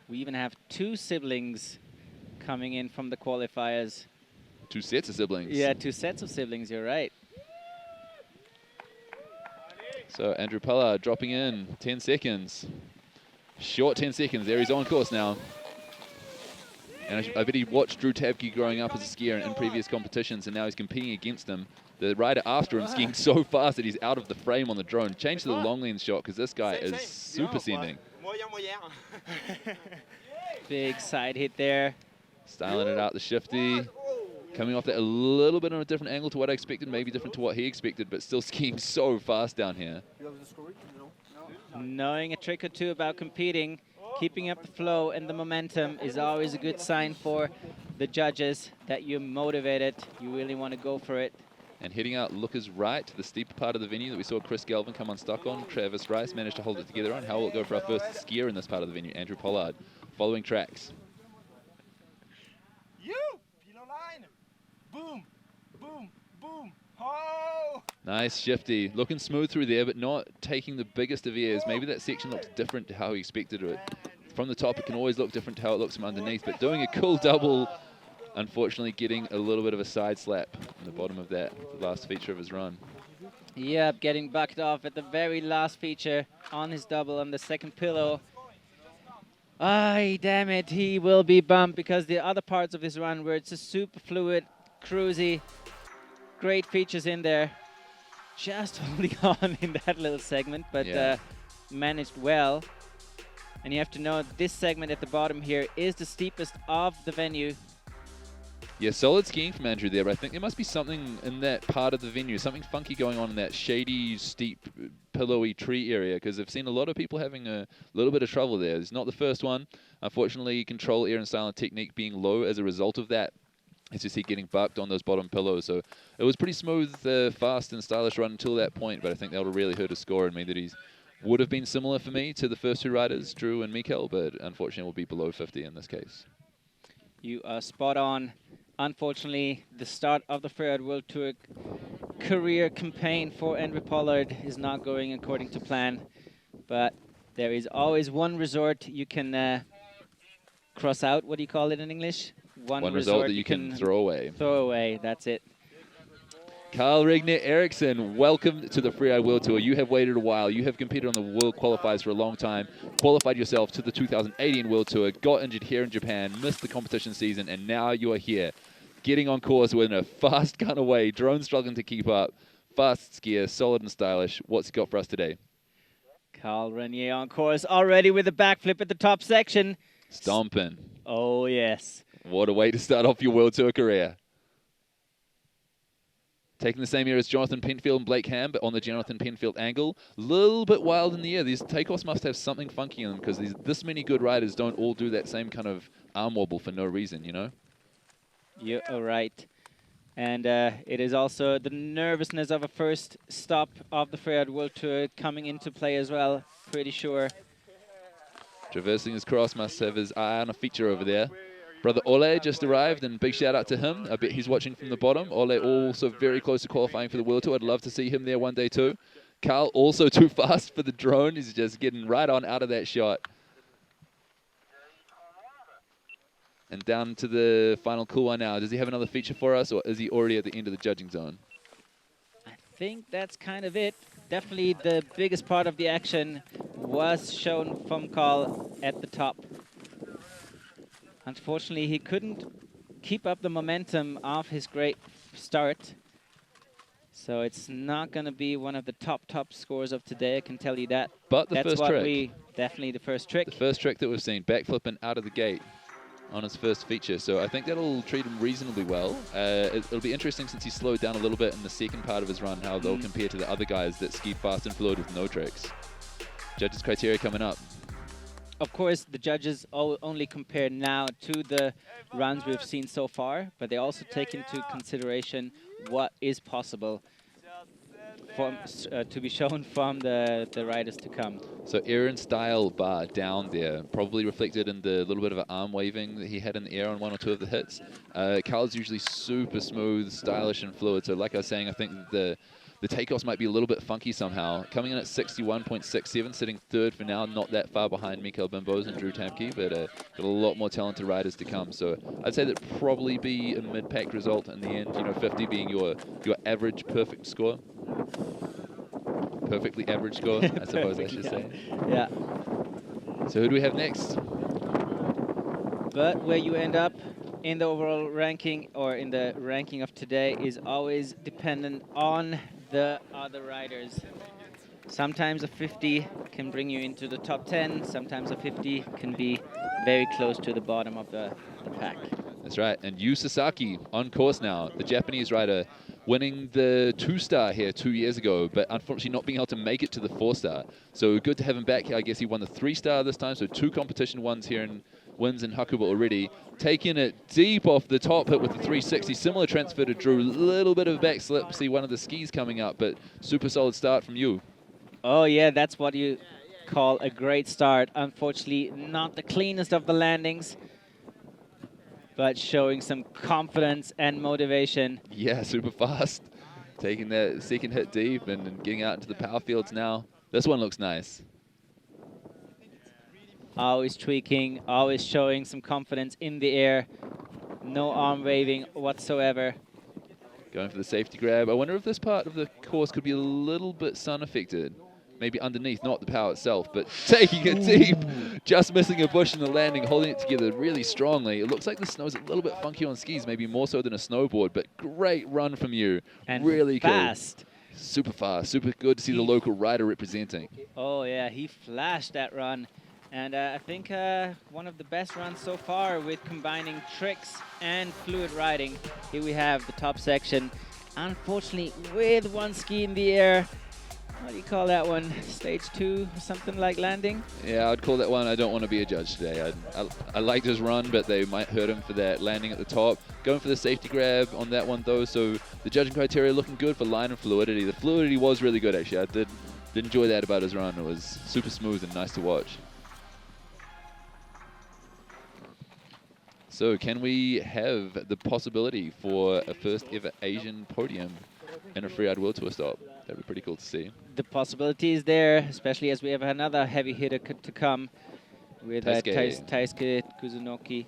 We even have two siblings coming in from the qualifiers. Two sets of siblings. Yeah, two sets of siblings, you're right. So Andrew Pollard dropping in 10 seconds. Short 10 seconds. There he's on course now. And I bet he watched Drew Tapke growing up as a skier in previous competitions, and now he's competing against him. The rider after him skiing so fast that he's out of the frame on the drone. Change to the long lens shot because this guy is super sending. Big side hit there. Styling it out the shifty. Coming off that a little bit on a different angle to what I expected, maybe different to what he expected, but still skiing so fast down here. Knowing a trick or two about competing, keeping up the flow and the momentum is always a good sign for the judges that you're motivated, you really want to go for it. And heading out Looker's right to the steeper part of the venue that we saw Chris Galvin come unstuck on. Travis Rice managed to hold it together on. How will it go for our first skier in this part of the venue? Andrew Pollard following tracks. Boom, boom, boom. Oh! Nice shifty. Looking smooth through there, but not taking the biggest of airs. Maybe that section looks different to how he expected it. From the top, it can always look different to how it looks from underneath, but doing a cool double, unfortunately getting a little bit of a side slap in the bottom of that, the last feature of his run. Yep, getting bucked off at the very last feature on his double on the second pillow. Ay, damn it, he will be bumped because the other parts of his run where it's a super fluid, cruisy, great features in there. Just holding on in that little segment, but managed well. And you have to know this segment at the bottom here is the steepest of the venue. Yeah, solid skiing from Andrew there, but I think there must be something in that part of the venue, something funky going on in that shady, steep, pillowy tree area, because I've seen a lot of people having a little bit of trouble there. It's not the first one. Unfortunately, control, air and style and technique being low as a result of that. It's just he getting bucked on those bottom pillows. So it was pretty smooth, fast and stylish run until that point, but I think that would really hurt his score and mean that he's would have been similar for me to the first two riders, Drew and Mickael, but unfortunately will be below 50 in this case. You are spot on. Unfortunately, the start of the Freeride World Tour career campaign for Andrew Pollard is not going according to plan, but there is always one resort you can cross out. What do you call it in English? One result that you can throw away. Throw away, that's it. Carl Regner Eriksson, welcome to the Freeride World Tour. You have waited a while. You have competed on the World Qualifiers for a long time, qualified yourself to the 2018 World Tour, got injured here in Japan, missed the competition season, and now you are here, getting on course with a fast cutaway, drone struggling to keep up, fast skier, solid and stylish. What's he got for us today? Carl Renier on course already with a backflip at the top section. Stomping. Oh, yes. What a way to start off your World Tour career. Taking the same year as Jonathan Penfield and Blake Hamm, but on the Jonathan Penfield angle. Little bit wild in the air. These takeoffs must have something funky in them because this many good riders don't all do that same kind of arm wobble for no reason, you know? You are right. And it is also the nervousness of a first stop of the Freeride World Tour coming into play as well, pretty sure. Traversing his cross, must have his eye on a feature over there. Brother Ole just arrived, and big shout out to him. I bet he's watching from the bottom. Ole also very close to qualifying for the World Tour. I'd love to see him there one day too. Carl also too fast for the drone. He's just getting right on out of that shot. And down to the final cool one now. Does he have another feature for us, or is he already at the end of the judging zone? I think that's kind of it. Definitely the biggest part of the action was shown from Carl at the top. Unfortunately, he couldn't keep up the momentum of his great start. So it's not going to be one of the top scores of today, I can tell you that. But the first trick. Definitely the first trick. The first trick that we've seen, backflipping out of the gate on his first feature. So I think that'll treat him reasonably well. It'll be interesting since he slowed down a little bit in the second part of his run, how they'll compare to the other guys that skied fast and fluid with no tricks. Judges' criteria coming up. Of course, the judges only compare now to the runs we've seen so far, but they also take into consideration what is possible to be shown from the riders to come. So Aaron style bar down there, probably reflected in the little bit of an arm waving that he had in the air on one or two of the hits. Carl's usually super smooth, stylish and fluid, so like I was saying, I think the takeoffs might be a little bit funky somehow. Coming in at 61.67, sitting third for now, not that far behind Mickael Bimbes and Drew Tamke, but got a lot more talented riders to come. So I'd say that'd probably be a mid-pack result in the end, you know, 50 being your average perfect score. Perfectly average score, I suppose I should say. Yeah. So who do we have next? But where you end up in the overall ranking, or in the ranking of today, is always dependent on the other riders. Sometimes a 50 can bring you into the top 10. Sometimes a 50 can be very close to the bottom of the pack. That's right. And Yu Sasaki on course now, the Japanese rider, winning the 2-star here 2 years ago, but unfortunately not being able to make it to the 4-star. So good to have him back here. I guess he won the 3-star this time, so 2 competition wins in Hakuba already. Taking it deep off the top hit with the 360. Similar transfer to Drew. Little bit of a back slip. See one of the skis coming up, but super solid start from you. Oh yeah, that's what you call a great start. Unfortunately, not the cleanest of the landings, but showing some confidence and motivation. Yeah, super fast. Taking that second hit deep and getting out into the power fields now. This one looks nice. Always tweaking, always showing some confidence in the air. No arm waving whatsoever. Going for the safety grab. I wonder if this part of the course could be a little bit sun affected. Maybe underneath, not the power itself, but taking it deep. Just missing a bush in the landing, holding it together really strongly. It looks like the snow's a little bit funky on skis, maybe more so than a snowboard, but great run from you. And really fast. Cool. Super fast. Super good to see the local rider representing. Oh yeah, he flashed that run. And I think one of the best runs so far with combining tricks and fluid riding. Here we have the top section. Unfortunately, with one ski in the air, What do you call that one? Stage 2 or something like landing? Yeah, I'd call that one. I don't want to be a judge today. I liked his run, but they might hurt him for that landing at the top. Going for the safety grab on that one, though. So the judging criteria looking good for line and fluidity. The fluidity was really good, actually. I did enjoy that about his run. It was super smooth and nice to watch. So can we have the possibility for a first ever Asian podium in a Freeride World Tour stop? That'd be pretty cool to see. The possibility is there, especially as we have another heavy hitter to come with Taisuke Kuzunoki.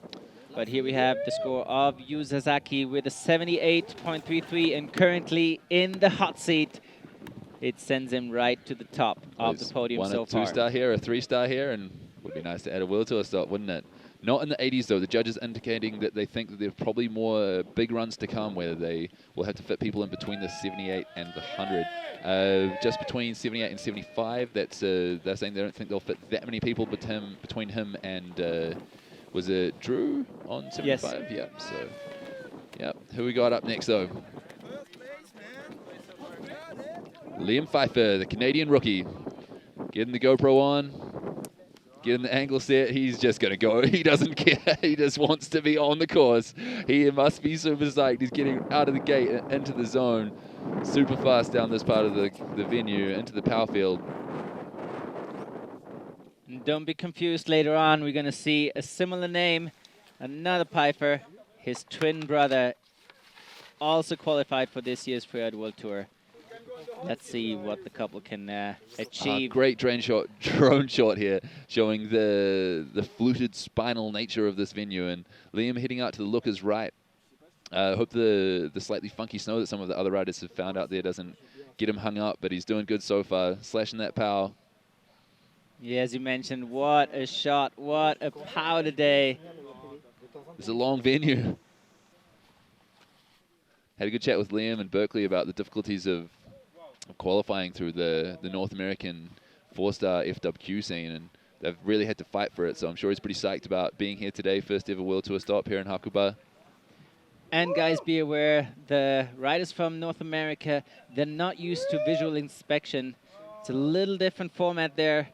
But here we have the score of Yu Sasaki with a 78.33 and currently in the hot seat. It sends him right to the top of the podium so far. 2-star here, a 3-star here, and would be nice to add a World Tour stop, wouldn't it? Not in the 80s, though. The judges indicating that they think that there are probably more big runs to come where they will have to fit people in between the 78 and the 100. Just between 78 and 75, they're saying they don't think they'll fit that many people between him and, was it Drew on 75? Yes. Yep, so, yep. Who we got up next, though? Liam Pfeiffer, the Canadian rookie. Getting the GoPro on. Getting the angle set, he's just going to go. He doesn't care. He just wants to be on the course. He must be super psyched. He's getting out of the gate and into the zone super fast down this part of the venue, into the power field. And don't be confused later on. We're going to see a similar name, another Pfeiffer, his twin brother, also qualified for this year's Freeride World Tour. Let's see what the couple can achieve. Great drone shot here, showing the fluted spinal nature of this venue. And Liam heading out to the lookers right. Hope the slightly funky snow that some of the other riders have found out there doesn't get him hung up, but he's doing good so far, slashing that power. Yeah, as you mentioned, what a shot, what a power today. It's a long venue. Had a good chat with Liam and Berkeley about the difficulties of qualifying through the North American 4-star FWQ scene, and they've really had to fight for it, so I'm sure he's pretty psyched about being here today, first ever World Tour stop here in Hakuba. And guys, be aware, the riders from North America, they're not used to visual inspection. It's a little different format there.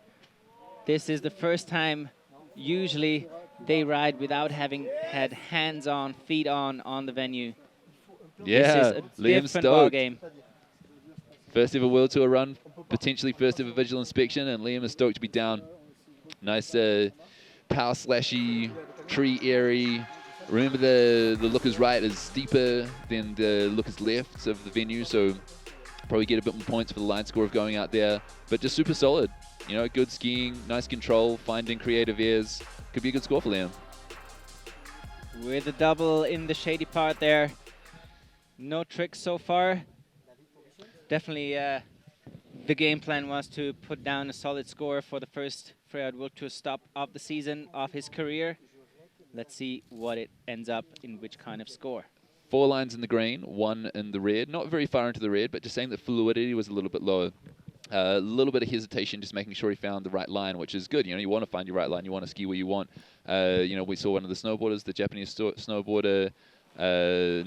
This is the first time usually they ride without having had hands-on, feet on the venue. Yeah, this is a Liam different ball game. First ever World Tour run, potentially first ever visual inspection, and Liam is stoked to be down. Nice power slashy, tree airy. Remember the lookers right is steeper than the lookers left of the venue, so probably get a bit more points for the line score of going out there. But just super solid, you know, good skiing, nice control, finding creative airs. Could be a good score for Liam. With a double in the shady part there. No tricks so far. Definitely the game plan was to put down a solid score for the first Freeride World Tour stop of the season, of his career. Let's see what it ends up in which kind of score. 4 lines in the green, 1 in the red. Not very far into the red, but just saying that fluidity was a little bit lower. A little bit of hesitation, just making sure he found the right line, which is good. You know, you want to find your right line. You want to ski where you want. You know, we saw one of the snowboarders, the Japanese snowboarder,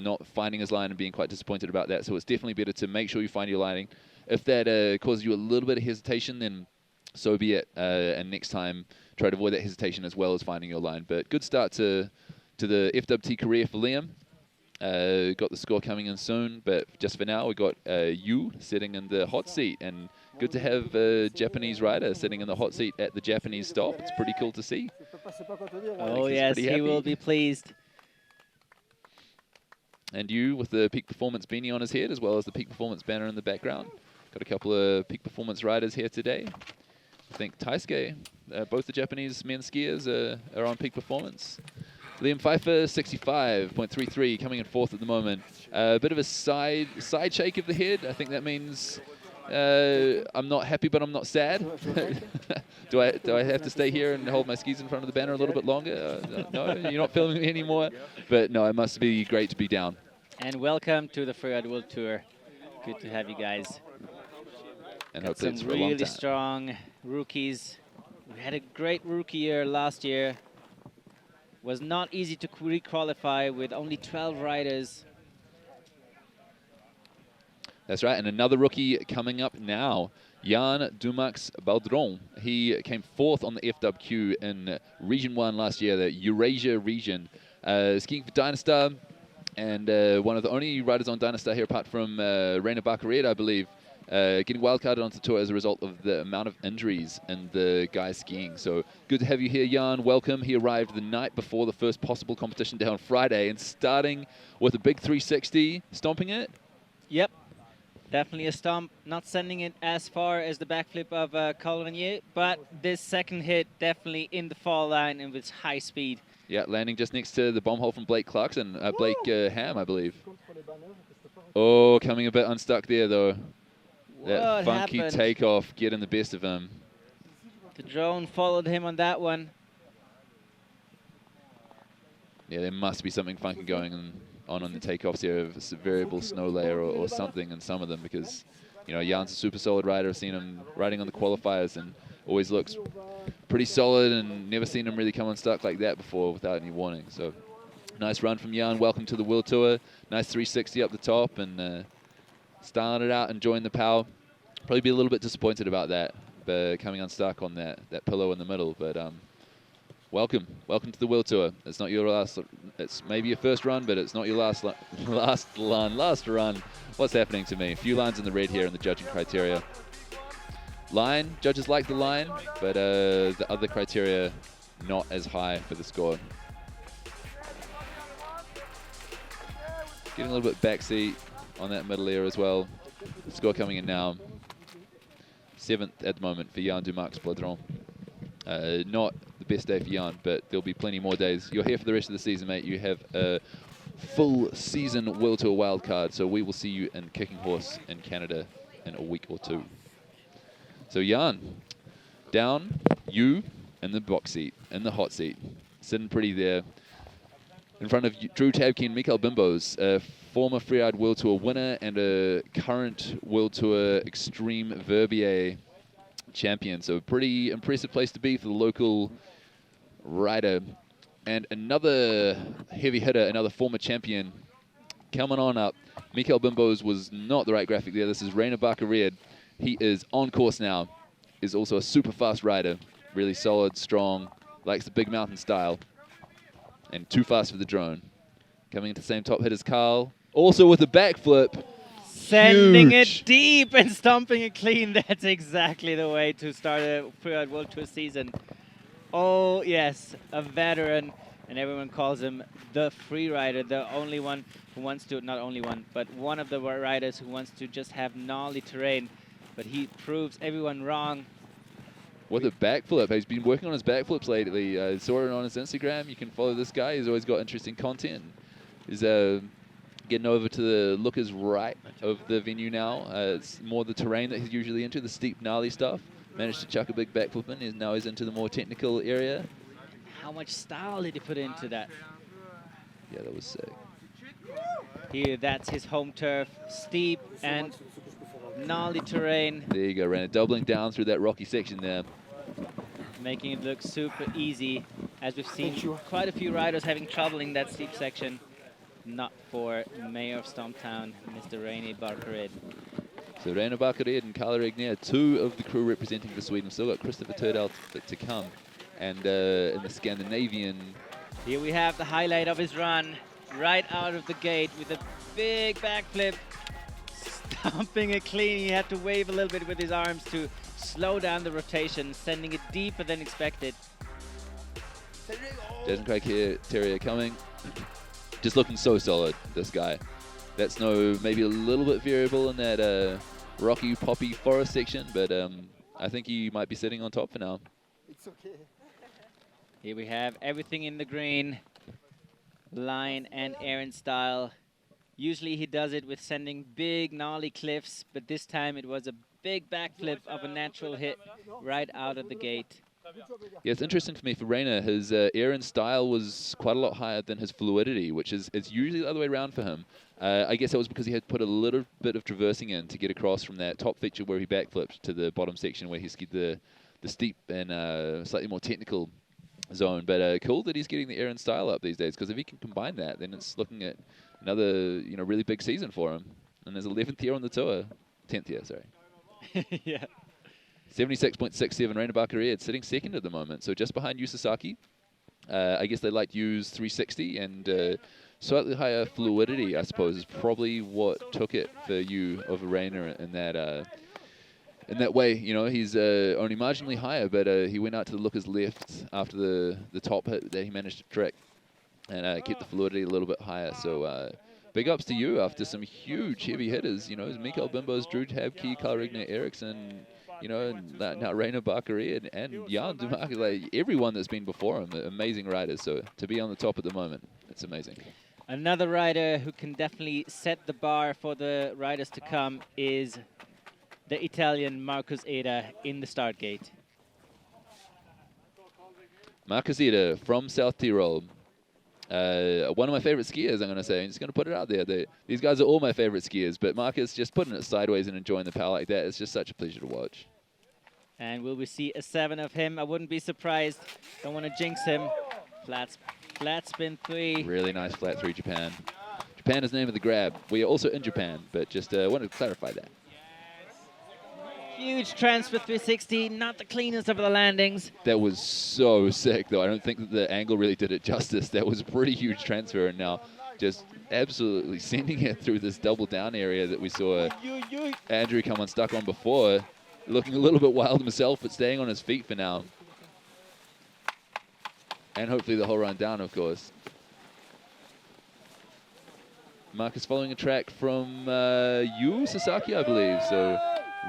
not finding his line and being quite disappointed about that. So it's definitely better to make sure you find your lining. If that causes you a little bit of hesitation, then so be it. And next time, try to avoid that hesitation as well as finding your line. But good start to the FWT career for Liam. Got the score coming in soon, but just for now, we got Yu sitting in the hot seat, and good to have a Japanese rider sitting in the hot seat at the Japanese stop. It's pretty cool to see. Oh yes, he will be pleased. And Yu with the Peak Performance beanie on his head, as well as the Peak Performance banner in the background. Got a couple of Peak Performance riders here today. I think Taisuke, both the Japanese men skiers are on Peak Performance. Liam Pfeiffer, 65.33, coming in 4th at the moment. A bit of a side shake of the head. I think that means I'm not happy, but I'm not sad. Do I have to stay here and hold my skis in front of the banner a little bit longer? No, you're not filming me anymore. But no, it must be great to be down. And welcome to the Freeride World Tour. Good to have you guys. And got hopefully some it's for a long really time. strong rookies. We had a great rookie year last year. Was not easy to re-qualify with only 12 riders. That's right, and another rookie coming up now. Yann Dumax-Baudron. He came 4th on the FWQ in Region 1 last year, the Eurasia region. Skiing for Dynastar, and one of the only riders on Dynastar here apart from Reine Barkered, I believe, getting wildcarded onto the tour as a result of the amount of injuries in the guys skiing. So good to have you here, Yann. Welcome. He arrived the night before the first possible competition day on Friday and starting with a big 360, stomping it. Yep. Definitely a stomp, not sending it as far as the backflip of Colrenier, but this second hit definitely in the fall line and with high speed. Yeah, landing just next to the bomb hole from Blake Clarkson, Blake Hamm, I believe. Oh, coming a bit unstuck there, though. That funky takeoff getting the best of him. The drone followed him on that one. Yeah, there must be something funky going on the takeoffs here, of a variable snow layer or something in some of them, because, you know, Jann's a super solid rider. I've seen him riding on the qualifiers and always looks pretty solid, and never seen him really come unstuck like that before without any warning. So nice run from Yann. Welcome to the World Tour. Nice 360 up the top and styling it out, enjoying the power. Probably be a little bit disappointed about that, but coming unstuck on that pillow in the middle. But welcome to the World Tour. It's not your last. It's maybe your first run, but it's not your last run. What's happening to me? A few lines in the red here in the judging criteria. Line, judges like the line, but the other criteria not as high for the score. Getting a little bit backseat on that middle air as well. The score coming in now. 7th at the moment for Yann Dumax-Baudron. Not the best day for Yann, but there'll be plenty more days. You're here for the rest of the season, mate. You have a full season World Tour wildcard, so we will see you in Kicking Horse in Canada in a week or two. So Yann, down, you in the box seat, in the hot seat, sitting pretty there, in front of Drew Tabke and Mickael Bimbes, a former Freeride World Tour winner and a current World Tour Extreme Verbier champion. So a pretty impressive place to be for the local rider. And another heavy hitter, another former champion coming on up. Mickael Bimbes was not the right graphic there. This is Reine Barkered. He is on course now. Is also a super fast rider. Really solid, strong, likes the big mountain style. And too fast for the drone. Coming into the same top hit as Carl. Also with a backflip. Sending Huge. it deep and stomping it clean. That's exactly the way to start a Freeride World Tour season. Oh, yes, a veteran. And everyone calls him the free rider, the only one who wants to, not only one, but one of the riders who wants to just have gnarly terrain. But he proves everyone wrong. With a backflip. He's been working on his backflips lately. I saw it on his Instagram. You can follow this guy. He's always got interesting content. He's getting over to the lookers right of the venue now. It's more the terrain that he's usually into, the steep, gnarly stuff. Managed to chuck a big backflip in. Now he's into the more technical area. How much style did he put into that? Yeah, that was sick. Here, that's his home turf. Steep and gnarly terrain. There you go, Reine. Doubling down through that rocky section there. Making it look super easy, as we've seen quite a few riders having trouble in that steep section. Not for Mayor of Stomptown, Mr. Reine Barkered. So Reine Barkered and Carla Regnier, 2 of the crew representing for Sweden. We've still got Kristofer Turdell to come. And in the Scandinavian... Here we have the highlight of his run, right out of the gate with a big backflip. Stomping it clean. He had to wave a little bit with his arms to slow down the rotation, sending it deeper than expected. Jason criteria coming. Just looking so solid, this guy. That snow maybe a little bit variable in that rocky, poppy forest section, but I think he might be sitting on top for now. It's okay. Here we have everything in the green. Line and Aaron style. Usually he does it with sending big, gnarly cliffs, but this time it was a big backflip of a natural hit right out of the gate. Yeah, it's interesting for me for Reine. His air and style was quite a lot higher than his fluidity, which is usually the other way around for him. I guess that was because he had put a little bit of traversing in to get across from that top feature where he backflipped to the bottom section where he skied the steep and slightly more technical zone. But cool that he's getting the air and style up these days, because if he can combine that, then it's looking at another really big season for him. And his 11th year on the tour. 10th year, sorry. Yeah. 76.67, Reine Barkered sitting second at the moment, so just behind Yu Sasaki. I guess they like to use 360, and slightly higher fluidity, I suppose, is probably what took it for you over Reine in that way. You know, he's only marginally higher, but he went out to the looker's left after the top hit that he managed to track, and kept the fluidity a little bit higher. So big ups to you after some huge heavy hitters. You know, Mickael Bimbes, Drew Tabke, Carl Regner Eriksson, you know, and now Reine Barkered and Yann Dumax, like everyone that's been before him, amazing riders. So to be on the top at the moment, it's amazing. Another rider who can definitely set the bar for the riders to come is the Italian Markus Eder in the start gate. Markus Eder from South Tyrol. One of my favorite skiers, I'm going to say. I'm just going to put it out there. These guys are all my favorite skiers, but Markus just putting it sideways and enjoying the power like that, it's just such a pleasure to watch. And will we see a 7 of him? I wouldn't be surprised. Don't want to jinx him. Flat spin 3. Really nice flat 3, Japan. Japan is the name of the grab. We are also in Japan, but just wanted to clarify that. Huge transfer 360, not the cleanest of the landings. That was so sick, though. I don't think that the angle really did it justice. That was a pretty huge transfer, and now just absolutely sending it through this double down area that we saw Andrew come unstuck on before. Looking a little bit wild himself, but staying on his feet for now. And hopefully the whole run down, of course. Markus following a track from Yu Sasaki, I believe. So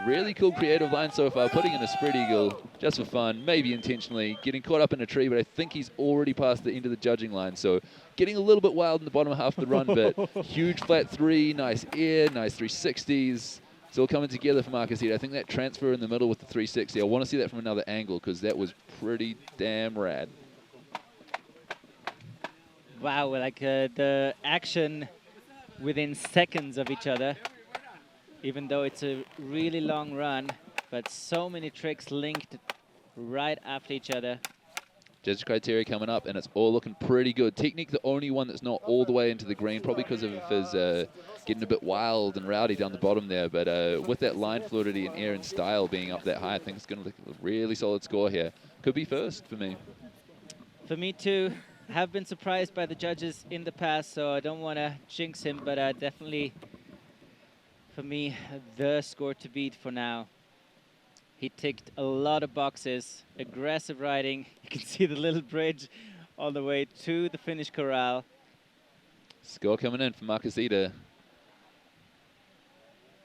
really cool creative line so far, putting in a spread eagle just for fun, maybe intentionally, getting caught up in a tree, but I think he's already past the end of the judging line. So getting a little bit wild in the bottom half of the run, but huge flat 3, nice air, nice 360s. It's all coming together for Markus Eder. I think that transfer in the middle with the 360, I want to see that from another angle because that was pretty damn rad. Wow, like the action within seconds of each other, even though it's a really long run, but so many tricks linked right after each other. Judge criteria coming up, and it's all looking pretty good. Technique, the only one that's not all the way into the green, probably because of his getting a bit wild and rowdy down the bottom there. But with that line fluidity and air and style being up that high, I think it's going to look a really solid score here. Could be first for me. For me too. Have been surprised by the judges in the past, so I don't want to jinx him, but definitely, for me, the score to beat for now. He ticked a lot of boxes, aggressive riding. You can see the little bridge on the way to the finish corral. Score coming in for Markus Eder.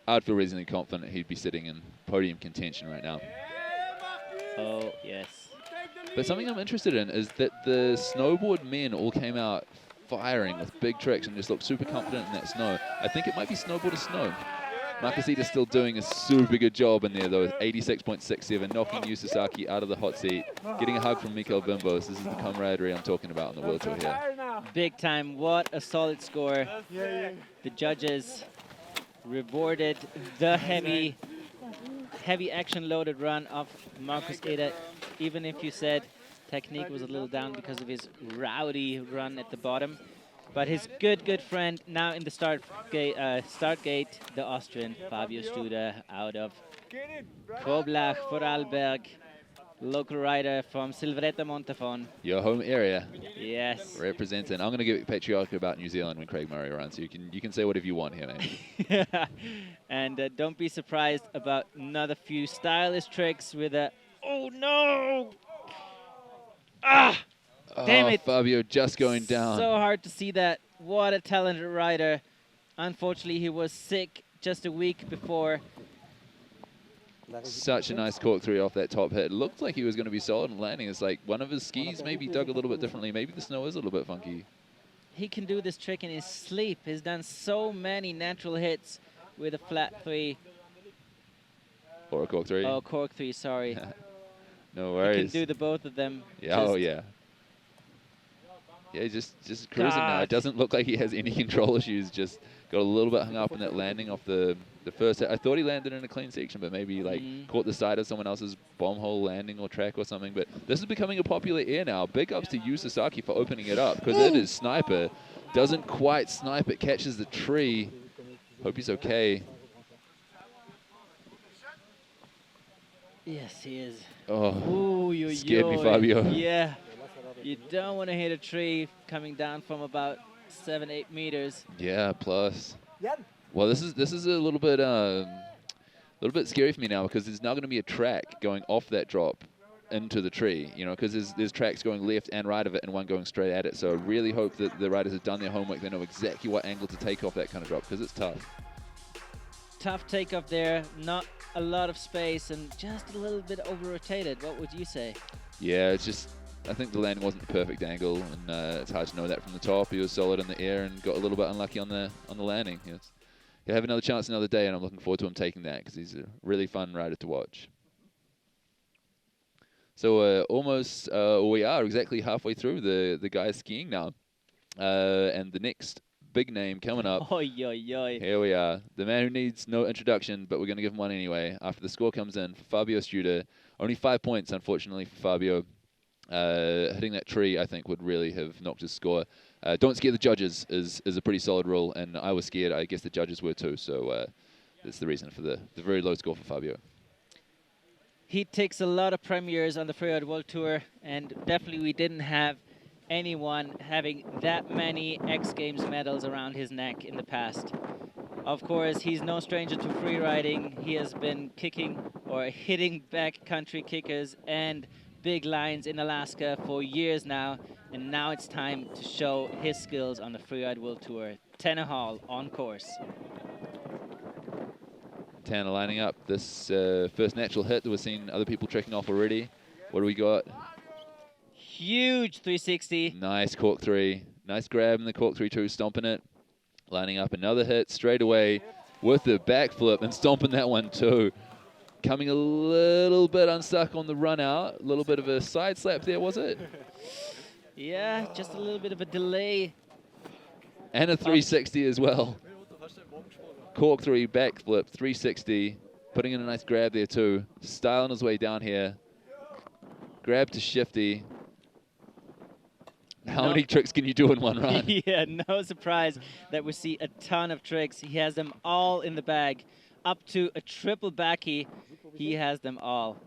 I'd feel reasonably confident he'd be sitting in podium contention right now. Oh, yes. But something I'm interested in is that the snowboard men all came out firing with big tricks and just looked super confident in that snow. I think it might be snowboard to snow. Markus Eder still doing a super good job in there, though. 86.67, knocking Yu Sasaki out of the hot seat, getting a hug from Mickael Bimbes. This is the camaraderie I'm talking about on the World Tour here. Big time. What a solid score. The judges rewarded the heavy action-loaded run of Markus Eder, even if you said technique was a little down because of his rowdy run at the bottom. But his good friend now in the start gate, the Austrian Fabio Studer out of Koblach, Vorarlberg, local rider from Silveretta Montafon. Your home area. Yes. Representing. I'm going to get patriotic about New Zealand when Craig Murray runs, so you can say whatever you want here, man. And don't be surprised about another few stylish tricks with a... Oh, no! Ah! Damn it. Fabio just going down. So hard to see that. What a talented rider. Unfortunately, he was sick just a week before. Such a nice cork 3 off that top hit. It looked like he was going to be solid in landing. It's like one of his skis maybe dug a little bit differently. Maybe the snow is a little bit funky. He can do this trick in his sleep. He's done so many natural hits with a flat 3. Or a cork 3. Oh, cork 3, sorry. No worries. He can do the both of them. Yeah, oh yeah. Yeah, he's just cruising now. It doesn't look like he has any control issues. Just got a little bit hung up in that landing off the first hit. I thought he landed in a clean section, but maybe like caught the side of someone else's bomb hole landing or track or something. But this is becoming a popular air now. Big ups to Yu Sasaki for opening it up because it is sniper. Doesn't quite snipe it, catches the tree. Hope he's okay. Yes, he is. Oh, Ooh, scared me, Fabio. Yeah. You don't want to hit a tree coming down from about 7-8 meters. Yeah, plus. Well, this is a little bit scary for me now, because there's now going to be a track going off that drop into the tree, you know, because there's tracks going left and right of it and one going straight at it. So I really hope that the riders have done their homework. They know exactly what angle to take off that kind of drop, because it's tough. Tough takeoff there, not a lot of space and just a little bit over-rotated. What would you say? Yeah, it's just, I think the landing wasn't the perfect angle, and it's hard to know that from the top. He was solid in the air and got a little bit unlucky on the landing. He'll have another chance another day, and I'm looking forward to him taking that, because he's a really fun rider to watch. So we are exactly halfway through the guys skiing now, and the next big name coming up. Oi, oi, oi. Here we are. The man who needs no introduction, but we're going to give him one anyway. After the score comes in for Fabio Studer, only 5 points, unfortunately, for Fabio. Hitting that tree, I think, would really have knocked his score. Don't scare the judges is a pretty solid rule, and I was scared. I guess the judges were too, so that's the reason for the very low score for Fabio. He takes a lot of premieres on the Freeride World Tour, and definitely we didn't have anyone having that many X Games medals around his neck in the past. Of course, he's no stranger to free riding. He has been kicking or hitting back country kickers and big lines in Alaska for years now, and now it's time to show his skills on the Freeride World Tour. Tanner Hall on course. Tanner lining up this first natural hit that we're seeing other people trekking off already. What do we got? Huge 360. Nice cork 3. Nice grab in the cork 3 too, stomping it. Lining up another hit straight away with the backflip and stomping that one too. Coming a little bit unstuck on the run out. A little bit of a side slap there, was it? Yeah, just a little bit of a delay. And a 360 as well. Cork 3, backflip, 360. Putting in a nice grab there too. Styling his way down here. Grab to shifty. How many tricks can you do in one run? Yeah, no surprise that we see a ton of tricks. He has them all in the bag. Up to a triple backy, he has them all.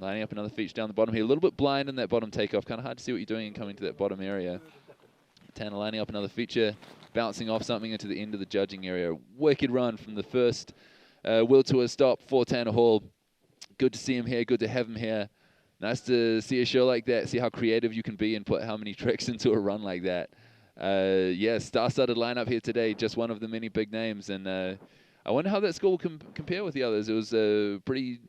Lining up another feature down the bottom here. A little bit blind in that bottom takeoff. Kind of hard to see what you're doing in coming to that bottom area. Tanner lining up another feature. Bouncing off something into the end of the judging area. Wicked run from the first World Tour stop for Tanner Hall. Good to see him here. Good to have him here. Nice to see a show like that, see how creative you can be and put how many tricks into a run like that. Yeah, star-studded lineup here today, just one of the many big names. And I wonder how that score will compare with the others. It was pretty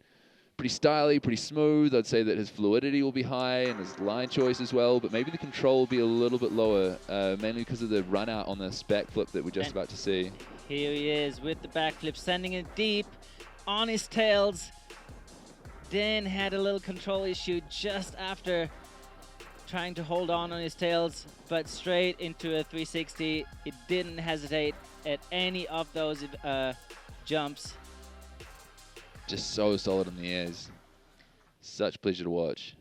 stylish, pretty smooth. I'd say that his fluidity will be high and his line choice as well, but maybe the control will be a little bit lower, mainly because of the run out on this backflip that we're just about to see. Here he is with the backflip, sending it deep on his tails. Then had a little control issue just after trying to hold on his tails, but straight into a 360. It didn't hesitate at any of those jumps. Just so solid in the airs. Such pleasure to watch.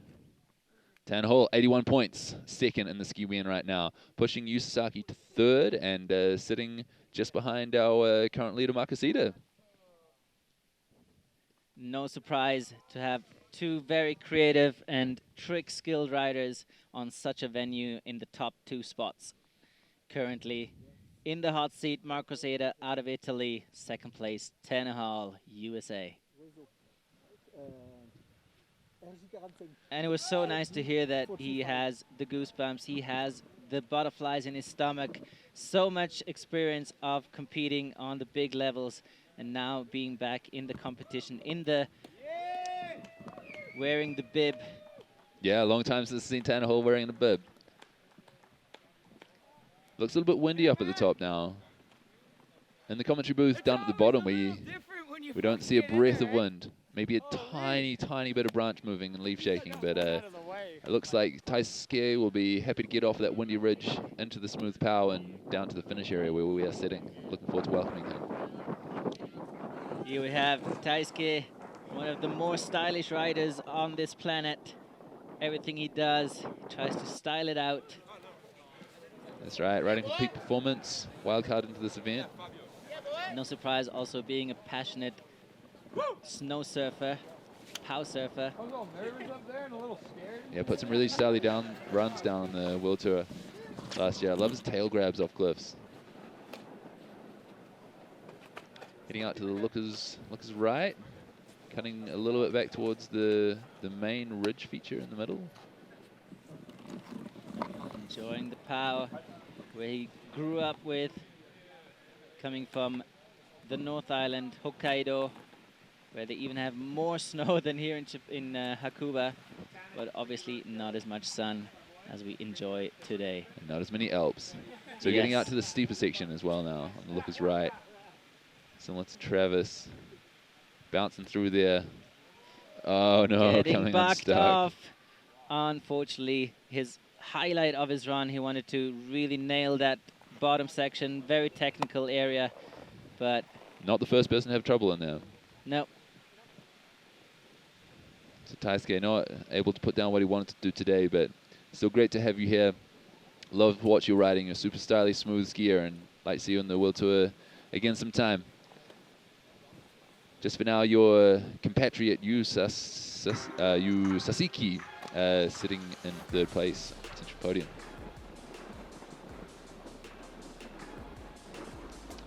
Tanner Hall, 81 points, second in the ski win right now. Pushing Yu Sasaki to third and sitting just behind our current leader, Markus Eder. No surprise to have two very creative and trick-skilled riders on such a venue in the top 2 spots. Currently in the hot seat, Markus Eder out of Italy, second place, Tanner Hall, USA. And it was so nice to hear that he has the goosebumps, he has the butterflies in his stomach, so much experience of competing on the big levels, and now being back in the competition, wearing the bib. Yeah, a long time since I've seen Tanner Hall wearing the bib. Looks a little bit windy up at the top now. In the commentary booth down at the bottom, we don't see a breath of wind. Maybe a tiny, tiny bit of branch moving and leaf shaking, but it looks like Taisuke will be happy to get off that windy ridge into the smooth pow and down to the finish area where we are sitting. Looking forward to welcoming him. Here we have Taisuke, one of the more stylish riders on this planet. Everything he does, he tries to style it out. That's right, riding for peak performance, wildcard into this event. No surprise, also being a passionate snow surfer. pow surfer. I was all nervous up there and a little scared. Yeah, put some really stylish runs down on the World Tour last year. I love his tail grabs off cliffs. Heading out to the lookers right, cutting a little bit back towards the main ridge feature in the middle. Enjoying the pow where he grew up with, coming from the North Island, Hokkaido, where they even have more snow than here in Hakuba, but obviously not as much sun as we enjoy today. And not as many Alps. So Yes. getting out to the steeper section as well now, on the lookers right. Similar to Travis, bouncing through there. Oh no, Getting coming bucked unstuck. off. Unfortunately, his highlight of his run, he wanted to really nail that bottom section, very technical area, but Not the first person to have trouble in there. no. So Taisuke not able to put down what he wanted to do today, but still great to have you here. Love to watch you riding. You're a super stylish, smooth skier, and like to see you on the World Tour again sometime. Just for now, your compatriot Yu Sasiki sitting in third place, central podium.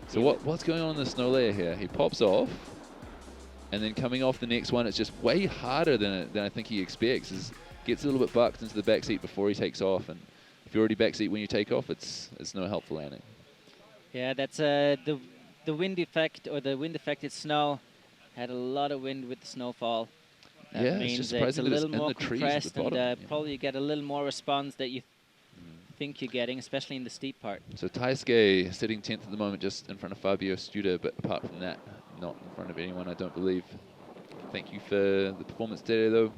So what's going on in the snow layer here? He pops off, and then coming off the next one, it's just way harder than I think he expects. Gets a little bit bucked into the back seat before he takes off, and if you're already back seat when you take off, it's no help for landing. Yeah, that's the wind effect, or the wind affected snow. Had a lot of wind with the snowfall. That Yeah, it's means just that it's a surprising that it's little in more the trees at the compressed, and bottom, yeah. probably you get a little more response that you think you're getting, especially in the steep part. So Taisuke sitting 10th at the moment, just in front of Fabio Studer, but apart from that, not in front of anyone, I don't believe. Thank you for the performance today, though.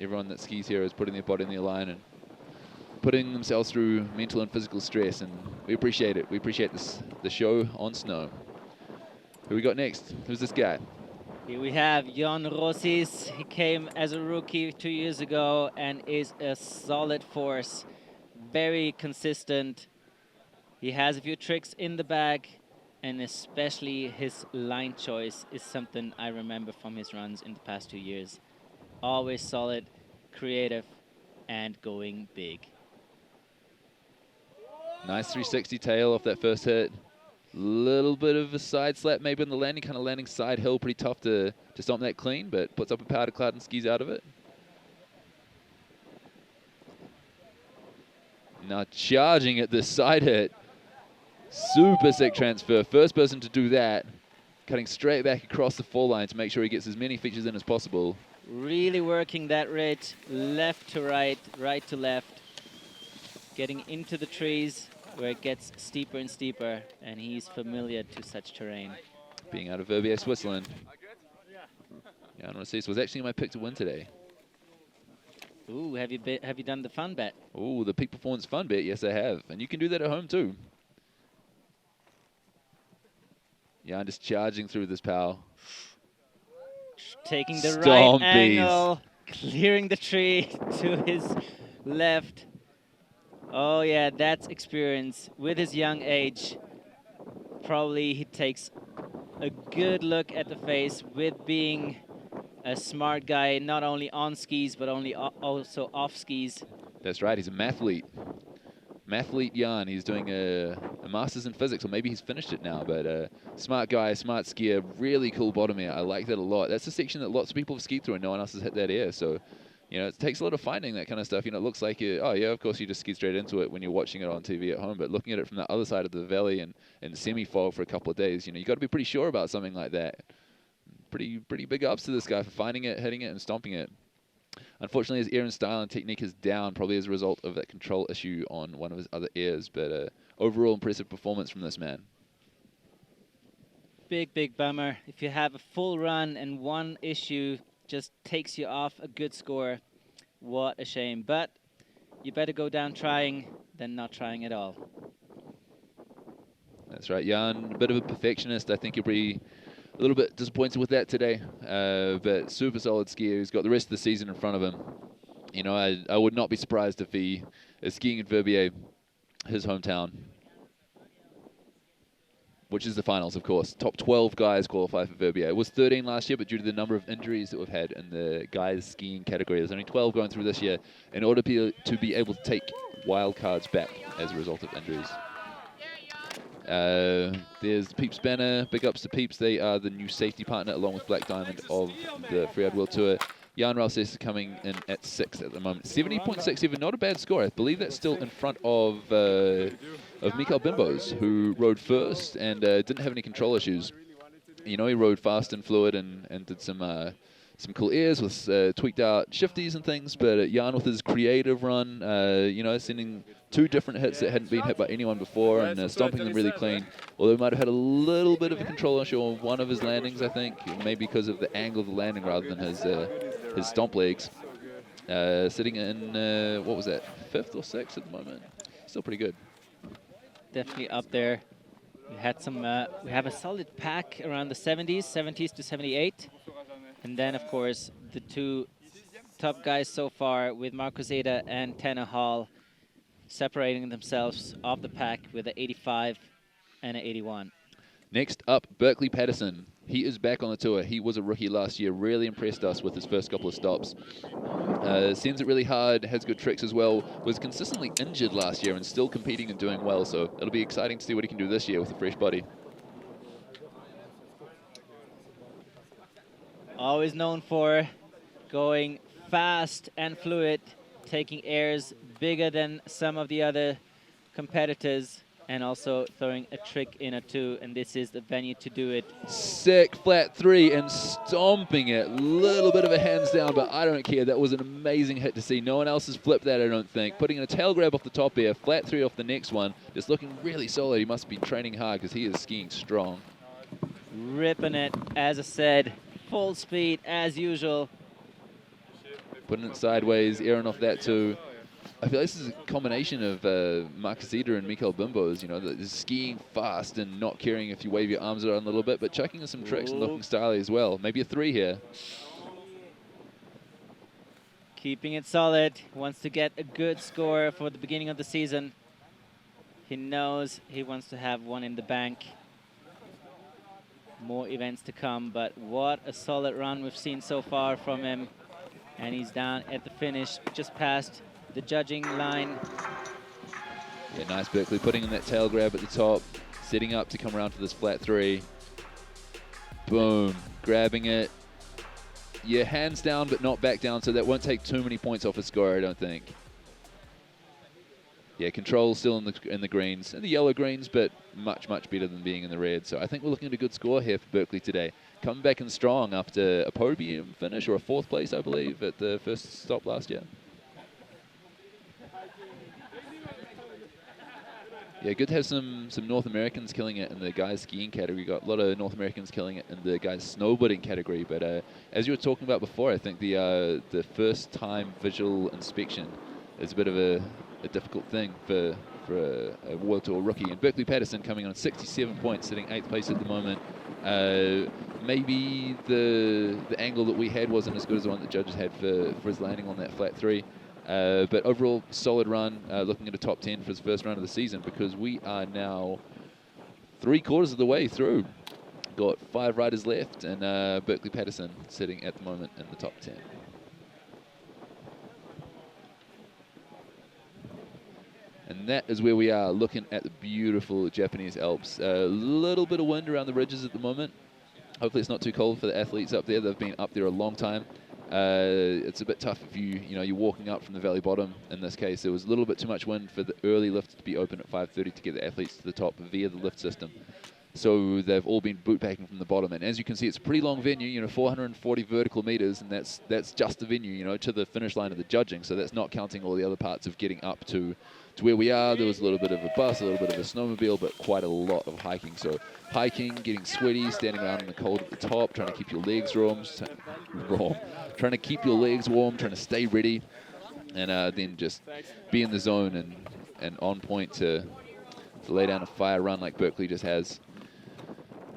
Everyone that skis here is putting their body on the line and putting themselves through mental and physical stress, and we appreciate it. We appreciate the show on snow. Who we got next? Who's this guy? Here we have Yann Rausis. He came as a rookie 2 years ago and is a solid force. Very consistent. He has a few tricks in the bag, and especially his line choice is something I remember from his runs in the past 2 years. Always solid, creative, and going big. Nice 360 tail off that first hit. Little bit of a side slap maybe on the landing, kind of landing side hill, pretty tough to stomp that clean, but puts up a powder cloud and skis out of it. Now charging at this side hit. Super sick transfer. First person to do that. Cutting straight back across the fall line to make sure he gets as many features in as possible. Really working that ridge, left to right, right to left. Getting into the trees where it gets steeper and steeper, and he's familiar to such terrain. Being out of Verbier, Switzerland. Yann Rausis was actually my pick to win today. Ooh, have you done the fun bet? Ooh, the peak performance fun bet. Yes, I have. And you can do that at home too. Yann just charging through this pow. Taking the right Stompies. angle, clearing the tree to his left. Oh yeah, that's experience. With his young age, probably he takes a good look at the face with being a smart guy, not only on skis, but also off skis. That's right, he's a mathlete. Mathlete Yann, he's doing a master's in physics, or maybe he's finished it now, but smart guy, smart skier, really cool bottom air. I like that a lot. That's a section that lots of people have skied through and no one else has hit that air, so you know, it takes a lot of finding that kind of stuff. You know, it looks like, oh yeah, of course you just ski straight into it when you're watching it on TV at home, but looking at it from the other side of the valley and semi-fog for a couple of days, you know, you got to be pretty sure about something like that. Pretty big ups to this guy for finding it, hitting it, and stomping it. Unfortunately, his air and style and technique is down, probably as a result of that control issue on one of his other airs, but overall impressive performance from this man. Big bummer. If you have a full run and one issue just takes you off a good score, what a shame. But you better go down trying than not trying at all. That's right, Yann, a bit of a perfectionist. I think you'll be a little bit disappointed with that today, but super solid skier. He's got the rest of the season in front of him. You know, I would not be surprised if he is skiing at Verbier, his hometown. which is the finals, of course. Top 12 guys qualify for Verbier. It was 13 last year, but due to the number of injuries that we've had in the guys skiing category, there's only 12 going through this year in order to be able to take wild cards back as a result of injuries. There's the Peeps banner. Big ups to Peeps. They are the new safety partner along with Black Diamond of the Freeride World Tour. Yann Rausis is coming in at 6th at the moment. 70.67, not a bad score. I believe that's still in front of Mickael Bimbes, who rode first and didn't have any control issues. You know, he rode fast and fluid and did some cool airs with tweaked out shifties and things. But Yann with his creative run, you know, sending 2 different hits that hadn't been hit by anyone before and stomping them really clean. Although he might have had a little bit of a control issue on one of his landings, I think, maybe because of the angle of the landing rather than his stomp legs. Sitting in, what was that, 5th or 6th at the moment. Still pretty good. Definitely up there. We had some. We have a solid pack around the 70s to 78, and then of course the 2 top guys so far with Markus Eder and Tanner Hall separating themselves off the pack with an 85 and an 81. Next up, Berkeley Patterson. He is back on the tour. He was a rookie last year, really impressed us with his first couple of stops. Sends it really hard, has good tricks as well. Was consistently injured last year and still competing and doing well, so it'll be exciting to see what he can do this year with a fresh body. Always known for going fast and fluid, taking airs bigger than some of the other competitors, and also throwing a trick in or 2, and this is the venue to do it. Sick flat 3 and stomping it. Little bit of a hands down, but I don't care. That was an amazing hit to see. No one else has flipped that, I don't think. Putting in a tail grab off the top air, flat 3 off the next one. Just looking really solid. He must be training hard because he is skiing strong. Ripping it, as I said, full speed as usual. Putting it sideways, airing off that too. I feel like this is a combination of Markus Eder and Mickael Bimbes, you know, skiing fast and not caring if you wave your arms around a little bit, but chucking in some tricks and looking stylish as well. Maybe a 3 here. Keeping it solid, wants to get a good score for the beginning of the season. He knows he wants to have one in the bank. More events to come, but what a solid run we've seen so far from him. And he's down at the finish, just past the judging line. Yeah, nice Berkeley putting in that tail grab at the top, setting up to come around for this flat 3. Boom, grabbing it. Yeah, hands down but not back down, so that won't take too many points off his score, I don't think. Yeah, control still in the greens, and the yellow greens, but much, much better than being in the red. So I think we're looking at a good score here for Berkeley today. Coming back in strong after a podium finish, or a 4th place, I believe, at the first stop last year. Yeah, good to have some North Americans killing it in the guys skiing category. Got a lot of North Americans killing it in the guys snowboarding category. But as you were talking about before, I think the first time visual inspection is a bit of a difficult thing for a World Tour rookie. And Berkeley Patterson coming on 67 points, sitting 8th place at the moment. Maybe the angle that we had wasn't as good as the one that judges had for his landing on that flat 3. But overall, solid run, looking at a top 10 for his first run of the season, because we are now 3/4 of the way through. Got 5 riders left, and Berkeley Patterson sitting at the moment in the top 10. And that is where we are, looking at the beautiful Japanese Alps. A little bit of wind around the ridges at the moment. Hopefully it's not too cold for the athletes up there. They've been up there a long time. It's a bit tough if you're walking up from the valley bottom. In this case, there was a little bit too much wind for the early lift to be open at 5:30 to get the athletes to the top via the lift system. So they've all been boot packing from the bottom. And as you can see, it's a pretty long venue, 440 vertical meters, and that's just the venue, to the finish line of the judging. So that's not counting all the other parts of getting up to where we are. There was a little bit of a bus, a little bit of a snowmobile, but quite a lot of hiking. So hiking, getting sweaty, standing around in the cold at the top, trying to keep your legs warm, trying to keep your legs warm, trying to stay ready, and then just be in the zone and on point to lay down a fire run like Berkeley just has.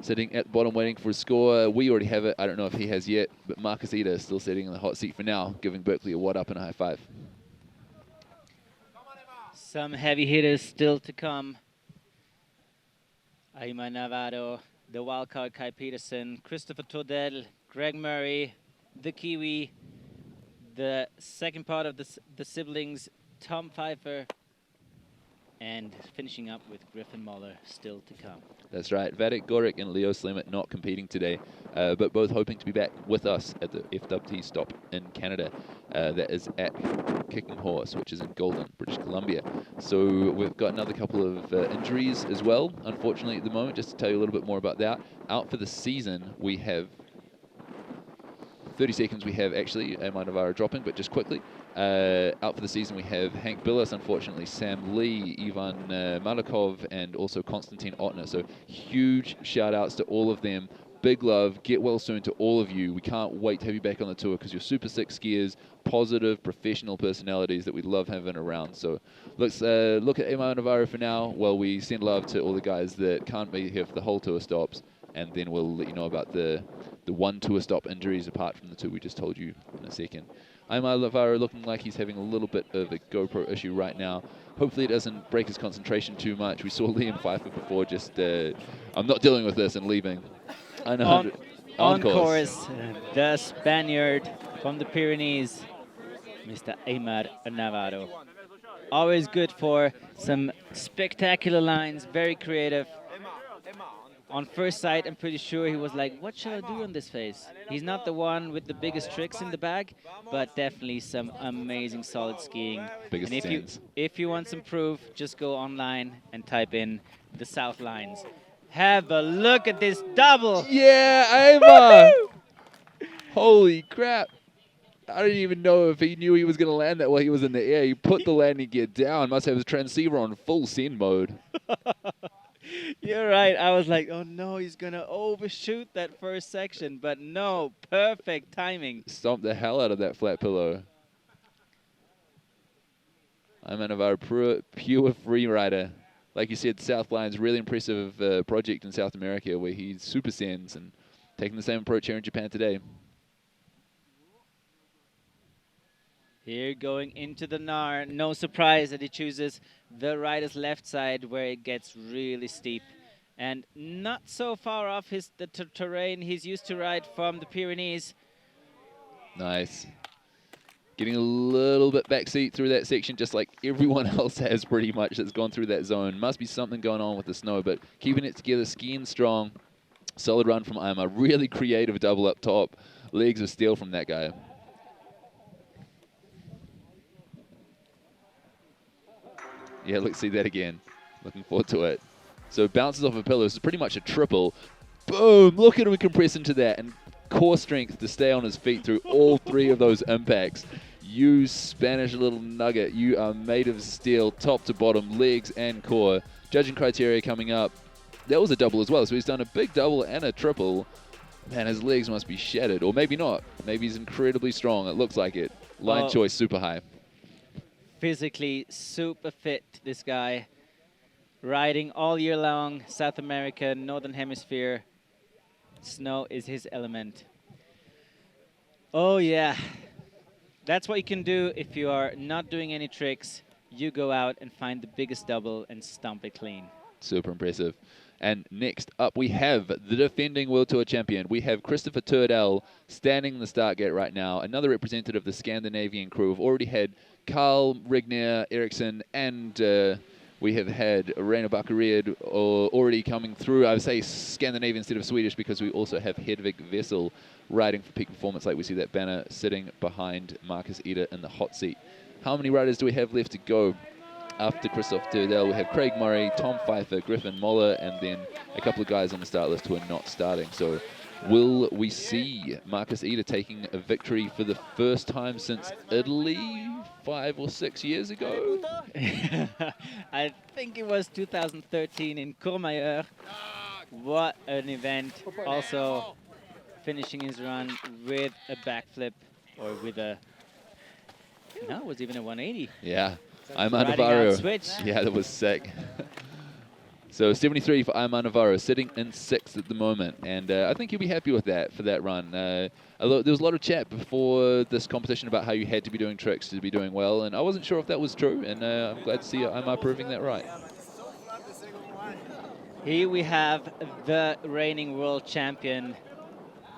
Sitting at the bottom waiting for a score. We already have it. I don't know if he has yet, but Markus Eder is still sitting in the hot seat for now, giving Berkeley a wad up and a high five. Some heavy hitters still to come. Aymar Navarro, the wildcard Kai Peterson, Kristofer Turdell, Greg Murray, the Kiwi, the second part of the siblings, Tom Pfeiffer, and finishing up with Grifen Moller still to come. That's right. Vadik Gorik and Leo Slimet not competing today, but both hoping to be back with us at the FWT stop in Canada. That is at Kicking Horse, which is in Golden, British Columbia. So we've got another couple of injuries as well, unfortunately, at the moment. Just to tell you a little bit more about that. Out for the season, we have 30 seconds. We have actually Aymar Navarro dropping, but just quickly. Out for the season, we have Hank Billis, unfortunately, Sam Lee, Ivan Malikov, and also Konstantin Otner. So huge shout outs to all of them. Big love, get well soon to all of you. We can't wait to have you back on the tour because you're super sick skiers, positive, professional personalities that we love having around. So let's look at Aymar Navarro for now while we send love to all the guys that can't be here for the whole tour stops. And then we'll let you know about the one tour stop injuries apart from the two we just told you in a second. Aymar Navarro looking like he's having a little bit of a GoPro issue right now. Hopefully it doesn't break his concentration too much. We saw Liam Pfeiffer before just, I'm not dealing with this and leaving. On course, the Spaniard from the Pyrenees, Mr. Aymar Navarro. Always good for some spectacular lines, very creative. On first sight, I'm pretty sure he was like, what shall I do on this face? He's not the one with the biggest tricks in the bag, but definitely some amazing solid skiing. Biggest and if you want some proof, just go online and type in the South Lines. Have a look at this double. Yeah, Aymar! Holy crap. I didn't even know if he knew he was going to land that while he was in the air. He put the landing gear down. Must have his transceiver on full send mode. You're right. I was like, oh no, he's going to overshoot that first section. But no, perfect timing. Stomped the hell out of that flat pillow. Aymar Navarro, pure free rider. Like you said, South Lines, really impressive project in South America where he super sends and taking the same approach here in Japan today. Here going into the Nar, no surprise that he chooses the rider's left side where it gets really steep. And not so far off the terrain he's used to ride from the Pyrenees. Nice. Getting a little bit backseat through that section, just like everyone else has pretty much that's gone through that zone. Must be something going on with the snow, but keeping it together, skiing strong. Solid run from Aymar. Really creative double up top. Legs of steel from that guy. Yeah, let's see that again. Looking forward to it. So bounces off a pillow. This is pretty much a triple. Boom! Look at him compress into that. And core strength to stay on his feet through all three of those impacts. You Spanish little nugget. You are made of steel, top to bottom, legs and core. Judging criteria coming up. That was a double as well. So he's done a big double and a triple. Man, his legs must be shattered. Or maybe not. Maybe he's incredibly strong. It looks like it. Line choice super high. Physically super fit, this guy. Riding all year long, South America, Northern Hemisphere. Snow is his element. Oh yeah, that's what you can do if you are not doing any tricks. You go out and find the biggest double and stomp it clean. Super impressive. And next up, we have the defending World Tour champion. We have Kristofer Turdell standing in the start gate right now. Another representative of the Scandinavian crew. We've already had Carl, Regner, Eriksson, and we have had Reine Barkered already coming through. I would say Scandinavian instead of Swedish because we also have Hedvig Wessel riding for peak performance. Like we see that banner sitting behind Markus Eder in the hot seat. How many riders do we have left to go? After Kristofer Turdell, we have Craig Murray, Tom Pfeiffer, Grifen Moller, and then a couple of guys on the start list who are not starting. So will we see Markus Eder taking a victory for the first time since Italy 5 or 6 years ago? I think it was 2013 in Courmayeur. What an event. Also finishing his run with a backflip or with a... No, it was even a 180. Yeah. Aymar Navarro. Switch. Yeah, that was sick. So 73 for Aymar Navarro, sitting in 6th at the moment. And I think you'll be happy with that for that run. There was a lot of chat before this competition about how you had to be doing tricks to be doing well. And I wasn't sure if that was true. And I'm glad to see Aymar proving that right. Here we have the reigning world champion,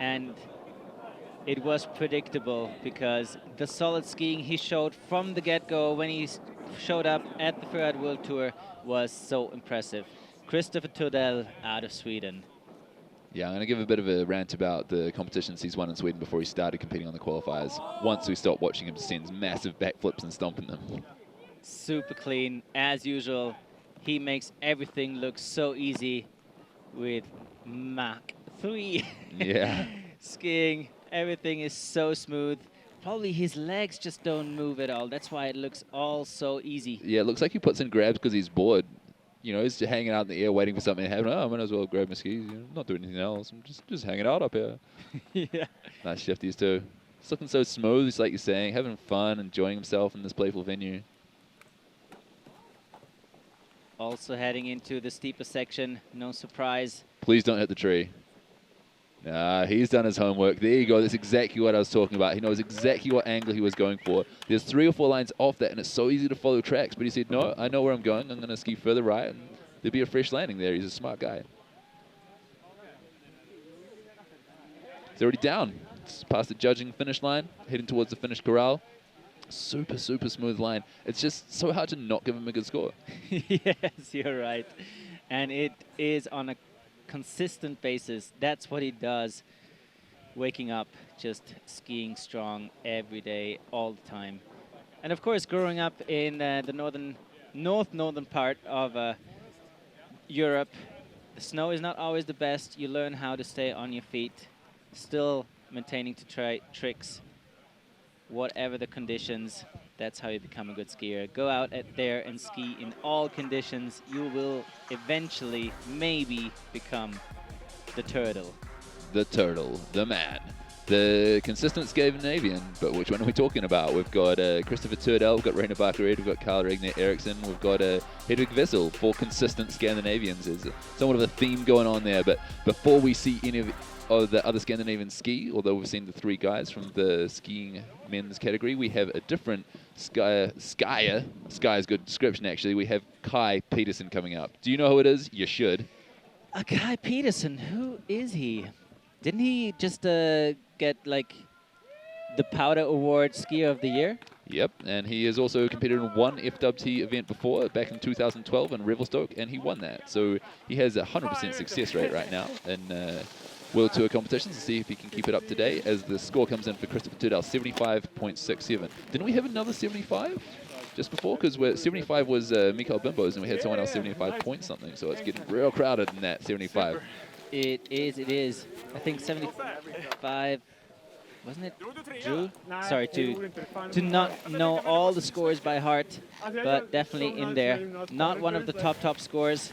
and it was predictable because the solid skiing he showed from the get-go when he showed up at the Freeride World Tour was so impressive. Kristofer Turdell out of Sweden. Yeah, I'm going to give a bit of a rant about the competitions he's won in Sweden before he started competing on the qualifiers. Once we stopped watching him send massive backflips and stomping them. Super clean, as usual. He makes everything look so easy with Mach 3. Yeah. Skiing, everything is so smooth. Probably his legs just don't move at all. That's why it looks all so easy. Yeah, it looks like he puts in grabs because he's bored. You know, he's just hanging out in the air waiting for something to happen. Oh, I might as well grab my skis. You know, not doing anything else. I'm just hanging out up here. Yeah. Nice shifties too. It's looking so smooth, it's like you're saying, having fun, enjoying himself in this playful venue. Also heading into the steeper section, no surprise. Please don't hit the tree. Nah, he's done his homework. There you go. That's exactly what I was talking about. He knows exactly what angle he was going for. There's 3 or 4 lines off that, and it's so easy to follow tracks. But he said, no, I know where I'm going. I'm going to ski further right, and there'll be a fresh landing there. He's a smart guy. He's already down. It's past the judging finish line, heading towards the finish corral. Super, super smooth line. It's just so hard to not give him a good score. Yes, you're right. And it is on a consistent basis. That's what he does. Waking up, just skiing strong every day, all the time. And of course, growing up in the northern part of Europe, the snow is not always the best. You learn how to stay on your feet, still maintaining to try tricks, whatever the conditions. That's how you become a good skier. Go out there and ski in all conditions. You will eventually, maybe, become the turtle. The turtle, the man. The consistent Scandinavian, but which one are we talking about? We've got Kristofer Turdell, we've got Reine Barkered, we've got Carl Regner Eriksson, we've got Hedvig Wessel, 4 consistent Scandinavians. There's somewhat of a theme going on there, but before we see any of the other Scandinavian ski, although we've seen the 3 guys from the skiing men's category, we have a different skier. Sky is a good description, actually. We have Kai Peterson coming up. Do you know who it is? You should. Kai Peterson, who is he? Didn't he just get, like, the Powder Award Skier of the Year? Yep, and he has also competed in one FWT event before, back in 2012 in Revelstoke, and he won that. So he has a 100% success rate right now in World Tour competitions. Let's see if he can keep it up today as the score comes in for Kristofer Turdell, 75.67. Didn't we have another 75 just before? Because 75 was Mickael Bimbes, and we had someone else 75 point something, so it's getting real crowded in that 75. It is. I think 75, wasn't it, Drew? Sorry, to not know all the scores by heart, but definitely in there. Not one of the top scores.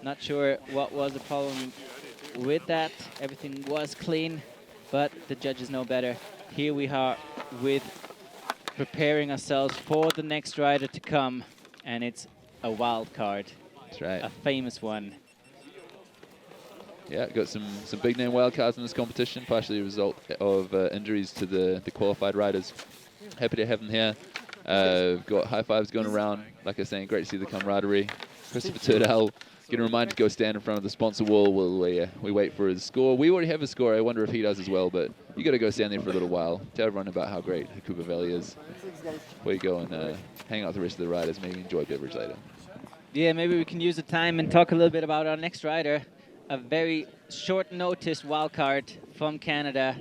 Not sure what was the problem with that. Everything was clean, but the judges know better. Here we are with preparing ourselves for the next rider to come, and it's a wild card. That's right. A famous one. Yeah, got some big name wildcards in this competition, partially a result of injuries to the qualified riders. Happy to have them here. We've got high fives going around. Like I was saying, great to see the camaraderie. Kristofer Turdell getting reminded to go stand in front of the sponsor wall while we wait for his score. We already have his score. I wonder if he does as well, but you got to go stand there for a little while. Tell everyone about how great Hakuba Valley is. Before you go and hang out with the rest of the riders, maybe enjoy a beverage later. Yeah, maybe we can use the time and talk a little bit about our next rider. A very short notice wildcard from Canada,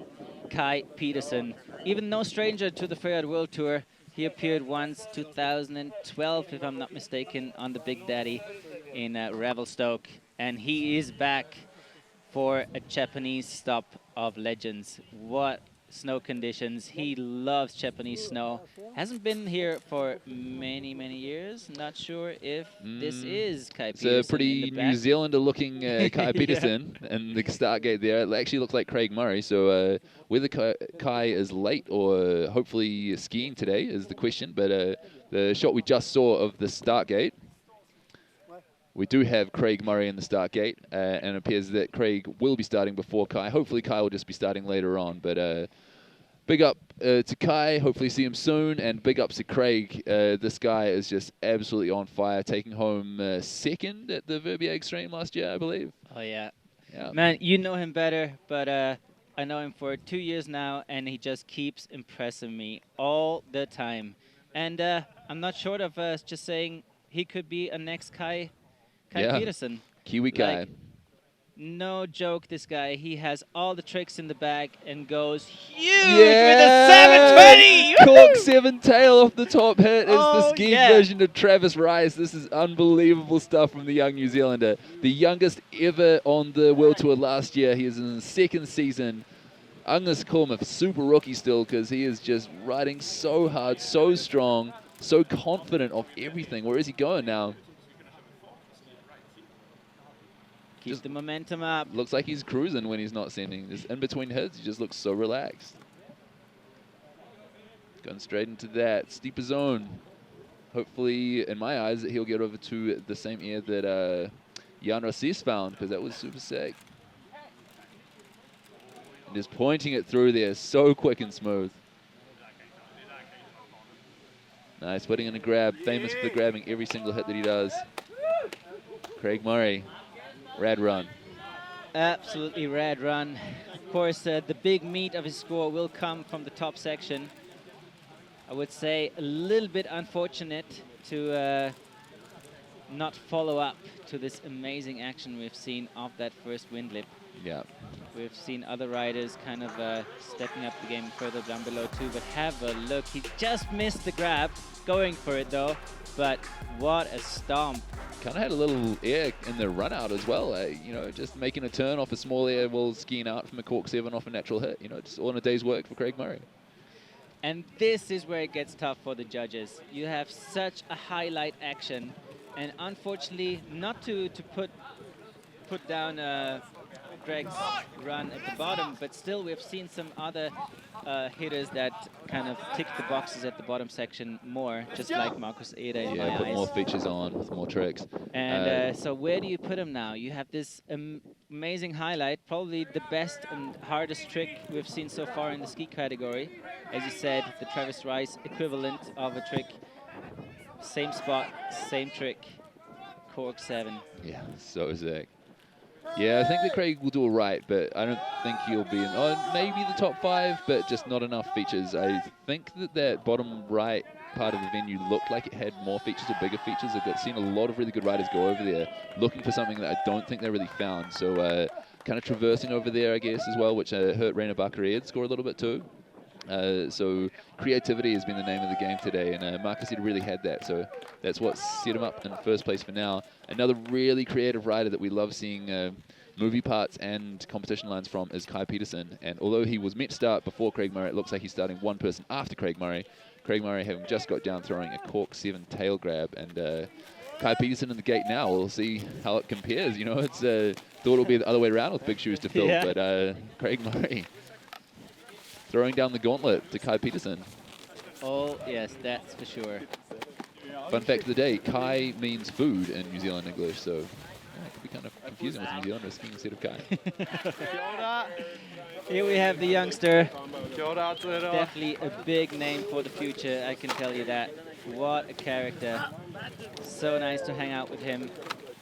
Kai Peterson. Even no stranger to the Freeride World Tour. He appeared once, 2012, if I'm not mistaken, on the Big Daddy in Revelstoke. And he is back for a Japanese stop of legends. What snow conditions. He loves Japanese snow. Hasn't been here for many years. Not sure if this is Kai Peterson. It's a pretty New Zealander-looking Kai Peterson in the start gate there. It actually looks like Craig Murray. So whether Kai is late or hopefully skiing today is the question. But the shot we just saw of the start gate, we do have Craig Murray in the start gate, and it appears that Craig will be starting before Kai. Hopefully Kai will just be starting later on, but Big up to Kai. Hopefully see him soon. And big ups to Craig. This guy is just absolutely on fire. Taking home second at the Verbier Extreme last year, I believe. Oh, yeah. Yeah. Man, you know him better, but I know him for 2 years now, and he just keeps impressing me all the time. And I'm not short of just saying he could be a next Kai Peterson. Kiwi Kai. Like, no joke, this guy. He has all the tricks in the bag and goes huge with a 720! Cork 7 tail off the top hit is the ski yeah. version of Travis Rice. This is unbelievable stuff from the young New Zealander. The youngest ever on the World Tour last year. He is in his second season. I'm going to call him a super rookie still because he is just riding so hard, so strong, so confident of everything. Where is he going now? Keep the momentum up. Looks like he's cruising when he's not sending. Just in between hits, he just looks so relaxed. Going straight into that steeper zone. Hopefully, in my eyes, that he'll get over to the same air that Yann Rausis found, because that was super sick. And just pointing it through there, so quick and smooth. Nice, putting in a grab, famous for grabbing every single hit that he does. Craig Murray. Rad run. Absolutely rad run. Of course, the big meat of his score will come from the top section. I would say a little bit unfortunate to not follow up to this amazing action we've seen off that first wind lip. Yeah. We've seen other riders kind of stepping up the game further down below too, but have a look. He just missed the grab, going for it though, but what a stomp. Kind of had a little air in the run out as well, you know, just making a turn off a small air while skiing out from a cork 7 off a natural hit, you know, just all in a day's work for Craig Murray. And this is where it gets tough for the judges. You have such a highlight action, and unfortunately, not to put down Greg's run at the bottom, but still we've seen some other hitters that kind of tick the boxes at the bottom section more, just like Markus Eder in my put eyes. more features on with more tricks. And so where do you put him now? You have this amazing highlight, probably the best and hardest trick we've seen so far in the ski category. As you said, the Travis Rice equivalent of a trick. Same spot, same trick, cork 7. Yeah, so sick. Yeah, I think that Craig will do all right, but I don't think he'll be in, maybe the top 5, but just not enough features. I think that bottom right part of the venue looked like it had more features or bigger features. I've seen a lot of really good riders go over there looking for something that I don't think they really found. So kind of traversing over there, I guess, as well, which hurt Reine Barkered score a little bit too. So creativity has been the name of the game today, and Markus Eder really had that, so that's what set him up in first place for now. Another really creative rider that we love seeing movie parts and competition lines from is Kai Peterson, and although he was meant to start before Craig Murray, it looks like he's starting one person after Craig Murray. Craig Murray having just got down throwing a cork 7 tail grab, and Kai Peterson in the gate now. We'll see how it compares. You know, it's thought it would be the other way around with big shoes to fill, yeah. But Craig Murray throwing down the gauntlet to Kai Peterson. Oh, yes, that's for sure. Fun fact of the day, Kai means food in New Zealand English, so it could be kind of confusing with New Zealanders skiing instead of Kai. Here we have the youngster. Definitely a big name for the future, I can tell you that. What a character. So nice to hang out with him,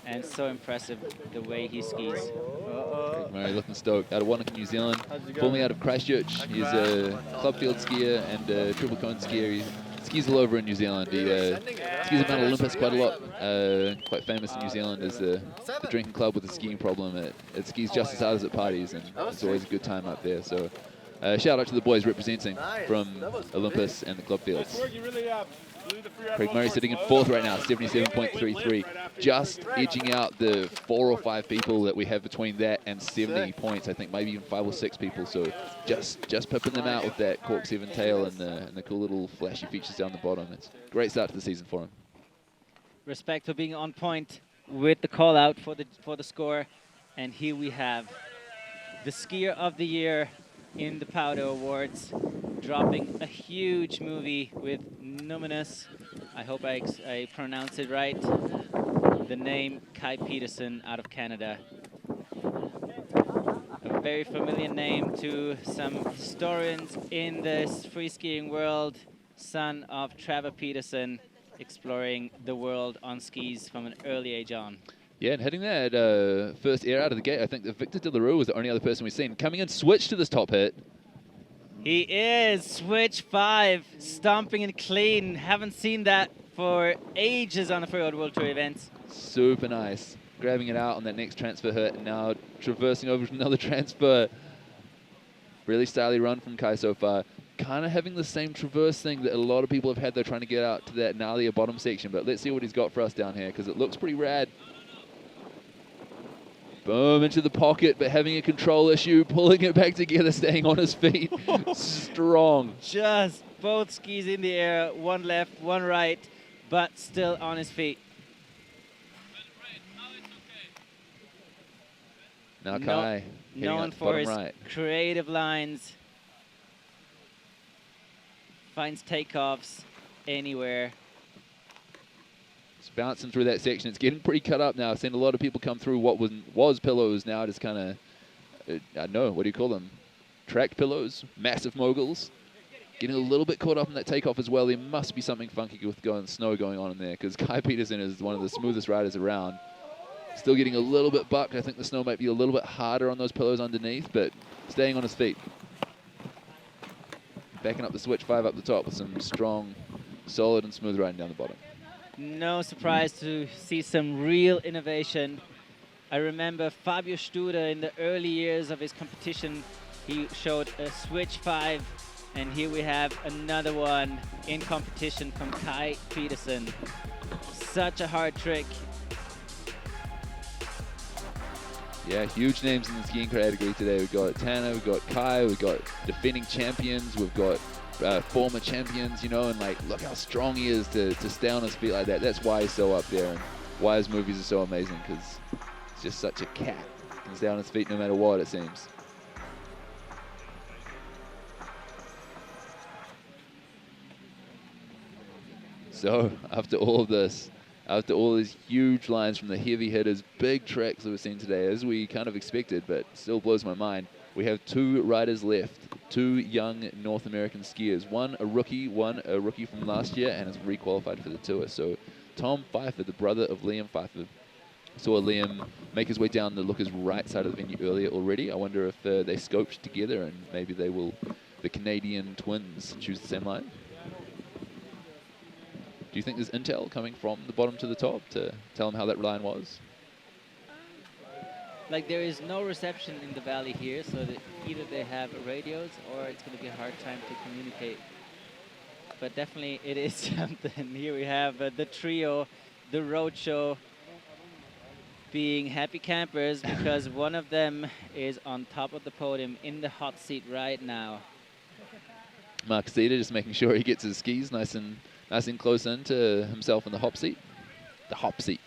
and so impressive the way he skis. Craig Murray looking stoked. Out of Wanaka, New Zealand. Formerly out of Christchurch. He's a club field skier and a triple cone skier. He skis all over in New Zealand. He skis at Mount Olympus quite a lot. Quite famous in New Zealand as the drinking club with a skiing problem. It skis just as hard as it parties, and it's always a good time up there. So shout out to the boys representing from Olympus and the club fields. Craig Murray sitting in 4th right now, 77.33, just edging out the 4 or 5 people that we have between that and 70 points. I think maybe even 5 or 6 people. So just pipping them out with that cork 7 tail and the cool little flashy features down the bottom. It's a great start to the season for him. Respect for being on point with the call out for the score, and here we have the skier of the year in the Powder Awards, dropping a huge movie with Numinous. I hope I pronounce it right. The name Kai Peterson out of Canada. A very familiar name to some historians in this free skiing world. Son of Trevor Peterson, exploring the world on skis from an early age on. Yeah, and hitting that first air out of the gate, I think that Victor De La Rue was the only other person we've seen. Coming in switch to this top hit. He is switch 5, stomping and clean. Haven't seen that for ages on a Freeride World Tour event. Super nice. Grabbing it out on that next transfer hit, and now traversing over to another transfer. Really stylish run from Kai so far. Kind of having the same traverse thing that a lot of people have had. They're trying to get out to that gnarlier bottom section, but let's see what he's got for us down here, because it looks pretty rad. Boom, into the pocket, but having a control issue, pulling it back together, staying on his feet. Strong. Just both skis in the air, one left, one right, but still on his feet. Now Kai, known for his creative lines, finds takeoffs anywhere. It's bouncing through that section. It's getting pretty cut up now. I've seen a lot of people come through what was pillows now just kind of, I don't know, what do you call them? Track pillows, massive moguls. Getting a little bit caught up in that takeoff as well. There must be something funky with snow going on in there, because Kai Peterson is one of the smoothest riders around. Still getting a little bit bucked. I think the snow might be a little bit harder on those pillows underneath, but staying on his feet. Backing up the switch 5 up the top with some strong, solid and smooth riding down the bottom. No surprise to see some real innovation. I remember Fabio Studer in the early years of his competition. He showed a switch 5, and here we have another one in competition from Kai Peterson. Such a hard trick. Yeah, huge names in the skiing category today. We've got Tana, we've got Kai, we've got defending champions, we've got former champions, you know, and like, look how strong he is to stay on his feet like that. That's why he's so up there, and why his movies are so amazing, because he's just such a cat. He can stay on his feet no matter what, it seems. So, after all of this, after all these huge lines from the heavy hitters, big tracks that we've seen today, as we kind of expected, but still blows my mind, we have 2 riders left, 2 young North American skiers. One a rookie from last year, and has re-qualified for the tour. So Tom Pfeiffer, the brother of Liam Pfeiffer, saw Liam make his way down the Looker's right side of the venue earlier already. I wonder if they scoped together, and maybe they will, the Canadian twins, choose the same line. Do you think there's intel coming from the bottom to the top to tell them how that line was? Like, there is no reception in the valley here, so that either they have radios or it's going to be a hard time to communicate. But definitely it is something. Here we have the trio, the roadshow, being happy campers because one of them is on top of the podium in the hot seat right now. Markus Eder just making sure he gets his skis nice and close in to himself in the hop seat. The hot seat.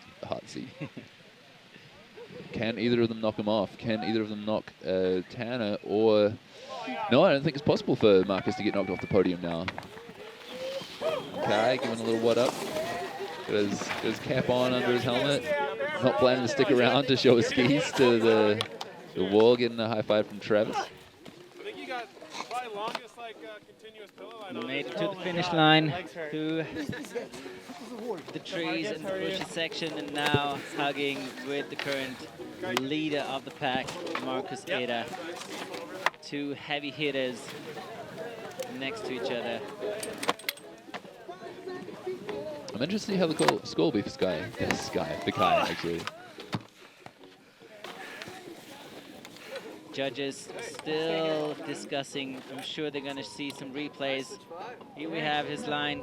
Can either of them knock him off? Can either of them knock Tanner? Or no, I don't think it's possible for Markus to get knocked off the podium now. Kai giving a little what up. Got his cap on under his helmet. Not planning to stick around to show his skis to the wall, getting a high five from Travis. Made it to the finish line, through the trees and bushy section, and now hugging with the current leader of the pack, Markus Eder. 2 heavy hitters next to each other. I'm interested to see how the score will be for Kai, actually. Judges still discussing. I'm sure they're going to see some replays. Here we have his line.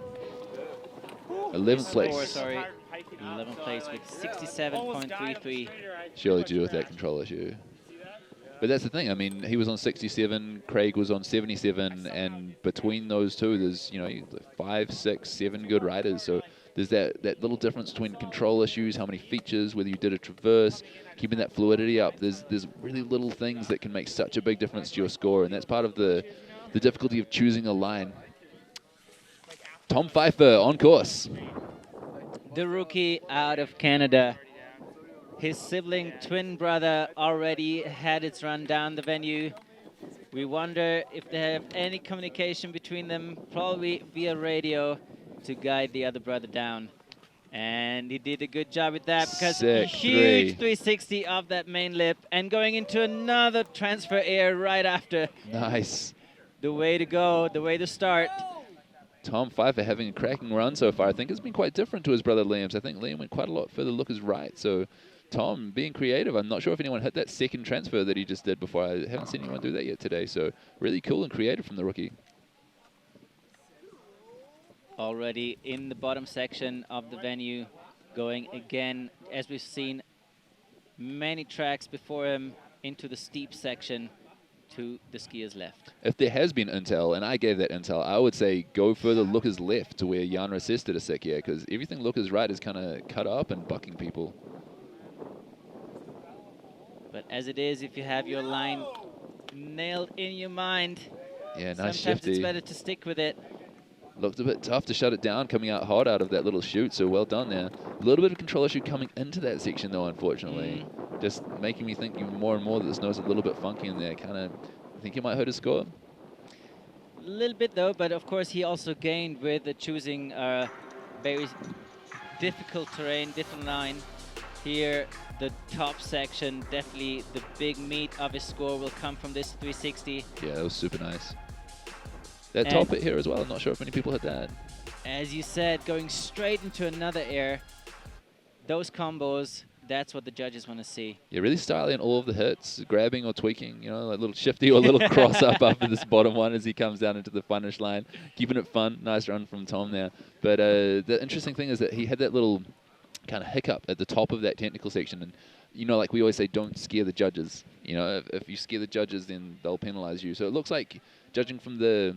11th place. 11th place with 67.33. Surely to do with that control issue. But that's the thing. I mean, he was on 67, Craig was on 77, and between those two, there's 5, 6, 7 good riders. So there's that little difference between control issues, how many features, whether you did a traverse, keeping that fluidity up. There's really little things that can make such a big difference to your score, and that's part of the difficulty of choosing a line. Tom Pfeiffer on course. The rookie out of Canada. His sibling twin brother already had its run down the venue. We wonder if they have any communication between them, probably via radio, to guide the other brother down. And he did a good job with that because Sick huge 3. 360 of that main lip and going into another transfer air right after. Nice. The way to go, the way to start. Tom Pfeiffer having a cracking run so far. I think it's been quite different to his brother Liam's. I think Liam went quite a lot further lookers right. So Tom being creative. I'm not sure if anyone hit that second transfer that he just did before. I haven't seen anyone do that yet today. So really cool and creative from the rookie. Already in the bottom section of the venue, going again, as we've seen many tracks before him, into the steep section to the skiers left. If there has been intel, and I gave that intel, I would say go further lookers left to where Yann Rausis did a sick here, because everything lookers right is kind of cut up and bucking people. But as it is, if you have your line nailed in your mind, Yeah, nice sometimes shifty. it's better to stick with it. Looked a bit tough to shut it down, coming out hot out of that little chute, so well done there. A little bit of control issue coming into that section, though, unfortunately. Just making me think even more and more that the snow's a little bit funky in there. Kind of, I think he might hurt his score. A little bit, though, but of course he also gained with choosing very difficult terrain, different line. Here, the top section, definitely the big meat of his score will come from this 360. Yeah, that was super nice. That top hit here as well, I'm not sure if many people hit that. As you said, going straight into another air, those combos, that's what the judges want to see. Yeah, really styling all of the hits, grabbing or tweaking, you know, like little shifty or a little cross up after this bottom one as he comes down into the finish line. Keeping it fun. Nice run from Tom there. But the interesting thing is that he had that little kind of hiccup at the top of that technical section. And, you know, like we always say, don't scare the judges. You know, if you scare the judges, then they'll penalize you. So it looks like, judging from the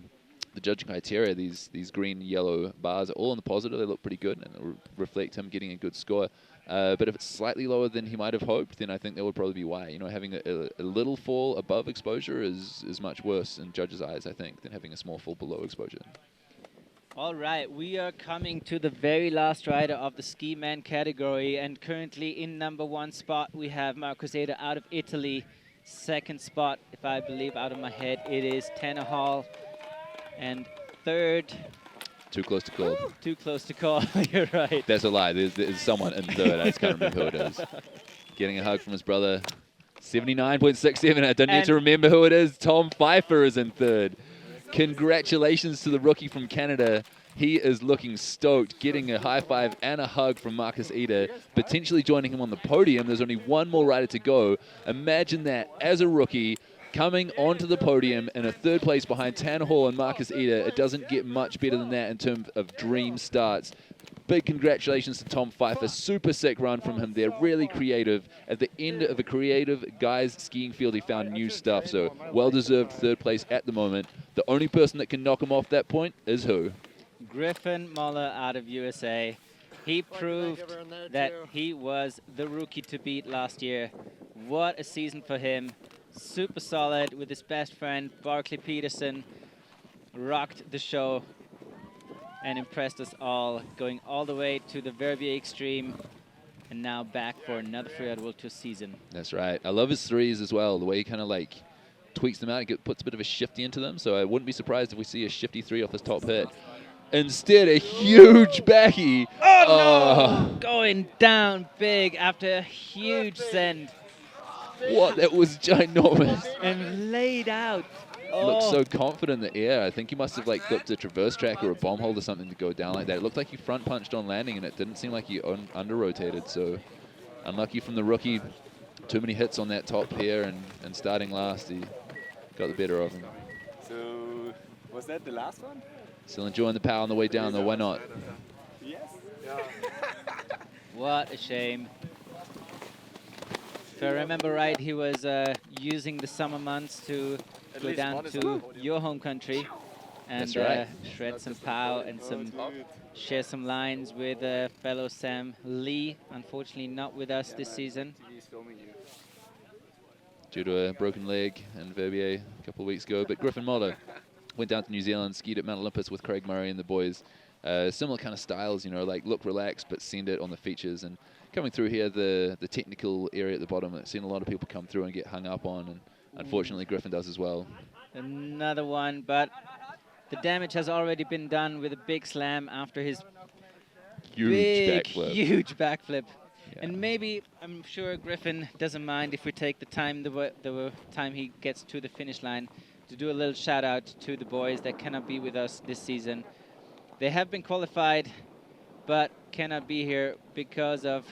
judging criteria, these green, yellow bars are all in the positive. They look pretty good and reflect him getting a good score. But if it's slightly lower than he might have hoped, then I think that would probably be why. You know, having a little fall above exposure is much worse in judges' eyes, I think, than having a small fall below exposure. All right, we are coming to the very last rider of the ski man category, and currently in #1 spot we have Markus Eder out of Italy. Second spot, if I believe out of my head, it is Tanner Hall. And third... Too close to call. Too close to call, you're right. That's a lie. There's someone in third. I just can't remember who it is. Getting a hug from his brother. 79.67. I don't need to remember who it is. Tom Pfeiffer is in third. Congratulations to the rookie from Canada. He is looking stoked, getting a high five and a hug from Markus Eder, potentially joining him on the podium. There's only one more rider to go. Imagine that as a rookie, coming onto the podium in a third place behind Tanner Hall and Markus Eder. It doesn't get much better than that in terms of dream starts. Big congratulations to Tom Pfeiffer. Super sick run from him there. Really creative. At the end of a creative guys skiing field, he found new stuff. So well-deserved third place at the moment. The only person that can knock him off that point is who? Grifen Moller out of USA. He proved that he was the rookie to beat last year. What a season for him. Super solid with his best friend, Berkeley Patterson. Rocked the show and impressed us all, going all the way to the Verbier Extreme and now back for another Freeride World Tour season. That's right. I love his threes as well, the way he kind of like tweaks them out and puts a bit of a shifty into them. So I wouldn't be surprised if we see a shifty three off this top hit. Instead, a huge backy. Oh, no! Going down big after a huge send. What? That was ginormous. And laid out. Looked so confident in the air. I think he must have like flipped a traverse track or a bomb hold or something to go down like that. It looked like he front punched on landing, and it didn't seem like he under rotated. So unlucky from the rookie. Too many hits on that top pair, and starting last, he got the better of him. So was that the last one? Still enjoying the power on the way down, though. Why not? Yes. What a shame. If I remember right, he was using the summer months to go down to your home country and shred some pow and share some lines with fellow Sam Lee. Unfortunately, not with us this season. Due to a broken leg in Verbier a couple of weeks ago. But Grifen Moller went down to New Zealand, skied at Mount Olympus with Craig Murray and the boys. Similar kind of styles, you know, like look relaxed but send it on the features, and coming through here, the technical area at the bottom, I've seen a lot of people come through and get hung up on, and unfortunately Grifen does as well. Another one, but the damage has already been done with a big slam after his Huge huge backflip. Yeah. And maybe, I'm sure Grifen doesn't mind if we take the time the time he gets to the finish line to do a little shout out to the boys that cannot be with us this season. They have been qualified, but cannot be here because of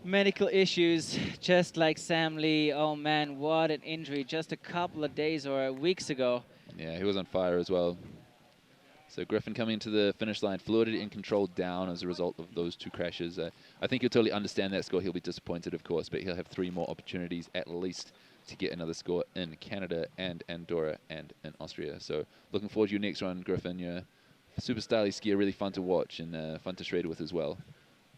medical issues, just like Sam Lee. Oh man, what an injury just a couple of days or weeks ago. Yeah, he was on fire as well. So Grifen coming to the finish line, fluidity and control down as a result of those two crashes. I think he'll totally understand that score. He'll be disappointed, of course, but he'll have 3 more opportunities at least to get another score in Canada and Andorra and in Austria. So looking forward to your next run, Grifen. You're a super stylish skier, really fun to watch and fun to shred with as well.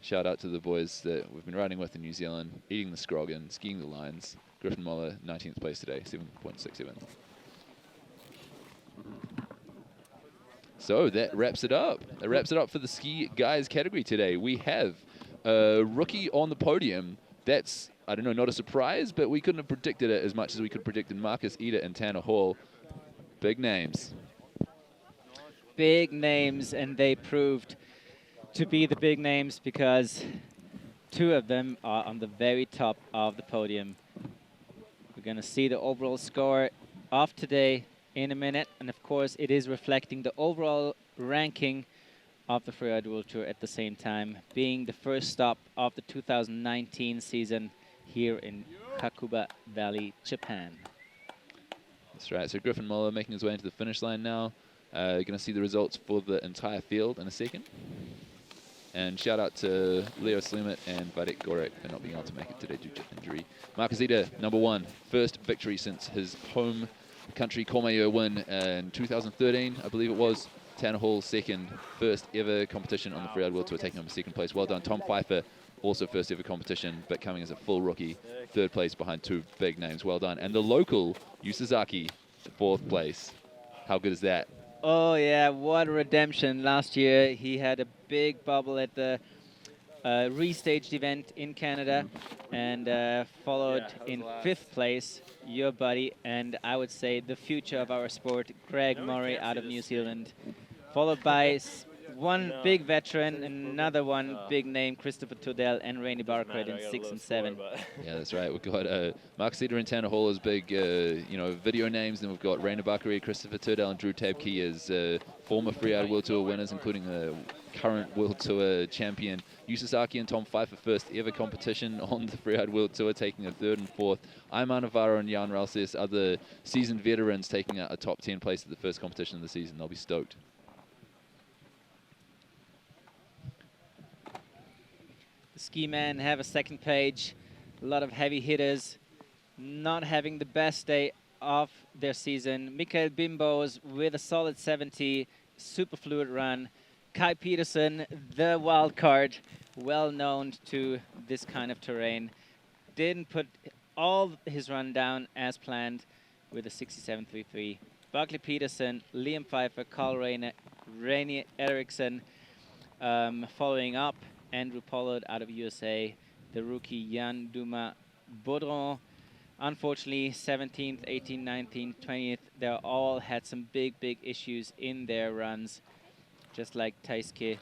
Shout out to the boys that we've been riding with in New Zealand, eating the scroggin, skiing the lines. Grifen Moller, 19th place today, 7.67. So that wraps it up. That wraps it up for the ski guys category today. We have a rookie on the podium. That's, I don't know, not a surprise, but we couldn't have predicted it as much as we could predict in Markus Eder and Tanner Hall. Big names. Big names, and they proved to be the big names because 2 of them are on the very top of the podium. We're going to see the overall score of today in a minute, and of course it is reflecting the overall ranking of the Freeride World Tour at the same time, being the first stop of the 2019 season here in Hakuba Valley, Japan. That's right, so Grifen Moller making his way into the finish line now. You're going to see the results for the entire field in a second. And shout out to Leo Slimet and Vadik Gorek for not being able to make it today due to injury. Markus Eder, #1, first victory since his home country Courmayeur win in 2013, I believe it was. Tanner Hall, second, first ever competition on the Freeride World Tour, taking home a 2nd place. Well done. Tom Pfeiffer, also first ever competition, but coming as a full rookie, 3rd place behind 2 big names. Well done. And the local, Yu Sasaki, 4th place. How good is that? Oh yeah, what a redemption. Last year he had a big bubble at the restaged event in Canada and followed in 5th place your buddy and I would say the future of our sport, Greg Murray out of New Zealand, followed by one big veteran, another one big name, Kristofer Turdell and Reine Barkered in 6 and 7. Yeah, that's right. We've got Markus Eder and Tanner Hall as big, video names. Then we've got Reine Barkered, Kristofer Turdell, and Drew Tabke as former Freeride World Tour winners, including the current World Tour champion. Yu Sasaki and Tom Pfeiffer, first ever competition on the Freeride World Tour, taking a 3rd and 4th. Aymar Navarro and Yann Rausis, other seasoned veterans, taking a top 10 place at the first competition of the season. They'll be stoked. Ski men have a 2nd page, a lot of heavy hitters not having the best day of their season. Mickael Bimbes with a solid 70, super fluid run. Kai Peterson, the wild card, well known to this kind of terrain, didn't put all his run down as planned with a 67.33. Berkeley Patterson, Liam Pfeiffer, Carl Rainier Eriksson following up. Andrew Pollard out of USA, the rookie Yann Dumax-Baudron. Unfortunately, 17th, 18th, 19th, 20th, they all had some big issues in their runs, just like Taisuke.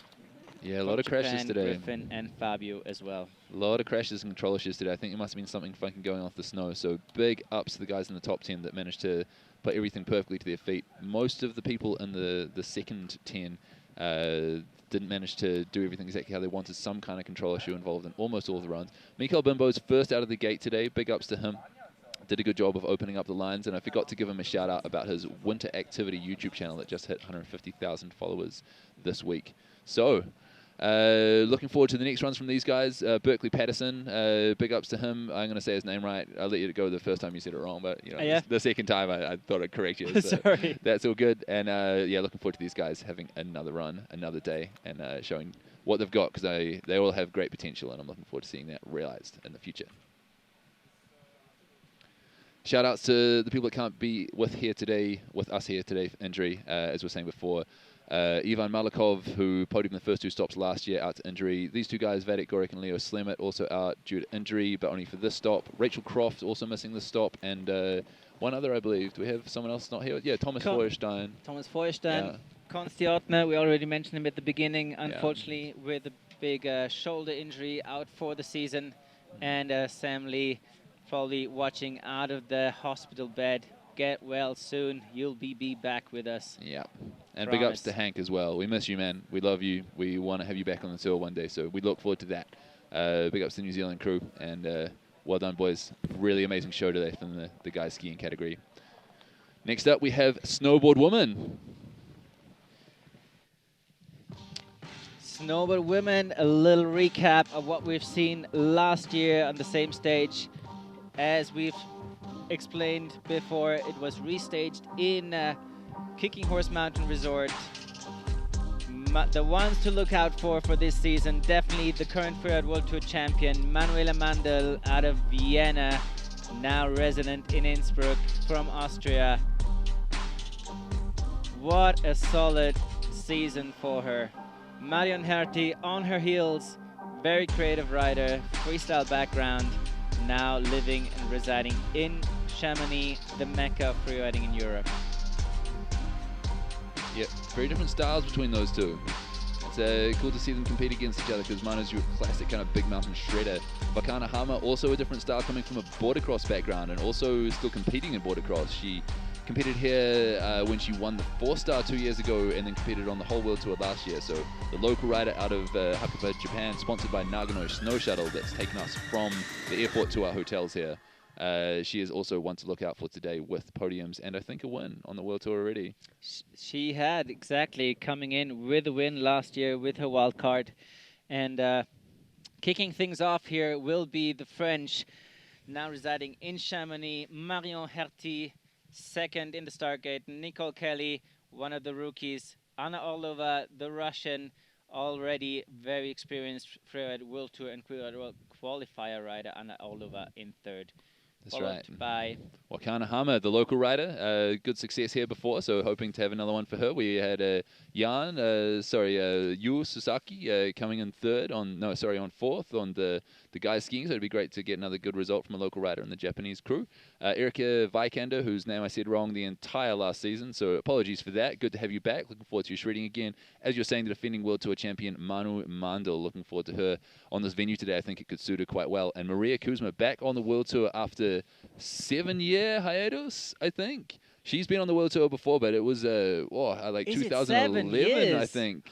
Yeah, a lot of crashes today. Grifen and Fabio as well. A lot of crashes and control issues today. I think it must have been something funky going off the snow. So big ups to the guys in the top 10 that managed to put everything perfectly to their feet. Most of the people in the second 10 didn't manage to do everything exactly how they wanted. Some kind of control issue involved in almost all the runs. Mickael Bimbes first out of the gate today. Big ups to him. Did a good job of opening up the lines, and I forgot to give him a shout out about his Winter Activity YouTube channel that just hit 150,000 followers this week. So, looking forward to the next runs from these guys. Berkeley Patterson, big ups to him. I'm going to say his name right. I'll let you go the first time you said it wrong, but the second time I thought I'd correct you. So sorry. That's all good. And yeah, looking forward to these guys having another run, another day, and showing what they've got, because they all have great potential, and I'm looking forward to seeing that realized in the future. Shout outs to the people that can't be with us here today for injury, as we were saying before. Ivan Malikov, who podiumed the first 2 stops last year, out to injury. These 2 guys, Vadik Gorik and Leo Slemet, also out due to injury, but only for this stop. Rachel Croft also missing this stop, and one other, I believe. Do we have someone else not here? Yeah, Thomas Feuerstein. Thomas Feuerstein. Konstiotner, we already mentioned him at the beginning, unfortunately, with a big shoulder injury, out for the season. And Sam Lee probably watching out of the hospital bed. Get well soon. You'll be back with us. Yeah. And big ups to Hank as well. We miss you, man. We love you. We want to have you back on the tour one day, so we look forward to that. Big ups to the New Zealand crew, and well done, boys. Really amazing show today from the guys skiing category. Next up, we have snowboard women. Snowboard women, a little recap of what we've seen last year on the same stage. As we've explained before, it was restaged in Kicking Horse Mountain Resort. The ones to look out for this season, definitely the current Freeride World Tour champion, Manuela Mandl out of Vienna, now resident in Innsbruck from Austria. What a solid season for her. Marion Haerty on her heels, very creative rider, freestyle background, now living and residing in Chamonix, the mecca of freeriding in Europe. Yep, very different styles between those 2. It's cool to see them compete against each other because Manu's your classic kind of big mountain shredder. Wakana Hama, also a different style, coming from a border cross background and also still competing in border cross. She competed here when she won the 4-star 2 years ago, and then competed on the whole World Tour last year. So the local rider out of Hakuba, Japan, sponsored by Nagano Snow Shuttle, that's taken us from the airport to our hotels here. She is also one to look out for today with podiums and I think a win on the World Tour already. She had, exactly, coming in with a win last year with her wild card. And kicking things off here will be the French, now residing in Chamonix, Marion Haerty, second in the start gate, Nicole Kelly, one of the rookies, Anna Orlova, the Russian, already very experienced Freeride World Tour and Freeride World qualifier rider, Anna Orlova in third. That's right. By Wakana Hama, the local rider, good success here before, so hoping to have another one for her. We had Yu Sasaki coming in on fourth on the guys skiing, so it'd be great to get another good result from a local rider in the Japanese crew. Erika Vikander, whose name I said wrong the entire last season, so apologies for that. Good to have you back. Looking forward to you shredding again. As you're saying, the defending World Tour champion Manuela Mandl, looking forward to her on this venue today. I think it could suit her quite well. And Maria Kuzma back on the World Tour after 7-year hiatus, I think. She's been on the World Tour before, but it was like 2011, I think.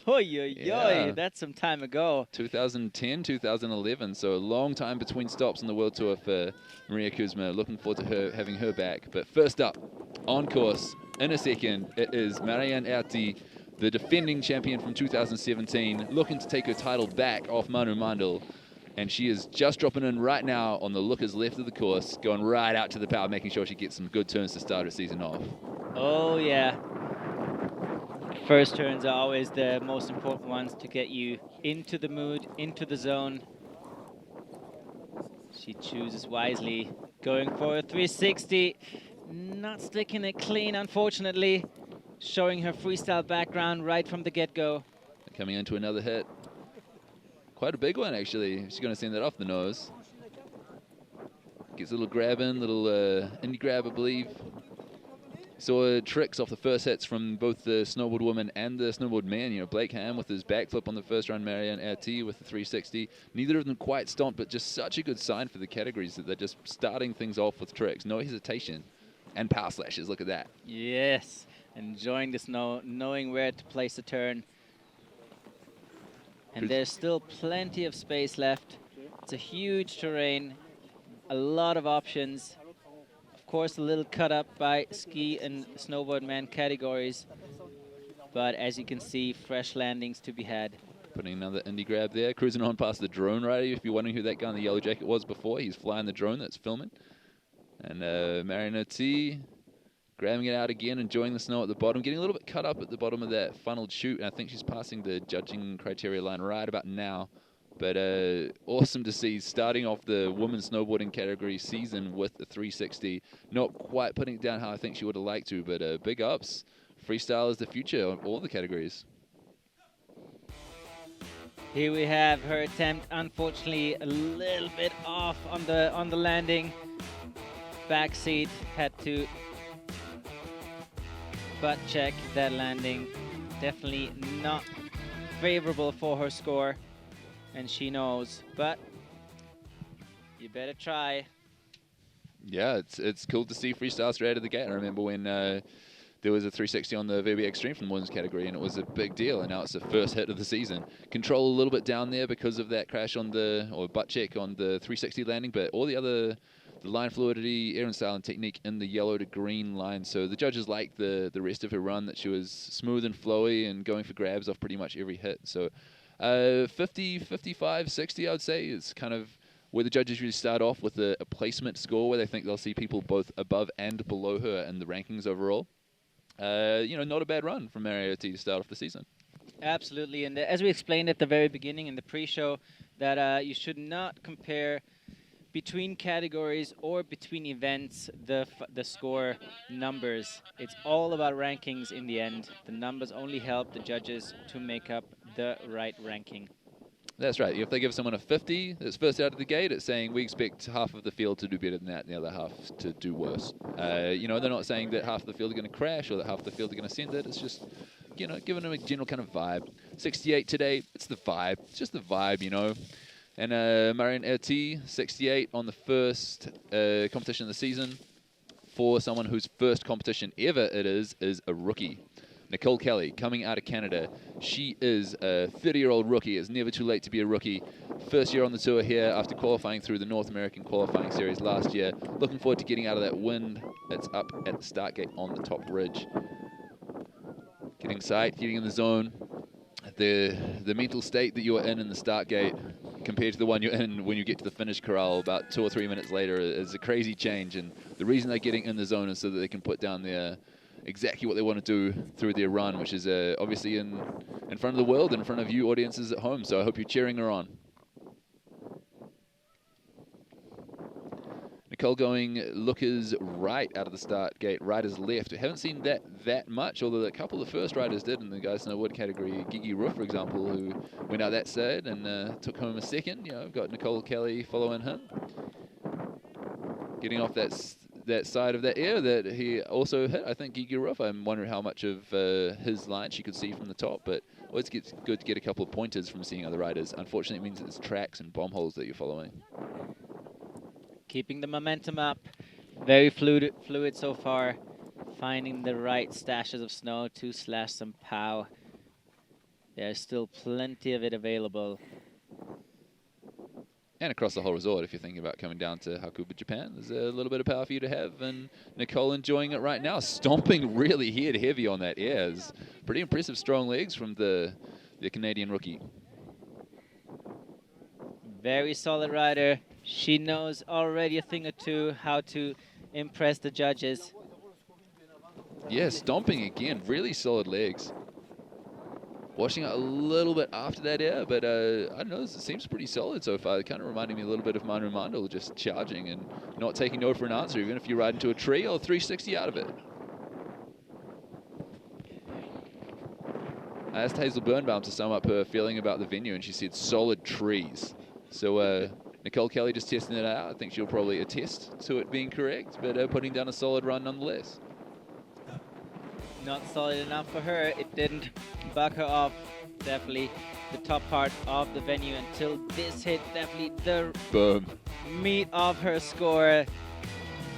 That's some time ago. 2010, 2011, so a long time between stops on the World Tour for Maria Kuzma. Looking forward to having her back. But first up, on course, in a second, it is Marion Haerty, the defending champion from 2017, looking to take her title back off Manuela Mandl. And she is just dropping in right now on the lookers left of the course, going right out to the power, making sure she gets some good turns to start her season off. Oh, yeah. First turns are always the most important ones to get you into the mood, into the zone. She chooses wisely, going for a 360. Not sticking it clean, unfortunately. Showing her freestyle background right from the get-go. Coming into another hit. Quite a big one, actually. She's going to send that off the nose. Gets a little grab in, little indie grab, I believe. Saw tricks off the first hits from both the snowboard woman and the snowboard man. You know, Blake Hamm with his backflip on the first run, Marion Haerty with the 360. Neither of them quite stomped, but just such a good sign for the categories that they're just starting things off with tricks. No hesitation. And power slashes, look at that. Yes, enjoying the snow, knowing where to place the turn. And there's still plenty of space left. It's a huge terrain, a lot of options. Of course, a little cut up by ski and snowboard man categories. But as you can see, fresh landings to be had. Putting another indie grab there, cruising on past the drone rider. If you're wondering who that guy in the yellow jacket was before, he's flying the drone that's filming. And Marion Haerty grabbing it out again, enjoying the snow at the bottom, getting a little bit cut up at the bottom of that funneled chute. And I think she's passing the judging criteria line right about now. But awesome to see, starting off the women's snowboarding category season with a 360. Not quite putting it down how I think she would have liked to, but big ups freestyle is the future of all the categories. Here we have her attempt, unfortunately a little bit off on the landing. Backseat, had to butt check that landing. Definitely not favorable for her score, and she knows, but you better try. Yeah, it's cool to see freestyle straight out of the gate. I remember when there was a 360 on the VB Extreme from the women's category, and it was a big deal, and now it's the first hit of the season. Control a little bit down there because of that crash on or butt check on the 360 landing, but all the line fluidity, air and style and technique in the yellow to green line. So the judges liked the rest of her run, that she was smooth and flowy and going for grabs off pretty much every hit. So 50, 55, 60, I would say, is kind of where the judges usually start off with a placement score where they think they'll see people both above and below her in the rankings overall. Not a bad run from Marion Haerty to start off the season. Absolutely, and as we explained at the very beginning in the pre-show, that you should not compare between categories or between events the score numbers. It's all about rankings in the end. The numbers only help the judges to make up the right ranking. That's right. If they give someone a 50 that's first out of the gate, it's saying we expect half of the field to do better than that and the other half to do worse. They're not saying that half of the field are going to crash or that half of the field are going to send it. It's just, giving them a general kind of vibe. 68 today, it's the vibe. It's just the vibe, And Marion Haerty, 68 on the first competition of the season. For someone whose first competition ever it is a rookie. Nicole Kelly, coming out of Canada. She is a 30-year-old rookie. It's never too late to be a rookie. First year on the tour here after qualifying through the North American qualifying series last year. Looking forward to getting out of that wind. It's up at the start gate on the top ridge. Getting sight, getting in the zone. The mental state that you are in the start gate compared to the one you're in when you get to the finish corral about 2 or 3 minutes later is a crazy change. And the reason they're getting in the zone is so that they can put down their exactly what they want to do through their run, which is obviously in front of the world and in front of you audiences at home. So I hope you're cheering her on. Nicole going lookers right out of the start gate, riders left. We haven't seen that much, although a couple of the first riders did in the guys in the wood category. Gigi Rüf, for example, who went out that side and took home a second. We've got Nicole Kelly following him. Getting off that side of that air that he also hit. I think Gigi Rüf, I'm wondering how much of his line she could see from the top, but always good to get a couple of pointers from seeing other riders. Unfortunately, it means it's tracks and bomb holes that you're following. Keeping the momentum up. Very fluid so far. Finding the right stashes of snow to slash some pow. There's still plenty of it available. And across the whole resort, if you're thinking about coming down to Hakuba, Japan, there's a little bit of power for you to have. And Nicole enjoying it right now, stomping really heavy on that air. It's pretty impressive strong legs from the Canadian rookie. Very solid rider. She knows already a thing or two how to impress the judges. Yeah, stomping again, really solid legs. Washing out a little bit after that air, but I don't know, it seems pretty solid so far. Kind of reminding me a little bit of Manuela Mandl, just charging and not taking no for an answer, even if you ride into a tree or 360 out of it. I asked Hazel Birnbaum to sum up her feeling about the venue, and she said solid trees. So Nicole Kelly just testing it out. I think she'll probably attest to it being correct, but putting down a solid run nonetheless. Not solid enough for her. It didn't bug her off. Definitely the top part of the venue until this hit. Definitely the meat of her score.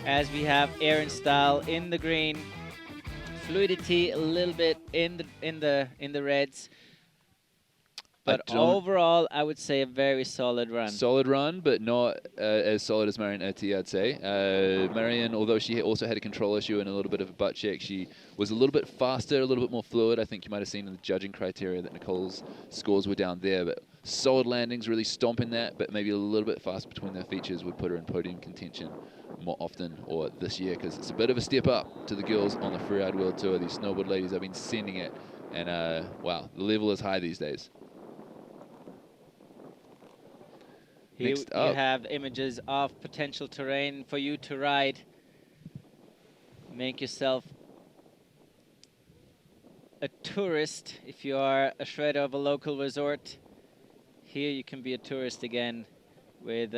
As we have air and style in the green, fluidity a little bit in the reds. But overall, I would say a very solid run. Solid run, but not as solid as Marion Haerty, I'd say. Marion, although she also had a control issue and a little bit of a butt check, she was a little bit faster, a little bit more fluid. I think you might have seen in the judging criteria that Nicole's scores were down there. But solid landings, really stomping that, but maybe a little bit fast between their features would put her in podium contention more often or this year, because it's a bit of a step up to the girls on the Freeride World Tour. These snowboard ladies have been sending it, and wow, the level is high these days. Here you have images of potential terrain for you to ride. Make yourself a tourist, if you are a shredder of a local resort, here you can be a tourist again with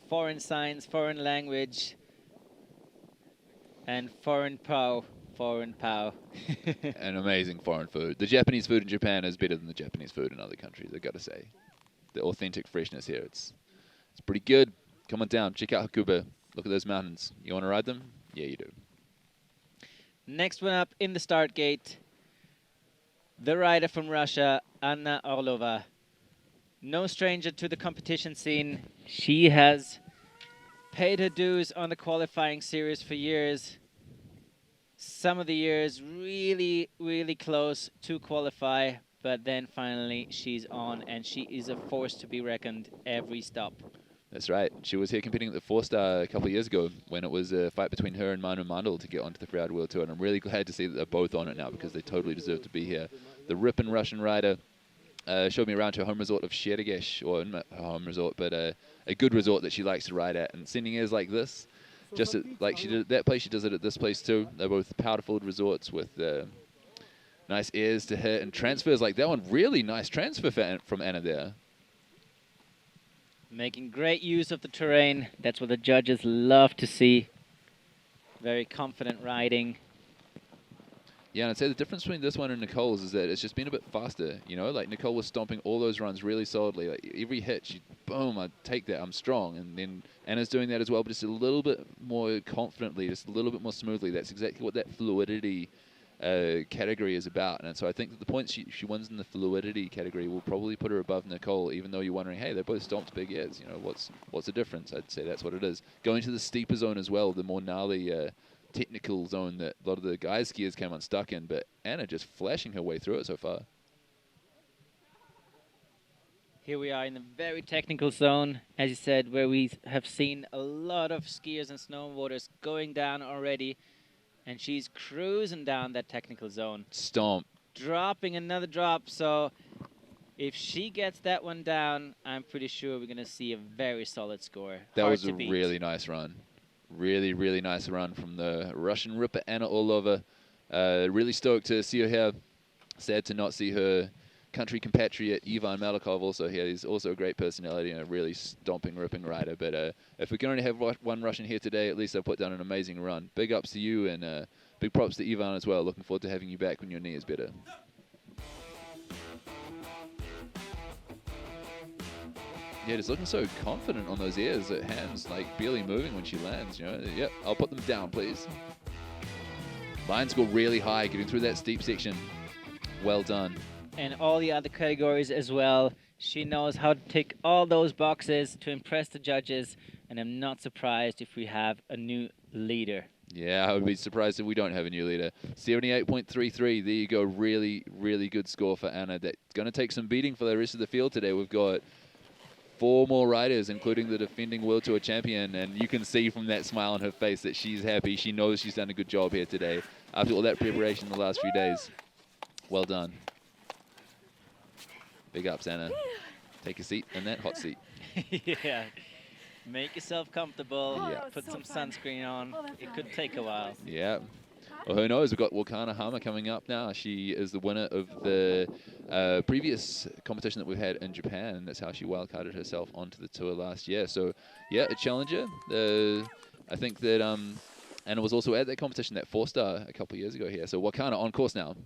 foreign signs, foreign language, and foreign pow. And amazing foreign food. The Japanese food in Japan is better than the Japanese food in other countries, I've got to say. The authentic freshness here, it's pretty good. Come on down, check out Hakuba. Look at those mountains. You want to ride them? Yeah, you do. Next one up in the start gate, the rider from Russia, Anna Orlova. No stranger to the competition scene. She has paid her dues on the qualifying series for years. Some of the years really, really close to qualify, but then finally she's on, and she is a force to be reckoned every stop. That's right. She was here competing at the 4-star a couple of years ago when it was a fight between her and Manuela Mandl to get onto the Freeride World Tour, and I'm really glad to see that they're both on it now because they totally deserve to be here. The ripping Russian rider showed me around her home resort of Sheregesh, or not her home resort, but a good resort that she likes to ride at, and sending airs like this, just like she did at that place, she does it at this place too. They're both powder-filled resorts with nice airs to hit and transfers like that one. Really nice transfer from Anna there. Making great use of the terrain. That's what the judges love to see. Very confident riding. Yeah, and I'd say the difference between this one and Nicole's is that it's just been a bit faster, you know? Like, Nicole was stomping all those runs really solidly. Like, every hit, she, boom, I take that, I'm strong. And then Anna's doing that as well, but just a little bit more confidently, just a little bit more smoothly. That's exactly what that fluidity category is about. And so I think that the points she wins in the fluidity category will probably put her above Nicole, even though you're wondering, hey, they're both stomped big airs. You know, what's the difference? I'd say that's what it is. Going to the steeper zone as well, the more gnarly technical zone that a lot of the guys skiers came unstuck in, but Anna just flashing her way through it so far. Here we are in the very technical zone, as you said, where we have seen a lot of skiers and snowboarders going down already, and she's cruising down that technical zone. Stomp. Dropping another drop, so if she gets that one down, I'm pretty sure we're going to see a very solid score. That was a really nice run. Really, really nice run from the Russian ripper Anna Orlova. Really stoked to see her here. Sad to not see her country compatriot Ivan Malikov also here. He's also a great personality and a really stomping, ripping rider. But if we can only have one Russian here today, at least they'll put down an amazing run. Big ups to you, and big props to Ivan as well. Looking forward to having you back when your knee is better. Yeah, just looking so confident on those airs. Her hands like barely moving when she lands, you know. Yep, I'll put them down, please. Lines go really high, getting through that steep section. Well done. And all the other categories as well. She knows how to tick all those boxes to impress the judges, and I'm not surprised if we have a new leader. Yeah, I would be surprised if we don't have a new leader. 78.33, there you go. Really, really good score for Anna. That's going to take some beating for the rest of the field today. We've got 4 more riders, including the defending World Tour champion, and you can see from that smile on her face that she's happy. She knows she's done a good job here today after all that preparation in the last few days. Well done. Big ups, Anna. Take a seat in that hot seat. Yeah. Make yourself comfortable. Yeah. Put some sunscreen on. It could take a while. Yeah. Well, who knows? We've got Wakana Hama coming up now. She is the winner of the previous competition that we've had in Japan, and that's how she wildcarded herself onto the tour last year. So, yeah, a challenger. I think that Anna was also at that competition, that 4-star, a couple of years ago here. So Wakana on course now.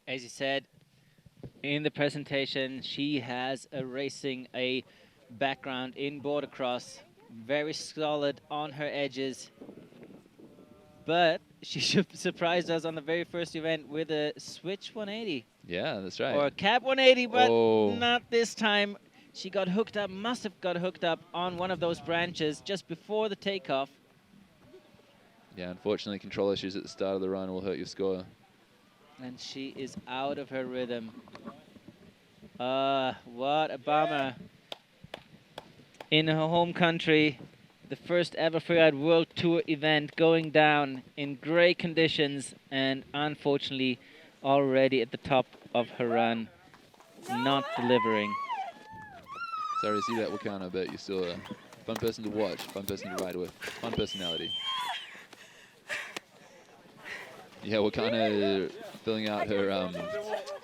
As you said in the presentation, she has a background in border cross, very solid on her edges. But she surprised us on the very first event with a switch 180. Yeah, that's right. Or a cap 180, but not this time. She got hooked up, must have got hooked up on one of those branches just before the takeoff. Yeah, unfortunately, control issues at the start of the run will hurt your score. And she is out of her rhythm. What a bummer. In her home country, the first ever Freeride World Tour event going down in great conditions, and unfortunately already at the top of her run, not delivering. Sorry to see that, Wakana, but you're still a fun person to watch, fun person to ride with, fun personality. Yeah, Wakana filling out her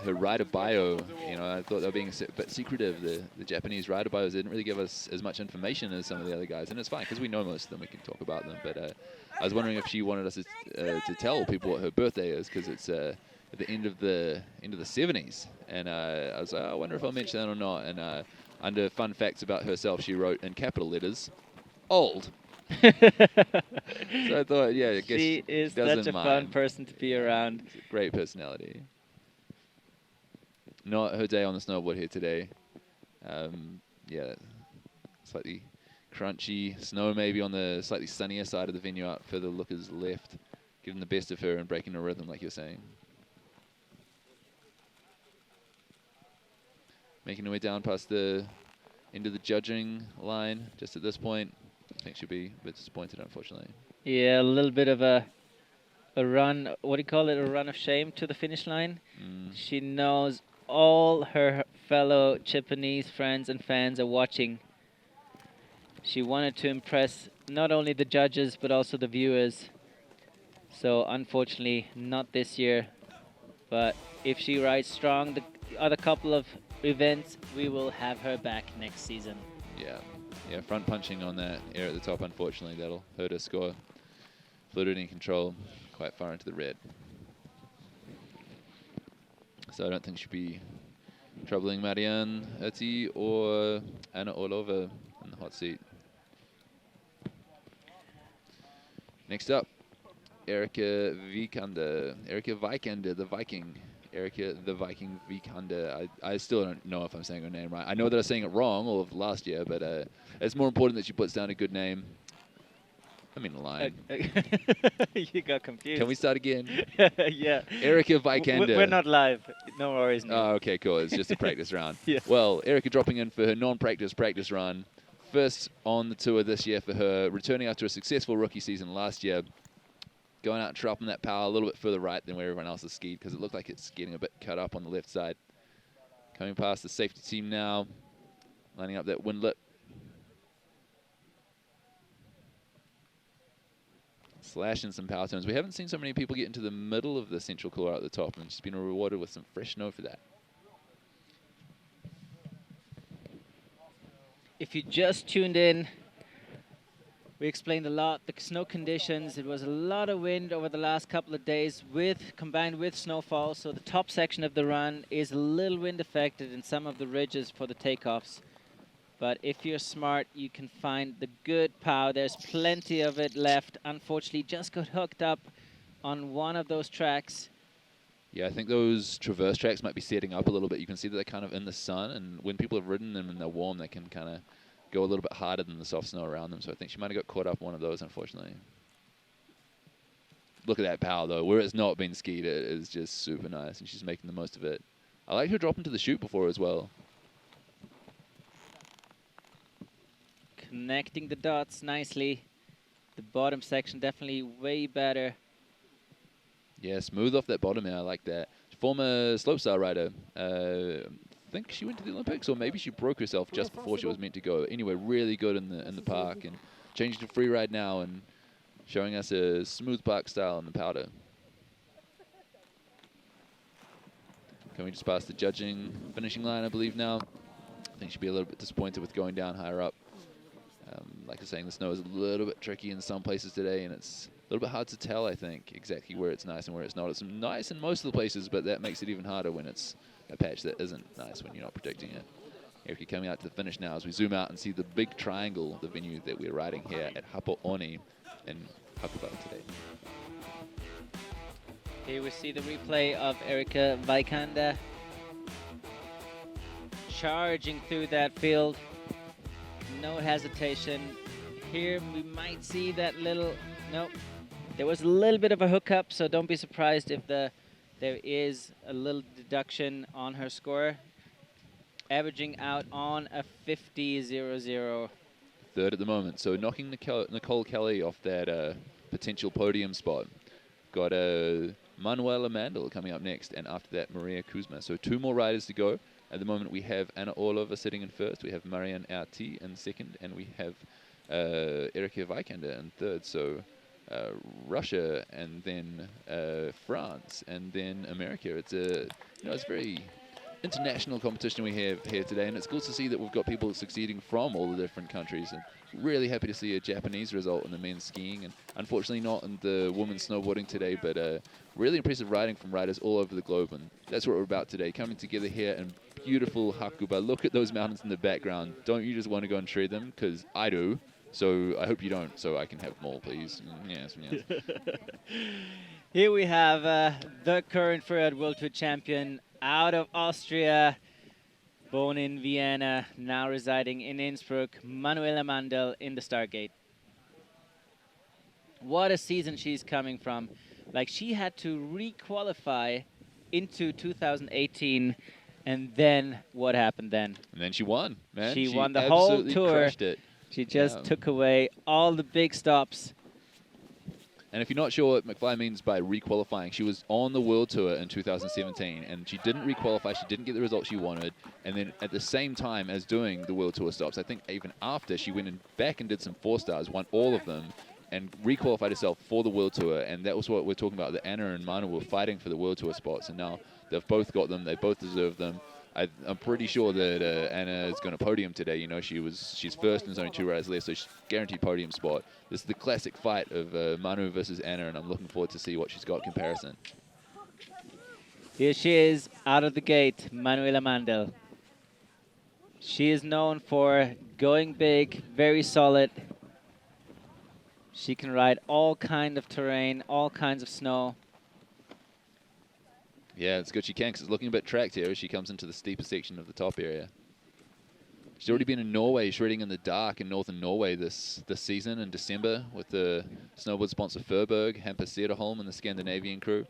rider bio. You know, I thought they were being a bit secretive. The Japanese rider bios didn't really give us as much information as some of the other guys, and it's fine because we know most of them. We can talk about them. But I was wondering if she wanted us to tell people what her birthday is, because it's at the end of the 70s, and I was like, I wonder if I'll mention that or not. And under fun facts about herself, she wrote in capital letters, "old." So I thought, yeah, I guess she is such a fun person to be around. Great personality. Not her day on the snowboard here today. Yeah, slightly crunchy snow, maybe on the slightly sunnier side of the venue out further lookers left, giving the best of her and breaking her rhythm, like you're saying. Making her way down past the end of the judging line just at this point. I think she'll be a bit disappointed, unfortunately. Yeah, a little bit of a run, what do you call it, a run of shame to the finish line. She knows all her fellow Japanese friends and fans are watching. She wanted to impress not only the judges, but also the viewers. So unfortunately, not this year. But if she rides strong, the other couple of events, we will have her back next season. Yeah, front punching on that air at the top, unfortunately, that'll hurt her score. Fluidity and control quite far into the red. So I don't think she'll be troubling Marion Haerty or Ayana Onozuka in the hot seat. Next up, Erika Vikander. Erika Vikander, the Viking. Erika the Viking Vikander. I still don't know if I'm saying her name right. I know that I was saying it wrong all of last year, but it's more important that she puts down a good name. I mean, a line. You got confused. Can we start again? Yeah. Erika Vikander. We're not live. No worries. No. Oh, okay, cool. It's just a practice round. Yeah. Well, Erika dropping in for her non-practice practice run. First on the tour this year for her, returning after a successful rookie season last year. Going out and dropping that power a little bit further right than where everyone else has skied, because it looked like it's getting a bit cut up on the left side. Coming past the safety team now, lining up that windlet. Slashing some power turns. We haven't seen so many people get into the middle of the central core at the top, and she's been rewarded with some fresh snow for that. If you just tuned in, we explained a lot the snow conditions. It was a lot of wind over the last couple of days combined with snowfall. So the top section of the run is a little wind affected in some of the ridges for the takeoffs. But if you're smart, you can find the good pow. There's plenty of it left. Unfortunately, just got hooked up on one of those tracks. Yeah, I think those traverse tracks might be setting up a little bit. You can see that they're kind of in the sun, and when people have ridden them and they're warm, they can kind of go a little bit harder than the soft snow around them. So I think she might have got caught up on one of those, unfortunately. Look at that power, though. Where it's not been skied, it is just super nice, and she's making the most of it. I like her dropping to the chute before as well. Connecting the dots nicely. The bottom section definitely way better. Yeah, smooth off that bottom here. I like that. Former slopestyle rider. I think she went to the Olympics, or maybe she broke herself just before she was meant to go. Anyway, really good in the park, and changed to free ride now and showing us a smooth park style in the powder. Coming just past the judging finishing line, I believe now. I think she'll be a little bit disappointed with going down higher up. Like I was saying, the snow is a little bit tricky in some places today, and it's a little bit hard to tell, I think, exactly where it's nice and where it's not. It's nice in most of the places, but that makes it even harder when it's a patch that isn't nice when you're not predicting it. Erika coming out to the finish now as we zoom out and see the big triangle, the venue that we're riding here at Hapo'oni in Hakuba today. Here we see the replay of Erika Vikander charging through that field. No hesitation. Here we might see that little, nope. There was a little bit of a hookup, so don't be surprised if there is a little deduction on her score. Averaging out on a 50.00. Third at the moment, so knocking Nicole Kelly off that potential podium spot. Got Manuela Mandl coming up next, and after that Maria Kuzma. So 2 more riders to go. At the moment we have Ayana Onozuka sitting in first, we have Marion Haerty in second, and we have Erika Vikander in third. So Russia, and then France, and then America. It's it's very international competition we have here today, and it's cool to see that we've got people succeeding from all the different countries. And really happy to see a Japanese result in the men's skiing, and unfortunately not in the women's snowboarding today, but really impressive riding from riders all over the globe, and that's what we're about today, coming together here in beautiful Hakuba. Look at those mountains in the background. Don't you just want to go and shred them? Because I do. So I hope you don't, so I can have them all, please. Yes, yes. Here we have the current Freeride World Tour champion out of Austria, born in Vienna, now residing in Innsbruck, Manuela Mandl in the Stargate. What a season she's coming from. Like, she had to re-qualify into 2018, and then what happened then? And then she won, man. She won the whole tour. Crushed it. She just took away all the big stops. And if you're not sure what McFly means by re-qualifying, she was on the World Tour in 2017, and she didn't re-qualify, she didn't get the results she wanted, and then at the same time as doing the World Tour stops, I think even after, she went back and did some 4-stars, won all of them, and re-qualified herself for the World Tour, and that was what we're talking about, that Anna and Manu were fighting for the World Tour spots, and now they've both got them, they both deserve them. I'm pretty sure that Anna is going to podium today. You know, she's first and there's only 2 riders left, so she's guaranteed podium spot. This is the classic fight of Manu versus Anna, and I'm looking forward to see what she's got in comparison. Here she is, out of the gate, Manuela Mandl. She is known for going big, very solid. She can ride all kind of terrain, all kinds of snow. Yeah, it's good she can, because it's looking a bit tracked here as she comes into the steeper section of the top area. She's already been in Norway, shredding in the dark in northern Norway this season in December with the snowboard sponsor Furberg, Hampus Cederholm and the Scandinavian crew.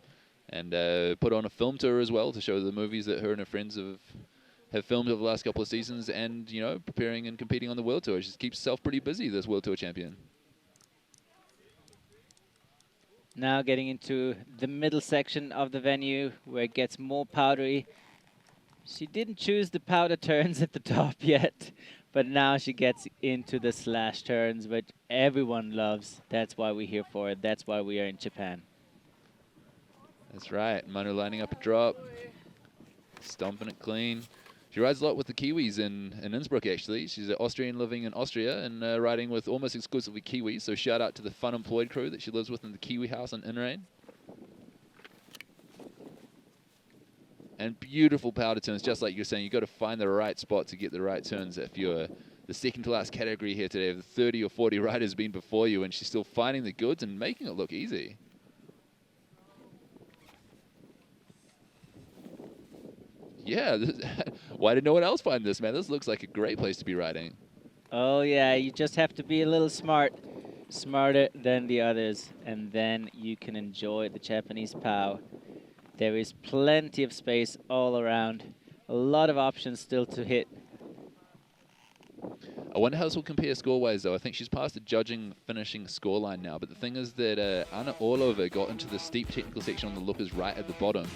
And put on a film tour as well to show the movies that her and her friends have filmed over the last couple of seasons, and, you know, preparing and competing on the World Tour. She keeps herself pretty busy, this World Tour champion. Now getting into the middle section of the venue where it gets more powdery. She didn't choose the powder turns at the top yet, but now she gets into the slash turns, which everyone loves. That's why we're here for it. That's why we are in Japan. That's right. Manu lining up a drop, stomping it clean. She rides a lot with the Kiwis in Innsbruck, actually. She's an Austrian living in Austria and riding with almost exclusively Kiwis. So shout out to the Fun Employed crew that she lives with in the Kiwi house in Inrain. And beautiful powder turns, just like you're saying. You've got to find the right spot to get the right turns. If you're the second to last category here today, the 30 or 40 riders been before you, and she's still finding the goods and making it look easy. Yeah, why did no one else find this, man? This looks like a great place to be riding. Oh, yeah, you just have to be a little smarter than the others, and then you can enjoy the Japanese POW. There is plenty of space all around, a lot of options still to hit. I wonder how this will compare score-wise, though. I think she's past the judging finishing scoreline now, but the thing is that Anna Orlova got into the steep technical section on the lookers right at the bottom.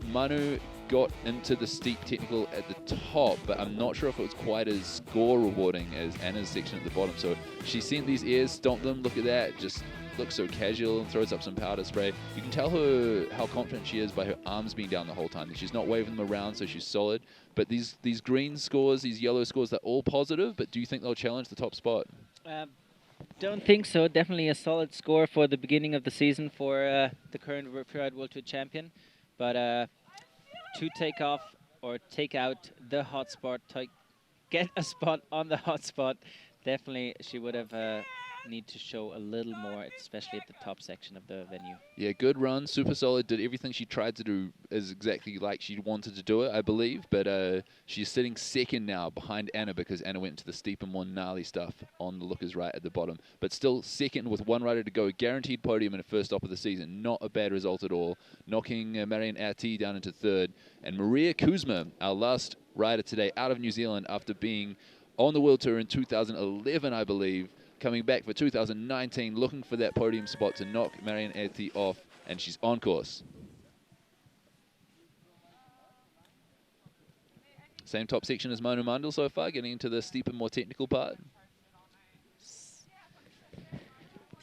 Manu got into the steep technical at the top, but I'm not sure if it was quite as score rewarding as Anna's section at the bottom. So she sent these airs, stomped them, look at that, just looks so casual and throws up some powder spray. You can tell her how confident she is by her arms being down the whole time. She's not waving them around, so she's solid. But these green scores, these yellow scores, they're all positive, but do you think they'll challenge the top spot? Don't think so. Definitely a solid score for the beginning of the season for the current Freeride World Tour champion. But to take off or take out the hot spot, get a spot on the hot spot, definitely she would have need to show a little more, especially at the top section of the venue. Yeah, good run, super solid, did everything she tried to do is exactly like she wanted to do it, I believe, but she's sitting second now behind Anna because Anna went into the steep and more gnarly stuff on the lookers right at the bottom, but still second with one rider to go, guaranteed podium in the first stop of the season, not a bad result at all, knocking Marion Haerty down into third, and Maria Kuzma, our last rider today out of New Zealand after being on the World Tour in 2011, I believe, coming back for 2019, looking for that podium spot to knock Marion Haerty off, and she's on course. Same top section as Manu Mandl so far, getting into the steeper, more technical part.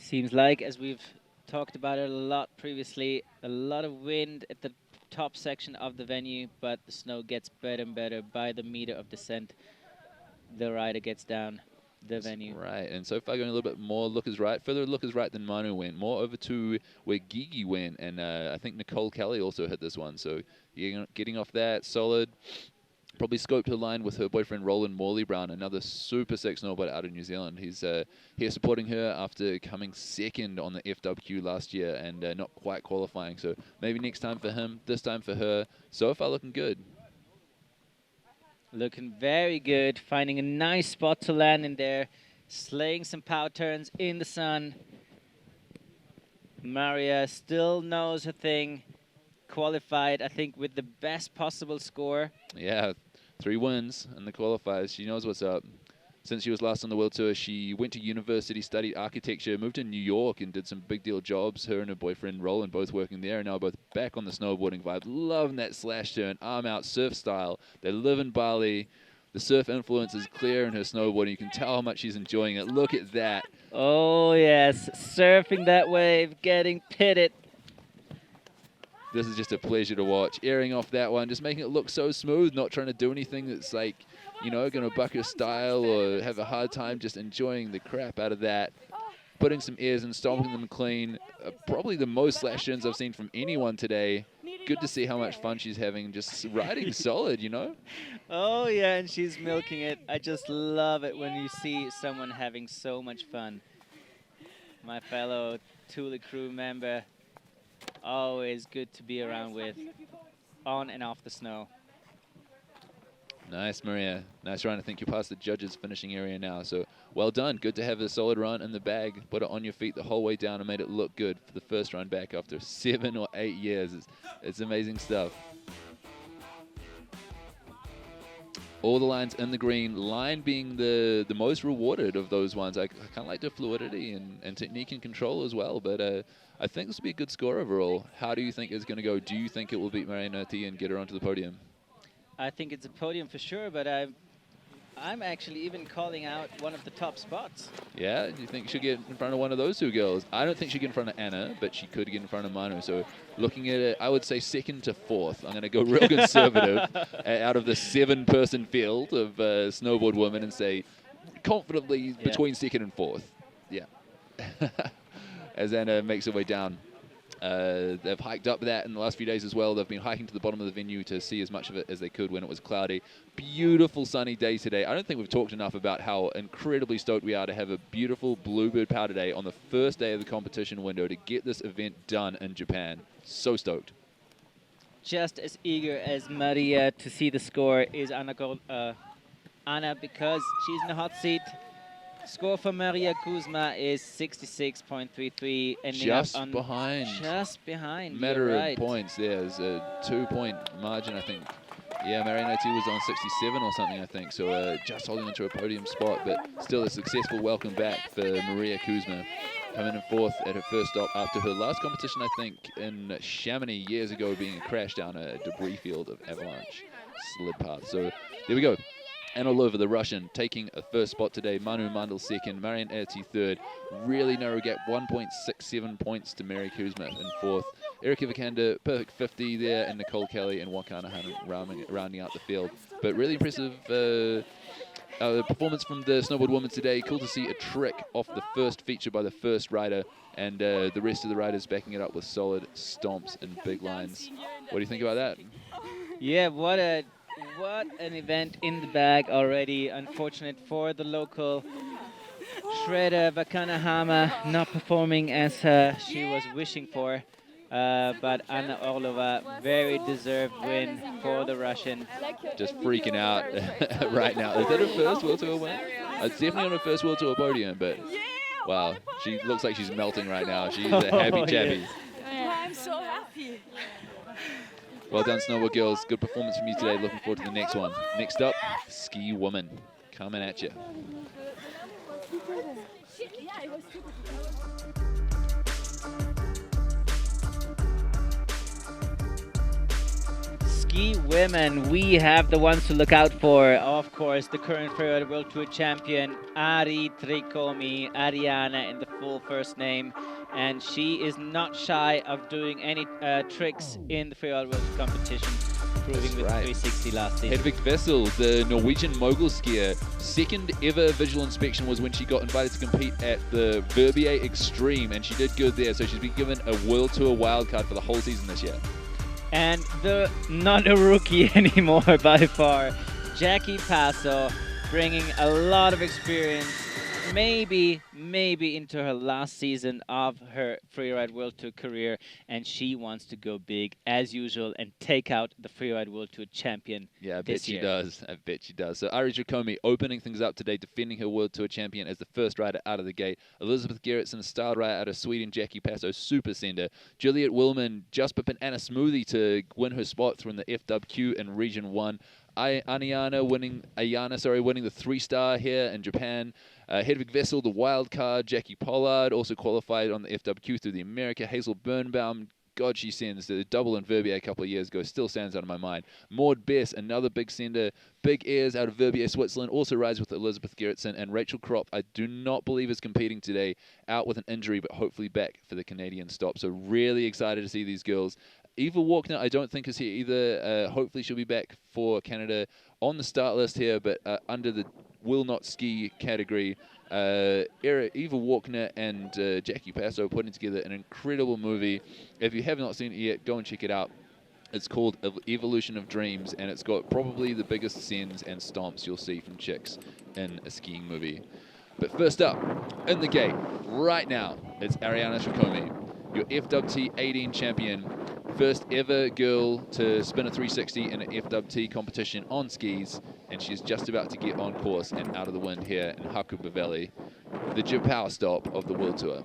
Seems like, as we've talked about it a lot previously, a lot of wind at the top section of the venue, but the snow gets better and better by the meter of descent. The rider gets down the venue. Right, and so far going a little bit more lookers right, further lookers right than Manu went, more over to where Gigi went, and I think Nicole Kelly also hit this one, so getting off that, solid. Probably scoped her line with her boyfriend Roland Morley-Brown, another super sick snowboarder out of New Zealand. He's here supporting her after coming second on the FWQ last year and not quite qualifying, so maybe next time for him, this time for her. So far looking good. Looking very good, finding a nice spot to land in there, slaying some power turns in the sun. Maria still knows her thing, qualified, I think, with the best possible score. Yeah, 3 wins in the qualifiers. She knows what's up. Since she was last on the World Tour, she went to university, studied architecture, moved to New York and did some big deal jobs. Her and her boyfriend Roland both working there, and now both back on the snowboarding vibe. Loving that slash turn, arm out, surf style. They live in Bali. The surf influence is clear in her snowboarding. You can tell how much she's enjoying it. Look at that. Oh, yes. Surfing that wave, getting pitted. This is just a pleasure to watch. Airing off that one, just making it look so smooth, not trying to do anything that's like, you know, going to buck her style or have a hard time, just enjoying the crap out of that. Putting some airs and stomping them clean. Probably the most slash turns I've seen from anyone today. Good to see how much fun she's having, just riding solid, you know? Oh, yeah, and she's milking it. I just love it when you see someone having so much fun. My fellow Thule crew member, always good to be around with, on and off the snow. Nice, Maria. Nice run. I think you're past the judges' finishing area now. So well done. Good to have a solid run in the bag. Put it on your feet the whole way down and made it look good for the first run back after 7 or 8 years. It's amazing stuff. All the lines in the green, line being the most rewarded of those ones. I kind of like the fluidity and technique and control as well, but I think this will be a good score overall. How do you think it's going to go? Do you think it will beat Marion Haerty and get her onto the podium? I think it's a podium for sure, but I'm actually even calling out one of the top spots. Yeah, do you think she'll get in front of one of those 2 girls? I don't think she'll get in front of Anna, but she could get in front of Manu. So looking at it, I would say 2nd to 4th. I'm going to go real conservative out of the 7-person field of snowboard women and say confidently between 2nd and 4th. Yeah. As Anna makes her way down. They've hiked up that in the last few days as well. They've been hiking to the bottom of the venue to see as much of it as they could when it was cloudy. Beautiful sunny day today. I don't think we've talked enough about how incredibly stoked we are to have a beautiful bluebird powder day on the first day of the competition window to get this event done in Japan. So stoked. Just as eager as Maria to see the score is Anna because she's in the hot seat. Score for Maria Kuzma is 66.33, ending just up on behind. Just behind. Matter of right. points. There's a 2-point margin, I think. Yeah, Marion Haerty was on 67 or something, I think. So just holding onto a podium spot, but still a successful welcome back for Maria Kuzma. Coming in 4th at her first stop after her last competition, I think, in Chamonix years ago, being a crash down a debris field of avalanche slid path. So there we go. And all over the Russian, taking a first spot today. Manuela Mandl 2nd, Marion Haerty 3rd. Really narrow gap, 1.67 points to Mary Kuzma in 4th. Erika Vikander, perfect 50 there, and Nicole Kelly and Wakana Hama rounding out the field. But really impressive performance from the snowboard woman today. Cool to see a trick off the first feature by the first rider, and the rest of the riders backing it up with solid stomps and big lines. What do you think about that? Yeah, what an event in the bag already. Unfortunate for the local shredder Wakana Hama not performing as she was wishing for. But Anna Orlova, very deserved win for the Russian. Just freaking out right now. Is that her first World Tour win? It's definitely on her first World Tour podium, but wow, she looks like she's melting right now. She's a happy chappy. I'm so happy. Well done, snowboard girls. Good performance from you today. Looking forward to the next one. Next up, ski women. Coming at you. Ski women, we have the ones to look out for. Of course, the current Freeride World Tour champion, Ari Tricomi, Arianna in the full first name, and she is not shy of doing any tricks in the Freeride World Tour competition, proving with 360 last season. Hedvig Wessel, the Norwegian mogul skier, second ever visual inspection was when she got invited to compete at the Verbier Extreme, and she did good there, so she's been given a World Tour wildcard for the whole season this year. And not a rookie anymore by far, Jacqueline Paaso, bringing a lot of experience, maybe into her last season of her Freeride World Tour career, and she wants to go big as usual and take out the Freeride World Tour champion. Yeah, I bet she does. I bet she does. So Arianna Tricomi opening things up today, defending her World Tour champion as the first rider out of the gate. Elisabeth Gerritzen, style rider out of Sweden. Jackie Paaso, super sender. Juliette Willmann, just pipping Anna Smoothie to win her spot through in the FWQ in Region 1. Ayana winning the 3-star here in Japan. Hedvig Wessel, the wild card. Jacqueline Pollard also qualified on the FWQ through the America. Hazel Birnbaum, God, she sends. The double in Verbier a couple of years ago still stands out of my mind. Maude Besse, another big sender. Big airs out of Verbier, Switzerland. Also rides with Elisabeth Gerritzen. And Rachel Kropp, I do not believe is competing today. Out with an injury, but hopefully back for the Canadian stop. So really excited to see these girls. Eva Walkner, I don't think is here either. Hopefully she'll be back for Canada on the start list here, but under the will not ski category. Eva Walkner and Jackie Paaso putting together an incredible movie. If you have not seen it yet, go and check it out. It's called Evolution of Dreams, and it's got probably the biggest sends and stomps you'll see from chicks in a skiing movie. But first up, in the gate, right now, it's Arianna Tricomi, your FWT 18 champion. First ever girl to spin a 360 in an FWT competition on skis, and she's just about to get on course and out of the wind here in Hakuba Valley, the Japan stop of the World Tour.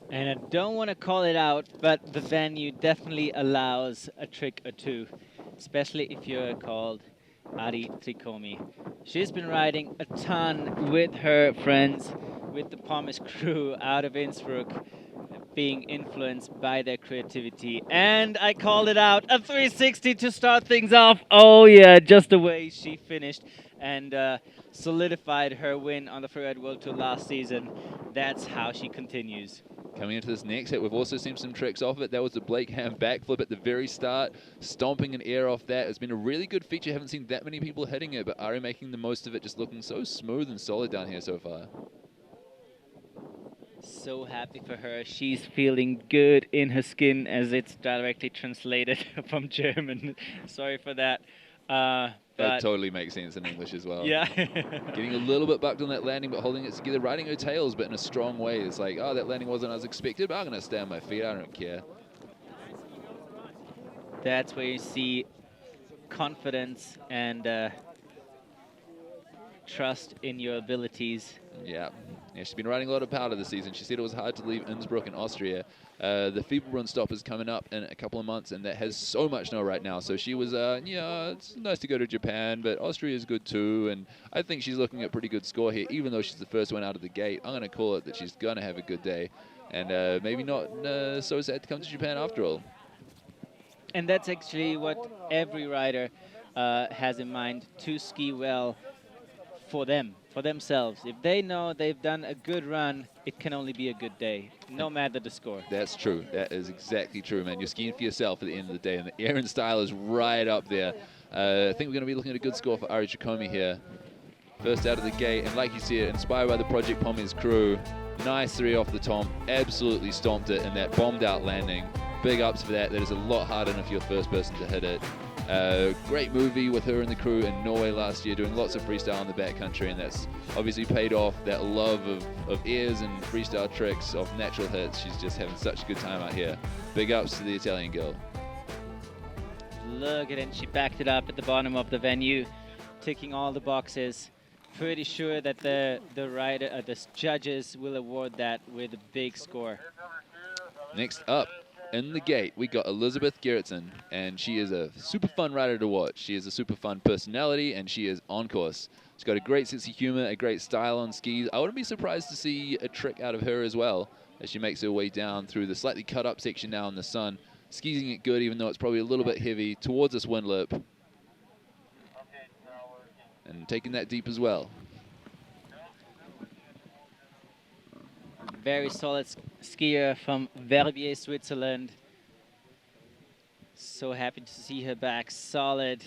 And I don't want to call it out, but the venue definitely allows a trick or two, especially if you're called Arianna Tricomi. She's been riding a ton with her friends, with the Pommes crew out of Innsbruck, being influenced by their creativity. And I called it out, a 360 to start things off. Oh yeah, just the way she finished and solidified her win on the Freeride World Tour last season. That's how she continues. Coming into this next hit, we've also seen some tricks off it. That was the Blake Hamm backflip at the very start, stomping an air off that. It's been a really good feature. Haven't seen that many people hitting it, but Ari making the most of it, just looking so smooth and solid down here so far. So happy for her. She's feeling good in her skin, as it's directly translated from German. Sorry for that. That totally makes sense in English as well. Yeah. Getting a little bit bucked on that landing, but holding it together, riding her tails, but in a strong way. It's like, oh, that landing wasn't as expected, but I'm going to stay on my feet. I don't care. That's where you see confidence and trust in your abilities. Yeah. Yeah, she's been riding a lot of powder this season. She said it was hard to leave Innsbruck in Austria. The Fieberbrunn stop is coming up in a couple of months, and that has so much snow right now. So she was, yeah, it's nice to go to Japan, but Austria is good too. And I think she's looking at a pretty good score here, even though she's the first one out of the gate. I'm going to call it that she's going to have a good day, and maybe not so sad to come to Japan after all. And that's actually what every rider has in mind, to ski well for them, for themselves. If they know they've done a good run, it can only be a good day, no matter the score. That's true. That is exactly true, man. You're skiing for yourself at the end of the day, and the air and style is right up there. I think we're going to be looking at a good score for Arianna Tricomi here. First out of the gate, and like you said, inspired by the Project Pommes crew. Nice 3 off the top. Absolutely stomped it in that bombed out landing. Big ups for that. That is a lot harder than if you're the first person to hit it. Great movie with her and the crew in Norway last year, doing lots of freestyle in the backcountry, and that's obviously paid off. That love of airs and freestyle tricks, of natural hits. She's just having such a good time out here. Big ups to the Italian girl. Look at it, she backed it up at the bottom of the venue, ticking all the boxes. Pretty sure that the judges will award that with a big score. Next up, in the gate, we got Elisabeth Gerritzen, and she is a super fun rider to watch. She is a super fun personality, and she is on course. She's got a great sense of humor, a great style on skis. I wouldn't be surprised to see a trick out of her as well, as she makes her way down through the slightly cut up section now in the sun. Skising it good, even though it's probably a little bit heavy, towards this wind lip. And taking that deep as well. very solid skier from Verbier, Switzerland. So happy to see her back solid.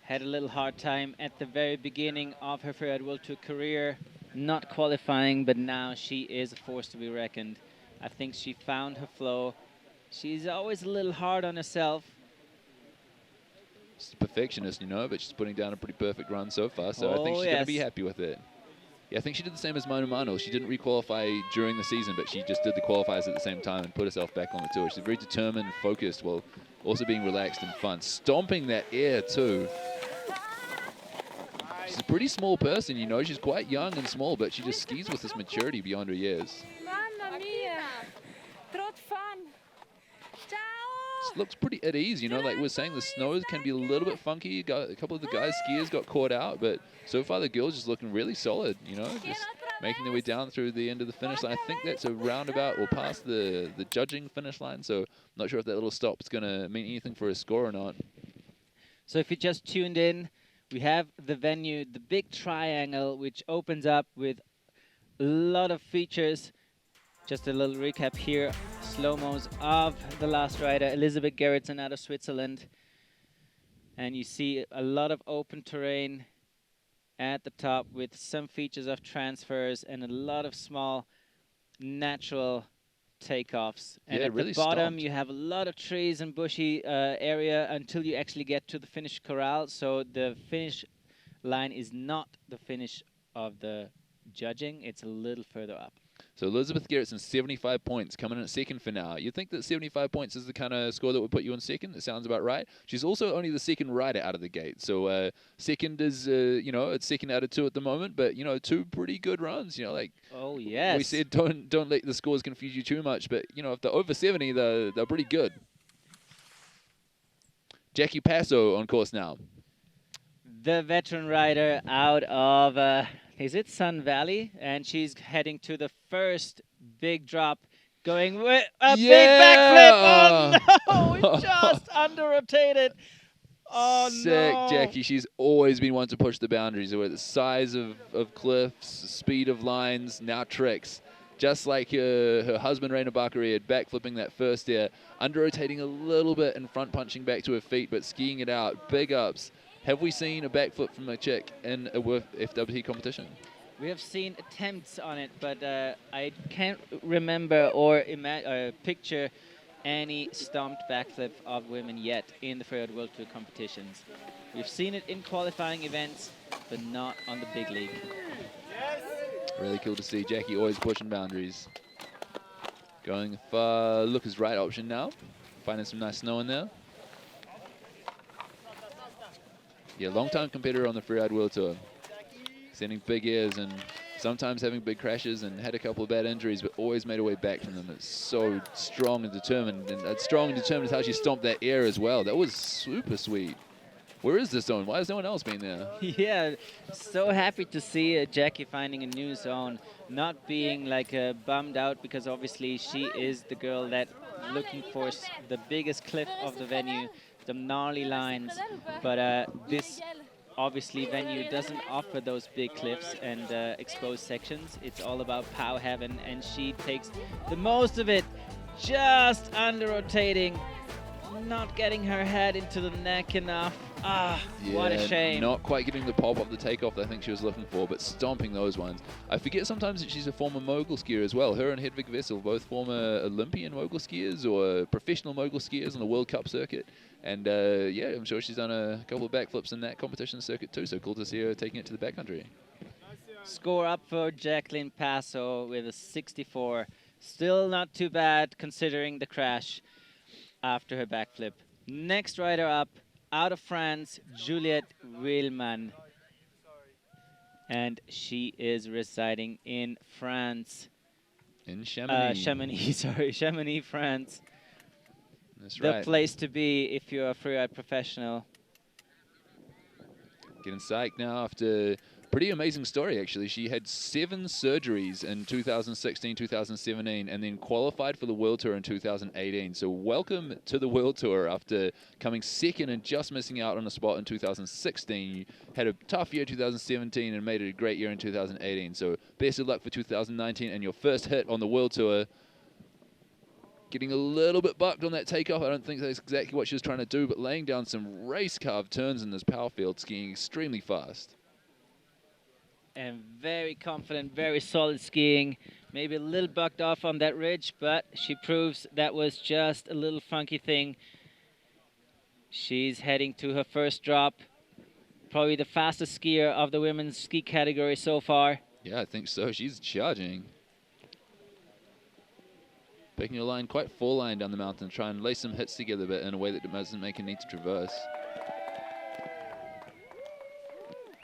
Had a little hard time at the very beginning of her Freeride World Tour career, not qualifying, but now she is a force to be reckoned. I think she found her flow. She's always a little hard on herself. She's a perfectionist, you know, but she's putting down a pretty perfect run so far, so I think she's going to be happy with it. Yeah, I think she did the same as Maude Mandl. She didn't re-qualify during the season, but she just did the qualifiers at the same time and put herself back on the tour. She's very determined and focused while also being relaxed and fun. Stomping that air, too. She's a pretty small person, you know. She's quite young and small, but she just skis with this maturity beyond her years. Mamma mia! Trop fun! Ciao! Just looks pretty at ease, you know. Like we're saying, the snows can be a little bit funky. A couple of the guys, skiers, got caught out, but so far the girls just looking really solid, you know. Just making their way down through the end of the finish line. I think that's a roundabout or past the judging finish line, so I'm not sure if that little stop is going to mean anything for a score or not. So if you just tuned in, we have the venue, the big triangle, which opens up with a lot of features. Just a little recap here. Slow-mos of the last rider, Elisabeth Gerritzen out of Switzerland. And you see a lot of open terrain at the top with some features of transfers and a lot of small natural takeoffs. And yeah, at really the bottom, stomped. you have a lot of trees and bushy area until you actually get to the finish corral. So the finish line is not the finish of the judging. It's a little further up. So Elisabeth Gerritzen, 75 points, coming in at second for now. You'd think that 75 points is the kind of score that would put you in second. That sounds about right. She's also only the second rider out of the gate. So second is, you know, it's second out of 2 at the moment. But, you know, 2 pretty good runs. You know, like oh, yes. we said, don't let the scores confuse you too much. But, you know, if they're over 70, they're pretty good. Jacqueline Paaso on course now. The veteran rider out of... is it Sun Valley? And she's heading to the first big drop, going with a big backflip. Oh, no! Just under-rotated. Oh, Sick, no. Jackie. She's always been one to push the boundaries with the size of cliffs, speed of lines, now tricks. Just like her husband, Reine Barkered, backflipping that first air, under-rotating a little bit and front-punching back to her feet, but skiing it out. Big ups. Have we seen a backflip from a chick in a FWT competition? We have seen attempts on it, but I can't remember or picture any stomped backflip of women yet in the Freeride World Tour competitions. We've seen it in qualifying events, but not on the big league. Really cool to see Jackie always pushing boundaries. Going for Lucas' right option now. Finding some nice snow in there. Yeah, long-time competitor on the Freeride World Tour. Sending big airs and sometimes having big crashes and had a couple of bad injuries, but always made her way back from them. It's so strong and determined. And strong and determined is how she stomped that air as well. That was super sweet. Where is this zone? Why has no one else been there? Yeah, so happy to see Jackie finding a new zone, not being like bummed out, because obviously she is the girl that looking for the biggest cliff of the venue, the gnarly lines, but this obviously venue doesn't offer those big cliffs and exposed sections. It's all about power heaven, and she takes the most of it, just under rotating, not getting her head into the neck enough. Ah, yeah, what a shame. Not quite getting the pop of the takeoff that I think she was looking for, but stomping those ones. I forget sometimes that she's a former mogul skier as well. Her and Hedvig Wessel, both former Olympian mogul skiers or professional mogul skiers on the World Cup circuit. And yeah, I'm sure she's done a couple of backflips in that competition circuit too, so cool to see her taking it to the backcountry. Score up for Jaclyn Paaso with a 64. Still not too bad considering the crash after her backflip. Next rider up, out of France, Juliette Willmann. And she is residing in France. In Chamonix. Chamonix, France. That's the right. place to be if you're a freeride professional. Getting psyched now after Pretty amazing story, actually. She had 7 surgeries in 2016, 2017, and then qualified for the World Tour in 2018. So welcome to the World Tour after coming second and just missing out on a spot in 2016. You had a tough year 2017 and made it a great year in 2018. So best of luck for 2019 and your first hit on the World Tour. Getting a little bit bucked on that takeoff. I don't think that's exactly what she was trying to do, but laying down some race carved turns in this power field, skiing extremely fast. And very confident, very solid skiing. Maybe a little bucked off on that ridge, but she proves that was just a little funky thing. She's heading to her first drop. Probably the fastest skier of the women's ski category so far. Yeah, I think so. She's charging. Picking a line quite full line down the mountain, try and lay some hits together a bit in a way that doesn't make a need to traverse.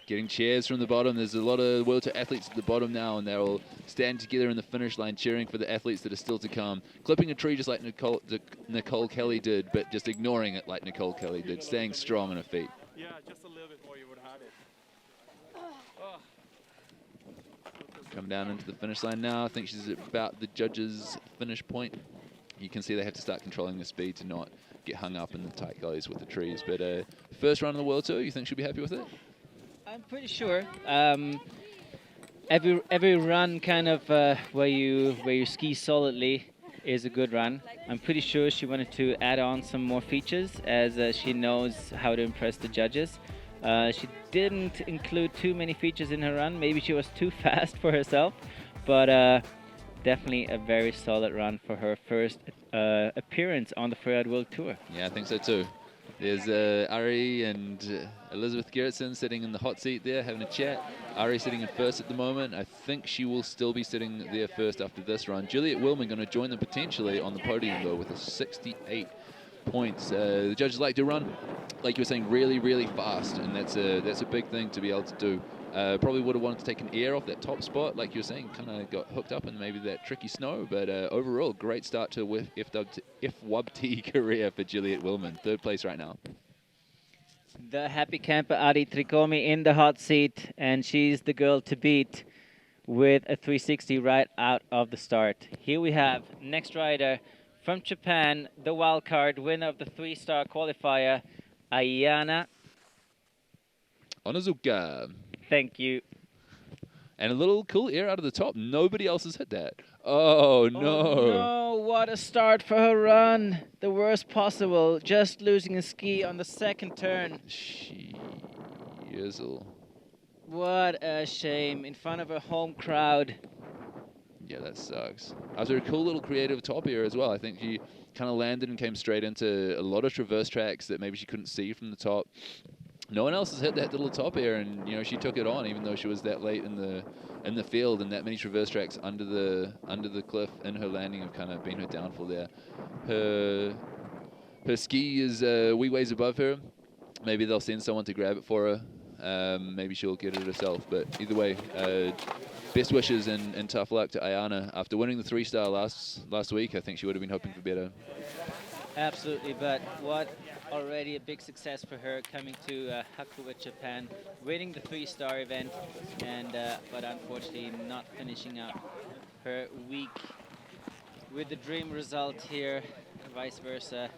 Getting cheers from the bottom. There's a lot of World Tour athletes at the bottom now, and they're all standing together in the finish line, cheering for the athletes that are still to come. Clipping a tree just like Nicole Kelly did, but just ignoring it like Nicole Kelly did, staying strong on her feet. Yeah, just a little bit more, you would have had it. Come down into the finish line now. I think she's about the judges' finish point. You can see they have to start controlling the speed to not get hung up in the tight gullies with the trees. But first run on the World Tour, you think she'll be happy with it? I'm pretty sure. Every run kind of where you ski solidly is a good run. I'm pretty sure she wanted to add on some more features as she knows how to impress the judges. She didn't include too many features in her run. Maybe she was too fast for herself, but definitely a very solid run for her first appearance on the Freeride World Tour. Yeah, I think so too. There's Ari and Elisabeth Gerritzen sitting in the hot seat there, having a chat. Ari sitting in first at the moment. I think she will still be sitting there first after this run. Juliette Willmann going to join them potentially on the podium though with a 68 points. The judges like to run, like you were saying, really, really fast, and that's a big thing to be able to do. Probably would have wanted to take an air off that top spot, like you were saying, kind of got hooked up in maybe that tricky snow, but overall, great start to FWT career for Juliette Willmann. 3rd place right now. The happy camper Arianna Tricomi in the hot seat, and she's the girl to beat with a 360 right out of the start. Here we have next rider from Japan, the wild card winner of the 3-star qualifier, Ayana Onozuka. Thank you. And a little cool air out of the top. Nobody else has hit that. Oh, no. Oh, no. What a start for her run. The worst possible. Just losing a ski on the 2nd turn. Yizzle. What a shame. In front of her home crowd. Yeah, that sucks. After a cool little creative top air as well. I think she kind of landed and came straight into a lot of traverse tracks that maybe she couldn't see from the top. No one else has hit that little top air, and you know she took it on, even though she was that late in the field, and that many traverse tracks under the cliff in her landing have kind of been her downfall there. Her ski is wee ways above her. Maybe they'll send someone to grab it for her. Maybe she'll get it herself. But either way, best wishes and tough luck to Ayana. After winning the 3-star last week, I think she would have been hoping for better. Absolutely, but what already a big success for her coming to Hakuba, Japan, winning the 3-star event, and but unfortunately not finishing up her week with the dream result here, and vice versa.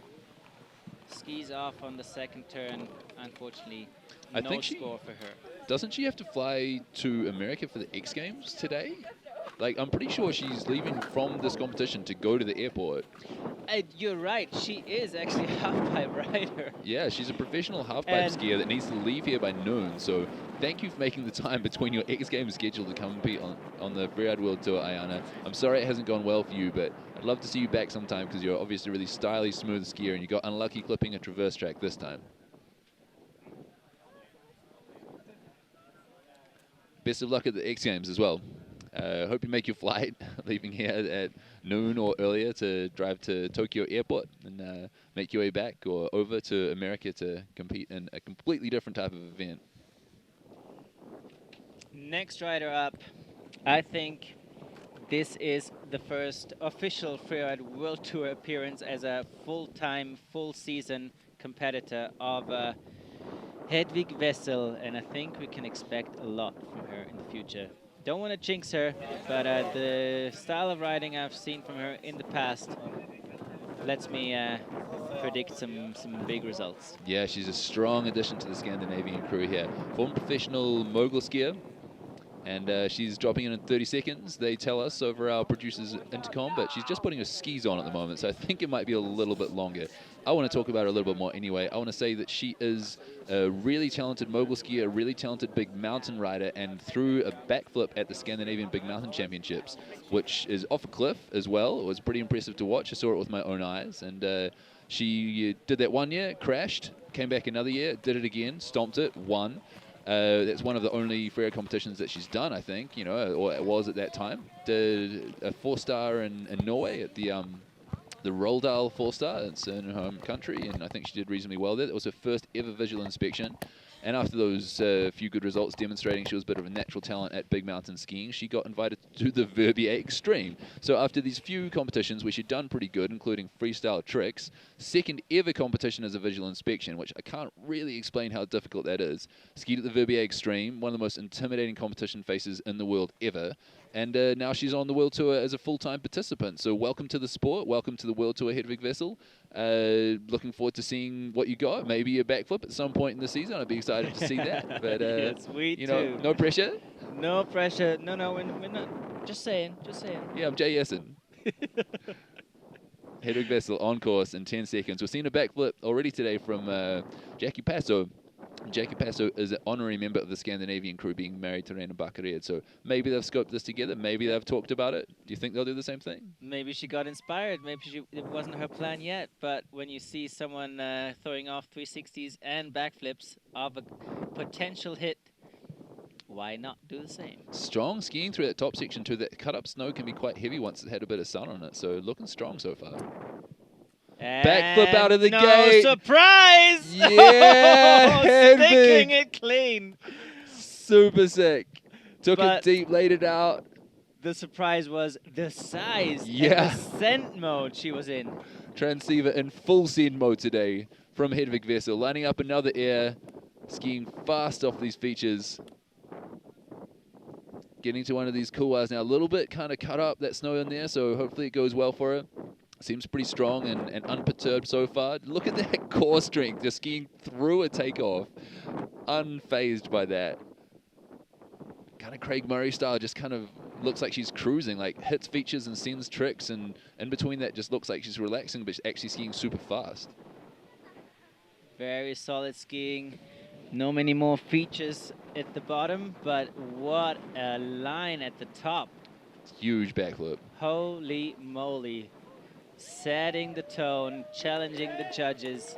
Skis off on the 2nd turn, unfortunately, no score for her. Doesn't she have to fly to America for the X Games today? Like, I'm pretty sure she's leaving from this competition to go to the airport. You're right. She is actually a half-pipe rider. Yeah, she's a professional half-pipe skier that needs to leave here by noon. So thank you for making the time between your X Games schedule to come compete on the Freeride World Tour, Ayana. I'm sorry it hasn't gone well for you, but I'd love to see you back sometime because you're obviously a really stylish, smooth skier, and you got unlucky clipping a traverse track this time. Best of luck at the X Games as well. Hope you make your flight, leaving here at noon or earlier to drive to Tokyo Airport and make your way back or over to America to compete in a completely different type of event. Next rider up, I think this is the first official Freeride World Tour appearance as a full-time, full-season competitor of Hedvig Wessel, and I think we can expect a lot from her in the future. Don't want to jinx her, but the style of riding I've seen from her in the past lets me predict some big results. Yeah, she's a strong addition to the Scandinavian crew here. Former professional mogul skier, and she's dropping in 30 seconds, they tell us over our producer's intercom, but she's just putting her skis on at the moment, so I think it might be a little bit longer. I want to talk about her a little bit more anyway. I want to say that she is a really talented mogul skier, a really talented big mountain rider, and threw a backflip at the Scandinavian Big Mountain Championships, which is off a cliff as well. It was pretty impressive to watch. I saw it with my own eyes, and she did that one year, crashed, came back another year, did it again, stomped it, won. That's one of the only freeride competitions that she's done, I think, you know, or it was at that time. Did a 4-star in Norway at the Rolldal 4-star. It's in her home country, and I think she did reasonably well there. It was her first ever visual inspection. And after those few good results demonstrating she was a bit of a natural talent at big mountain skiing, she got invited to the Verbier Extreme. So after these few competitions where she'd done pretty good, including freestyle tricks, second ever competition as a visual inspection, which I can't really explain how difficult that is, skied at the Verbier Extreme, one of the most intimidating competition faces in the world ever. And now she's on the World Tour as a full-time participant. So welcome to the sport. Welcome to the World Tour, Hedvig Wessel. Looking forward to seeing what you got. Maybe a backflip at some point in the season. I'd be excited to see that. But yes, you know, no pressure. No pressure. No, we're not. Just saying. Just saying. Yeah, I'm Jay Essen. Hedvig Wessel on course in 10 seconds. We've seen a backflip already today from Jacqueline Paaso. Jacqueline Paaso is an honorary member of the Scandinavian crew, being married to Reine Barkered. So maybe they've scoped this together. Maybe they've talked about it. Do you think they'll do the same thing? Maybe she got inspired. Maybe it wasn't her plan yet. But when you see someone throwing off 360s and backflips of a potential hit, why not do the same? Strong skiing through that top section too. That cut-up snow can be quite heavy once it had a bit of sun on it. So looking strong so far. And backflip out of the no gate. Surprise! Yeah, sticking it clean. Super sick. Took it deep, laid it out. The surprise was the size and the send mode she was in. Transceiver in full send mode today from Hedvig Wessel. Lining up another air, skiing fast off these features. Getting to one of these couloirs now. A little bit kind of cut up, that snow in there, so hopefully it goes well for her. Seems pretty strong and unperturbed so far. Look at that core strength, just skiing through a takeoff. Unfazed by that. Kind of Craig Murray style, just kind of looks like she's cruising, like hits features and sends tricks, and in between that just looks like she's relaxing, but she's actually skiing super fast. Very solid skiing. No many more features at the bottom, but what a line at the top. Huge backflip. Holy moly. Setting the tone, challenging the judges.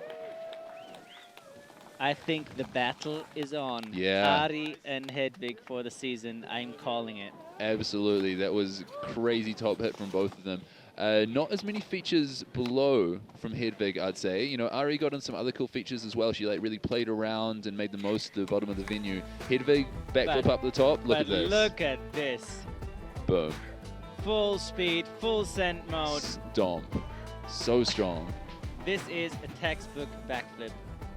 I think the battle is on. Yeah. Ari and Hedvig for the season. I'm calling it. Absolutely. That was crazy top hit from both of them. Not as many features below from Hedvig, I'd say. You know, Ari got in some other cool features as well. She like really played around and made the most of the bottom of the venue. Hedvig, backflip up the top. Look at this. Look at this. Boom. Full speed, full send mode. Stomp. So strong. This is a textbook backflip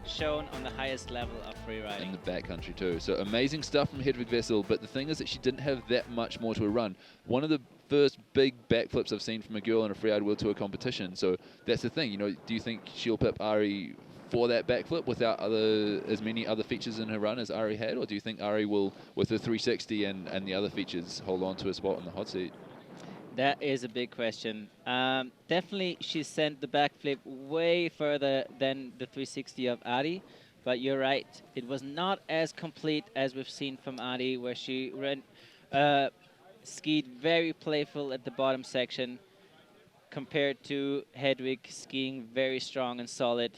shown on the highest level of freeriding. In the backcountry too. So amazing stuff from Hedvig Wessel, but the thing is that she didn't have that much more to her run. One of the first big backflips I've seen from a girl in a Freeride World Tour competition. So that's the thing, you know, do you think she'll pip Ari for that backflip without as many other features in her run as Ari had? Or do you think Ari will, with her 360 and the other features, hold on to a spot in the hot seat? That is a big question. Definitely she sent the backflip way further than the 360 of Ari, but you're right. It was not as complete as we've seen from Ari, where she skied very playful at the bottom section compared to Hedvig skiing very strong and solid.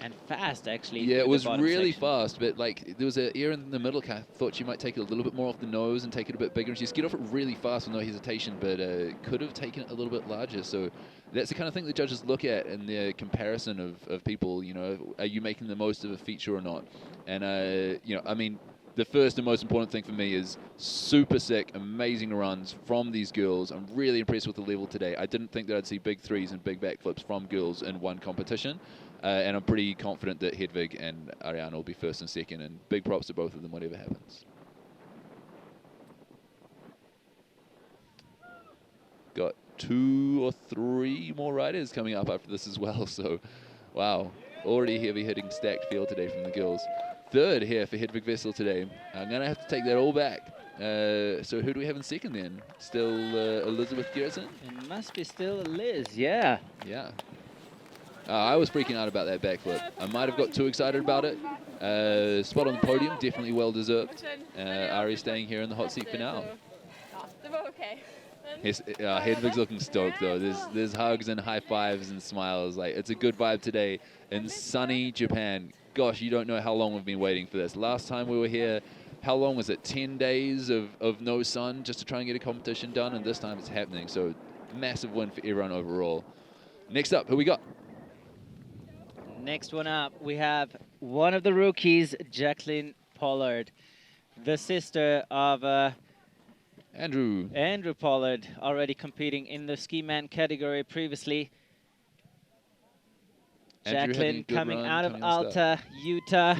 And fast, actually. Yeah, it was really fast, but like there was an air in the middle. I thought she might take it a little bit more off the nose and take it a bit bigger. And she skied off it really fast with no hesitation, but could have taken it a little bit larger. So that's the kind of thing the judges look at in their comparison of people. You know, are you making the most of a feature or not? And you know, I mean, the first and most important thing for me is super sick, amazing runs from these girls. I'm really impressed with the level today. I didn't think that I'd see big threes and big backflips from girls in one competition. And I'm pretty confident that Hedvig and Arianna will be first and second, and big props to both of them, whatever happens. Got 2 or 3 more riders coming up after this as well, so wow, already heavy hitting stacked field today from the girls. Third here for Hedvig Wessel today. I'm going to have to take that all back. So who do we have in second then? Still Elisabeth Gerritzen? It must be still Liz, yeah. Yeah. I was freaking out about that backflip. I might have got too excited about it. Spot on the podium, definitely well deserved. Ari staying here in the hot seat for now. Hedvig's looking stoked though. There's hugs and high fives and smiles. Like, it's a good vibe today in sunny Japan. Gosh, you don't know how long we've been waiting for this. Last time we were here, how long was it? 10 days of no sun just to try and get a competition done, and this time it's happening. So massive win for everyone overall. Next up, who we got? Next one up, we have one of the rookies, Jacqueline Pollard, the sister of Andrew Pollard, already competing in the ski man category previously. Jacqueline coming out of Alta, Utah.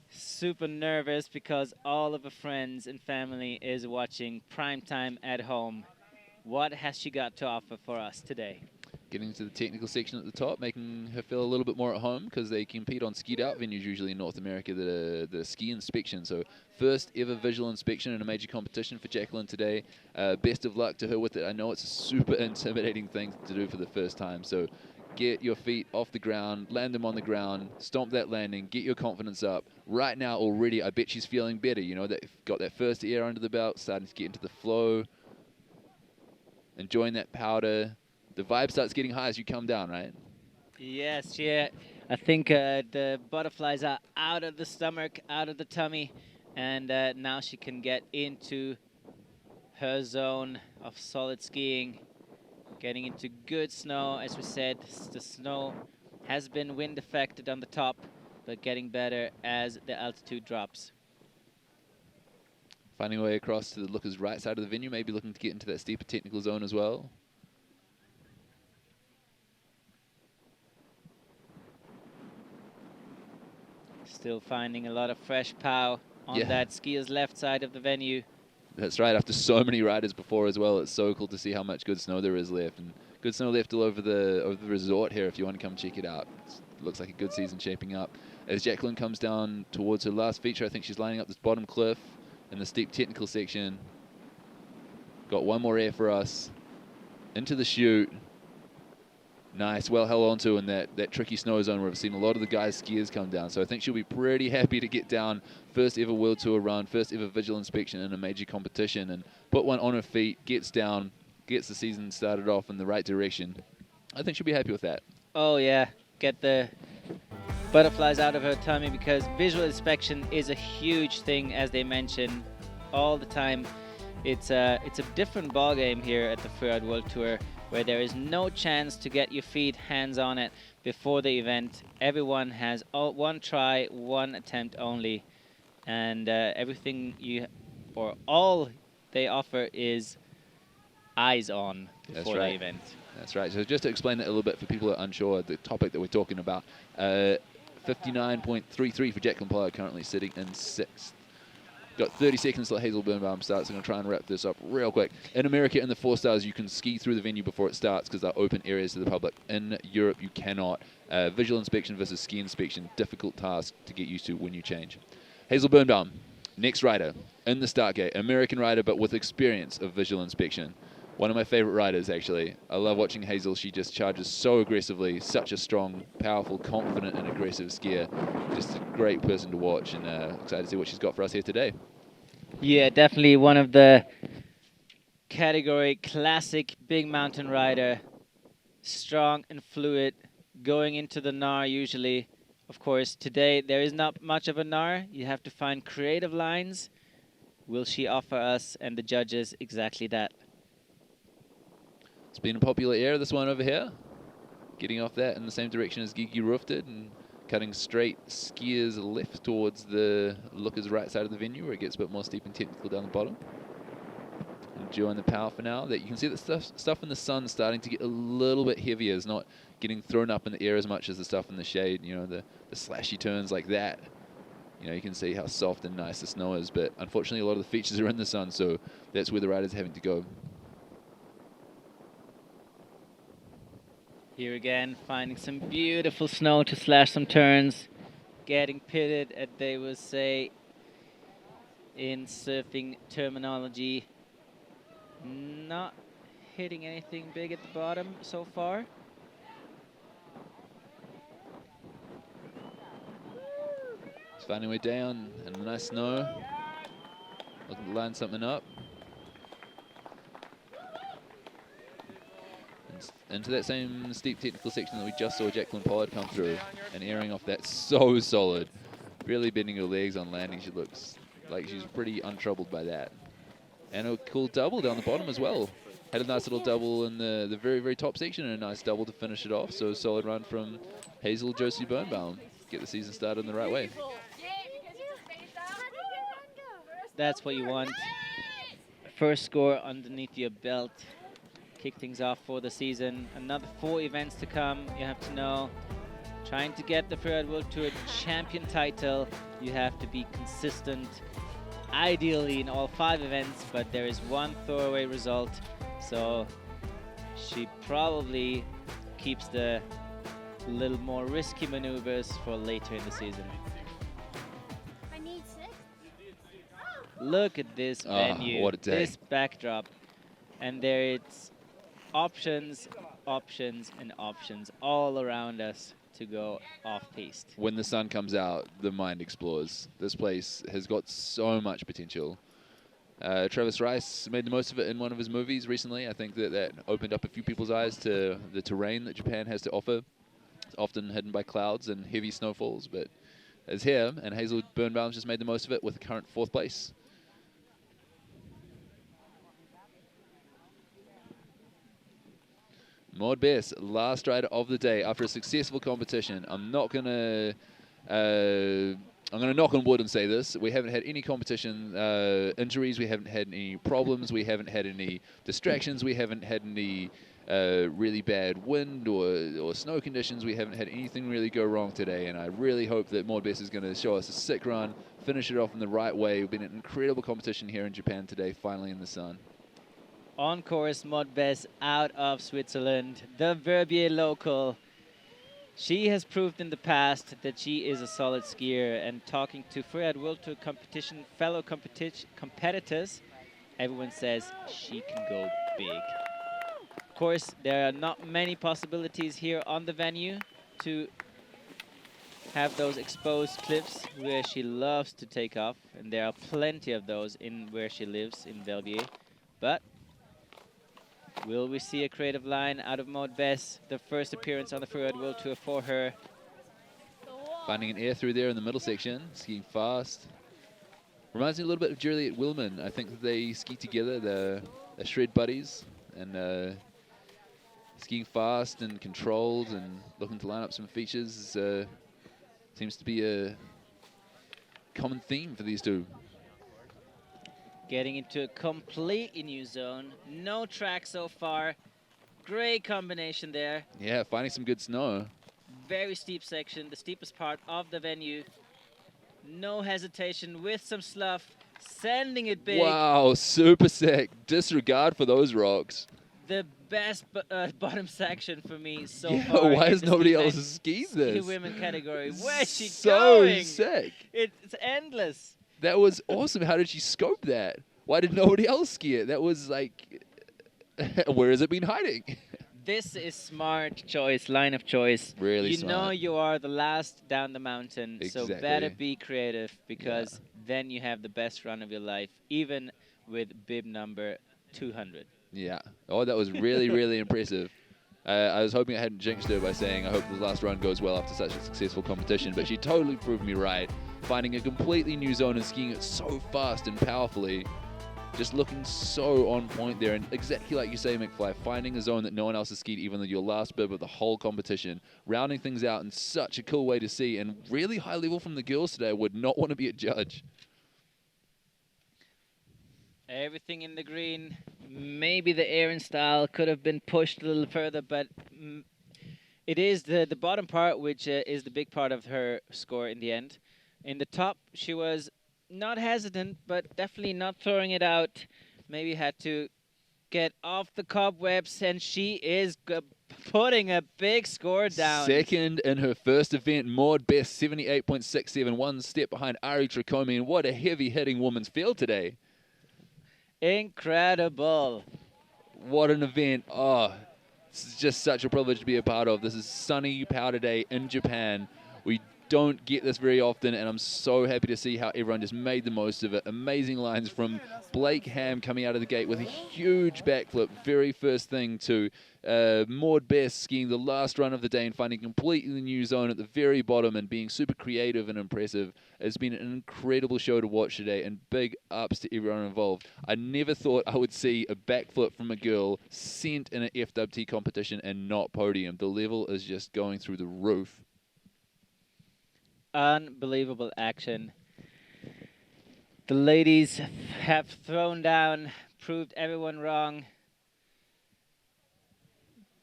Super nervous because all of her friends and family is watching primetime at home. What has she got to offer for us today? Getting to the technical section at the top, making her feel a little bit more at home because they compete on skied out venues usually in North America that are the ski inspection. So first ever visual inspection in a major competition for Jacqueline today. Best of luck to her with it. I know it's a super intimidating thing to do for the first time. So get your feet off the ground, land them on the ground, stomp that landing, get your confidence up. Right now already, I bet she's feeling better. You know, that got that first air under the belt, starting to get into the flow, enjoying that powder. The vibe starts getting high as you come down, right? Yes, yeah. I think the butterflies are out of the stomach, out of the tummy, and now she can get into her zone of solid skiing, getting into good snow. As we said, the snow has been wind affected on the top, but getting better as the altitude drops. Finding a way across to the looker's right side of the venue, maybe looking to get into that steeper technical zone as well. Still finding a lot of fresh pow on that skier's left side of the venue. That's right, after so many riders before as well, it's so cool to see how much good snow there is left. And good snow left all over the resort here if you want to come check it out. It looks like a good season shaping up. As Jacqueline comes down towards her last feature, I think she's lining up this bottom cliff in the steep technical section. Got one more air for us. Into the chute. Nice, well held onto in that tricky snow zone where we've seen a lot of the guys' skiers come down. So I think she'll be pretty happy to get down. First ever World Tour run, first ever visual inspection in a major competition, and put one on her feet, gets down, gets the season started off in the right direction. I think she'll be happy with that. Oh yeah, get the butterflies out of her tummy, because visual inspection is a huge thing, as they mention all the time. It's a different ball game here at the Freeride World Tour, where there is no chance to get your feet hands on it before the event. Everyone has one try, one attempt only, and everything all they offer is eyes on before the event. That's right. So just to explain that a little bit for people who are unsure, the topic that we're talking about, 59.33 for Jacqueline Pollard, currently sitting in 6th. Got 30 seconds till Hazel Birnbaum starts. I'm going to try and wrap this up real quick. In America, in the 4 stars, you can ski through the venue before it starts because they're open areas to the public. In Europe, you cannot. Visual inspection versus ski inspection, difficult task to get used to when you change. Hazel Birnbaum, next rider in the start gate. American rider, but with experience of visual inspection. One of my favorite riders, actually. I love watching Hazel. She just charges so aggressively. Such a strong, powerful, confident, and aggressive skier. Just a great person to watch, and excited to see what she's got for us here today. Yeah, definitely one of the category classic big mountain rider. Strong and fluid, going into the Nar usually. Of course, today there is not much of a Nar. You have to find creative lines. Will she offer us and the judges exactly that? It's been a popular area, this one over here. Getting off that in the same direction as Gigi Rüf did, and cutting straight skiers left towards the looker's right side of the venue, where it gets a bit more steep and technical down the bottom. Enjoying the power for now. That you can see that stuff in the sun starting to get a little bit heavier. It's not getting thrown up in the air as much as the stuff in the shade. You know, the slashy turns like that. You know, you can see how soft and nice the snow is. But unfortunately, a lot of the features are in the sun, so that's where the rider's having to go. Here again, finding some beautiful snow to slash some turns. Getting pitted, as they will say in surfing terminology. Not hitting anything big at the bottom so far. He's finding a way down and a nice snow. Looking to line something up. And into that same steep technical section that we just saw Jacqueline Pollard come through and airing off that so solid. Really bending her legs on landing. She looks like she's pretty untroubled by that. And a cool double down the bottom as well. Had a nice little double in the very, very top section and a nice double to finish it off. So a solid run from Hazel Birnbaum. Get the season started in the right way. That's what you want. First score underneath your belt. Kick things off for the season. Another 4 events to come, you have to know. Trying to get the Freeride World Tour champion title, you have to be consistent. Ideally in all 5 events, but there is one throwaway result. So she probably keeps the little more risky maneuvers for later in the season. Look at this venue, what a day. this backdrop. And there it's options, options, and options all around us to go off-piste. When the sun comes out, the mind explores. This place has got so much potential. Travis Rice made the most of it in one of his movies recently. I think that opened up a few people's eyes to the terrain that Japan has to offer. It's often hidden by clouds and heavy snowfalls, but it's here, and Hazel Birnbaum's just made the most of it with the current 4th place. Maude Besse, last rider of the day after a successful competition. I'm going to knock on wood and say this. We haven't had any competition injuries. We haven't had any problems. We haven't had any distractions. We haven't had any really bad wind or snow conditions. We haven't had anything really go wrong today. And I really hope that Maude Besse is going to show us a sick run, finish it off in the right way. We've been an incredible competition here in Japan today, finally in the sun. On course, Maude Besse out of Switzerland, the Verbier local. She has proved in the past that she is a solid skier, and talking to Freeride World Tour competition fellow competitors, everyone says she can go big. Of course, there are not many possibilities here on the venue to have those exposed cliffs where she loves to take off, and there are plenty of those in where she lives in Verbier. But will we see a creative line out of Maude Besse? The first appearance on the Freeride World Tour for her. Finding an air through there in the middle section, skiing fast. Reminds me a little bit of Juliette Willmann. I think that they ski together, they're shred buddies, and skiing fast and controlled and looking to line up some features seems to be a common theme for these two. Getting into a completely new zone. No track so far. Great combination there. Yeah, finding some good snow. Very steep section, the steepest part of the venue. No hesitation with some slough, sending it big. Wow, super sick. Disregard for those rocks. The best bottom section for me so yeah, far. Why has nobody else skied this? Ski women category. Where's she so going? Sick. It's endless. That was awesome. How did she scope that? Why did nobody else ski it? That was like, where has it been hiding? This is smart choice, line of choice. Really smart. You know you are the last down the mountain, Exactly. so better be creative, because then you have the best run of your life, even with bib number 200. Yeah. Oh, that was really, really impressive. I was hoping I hadn't jinxed her by saying I hope the last run goes well after such a successful competition, but she totally proved me right. Finding a completely new zone and skiing it so fast and powerfully. Just looking so on point there, and exactly like you say, McFly, finding a zone that no one else has skied, even though your last bib of the whole competition, rounding things out in such a cool way to see, and really high level from the girls today. I would not want to be a judge. Everything in the green. Maybe the Aaron style could have been pushed a little further, but it is the bottom part which is the big part of her score in the end. In the top, she was not hesitant, but definitely not throwing it out. Maybe had to get off the cobwebs, and she is putting a big score down. Second in her first event, Maude Besse, 78.67, one step behind Arianna Tricomi, and what a heavy-hitting women's field today. Incredible. What an event. Oh, this is just such a privilege to be a part of. This is sunny powder day in Japan. We don't get this very often, and I'm so happy to see how everyone just made the most of it. Amazing lines from Blake Hamm coming out of the gate with a huge backflip. Very first thing to Maude Besse skiing the last run of the day and finding a completely new zone at the very bottom and being super creative and impressive. It's been an incredible show to watch today, and big ups to everyone involved. I never thought I would see a backflip from a girl sent in an FWT competition and not podium. The level is just going through the roof. Unbelievable action. The ladies have thrown down, proved everyone wrong.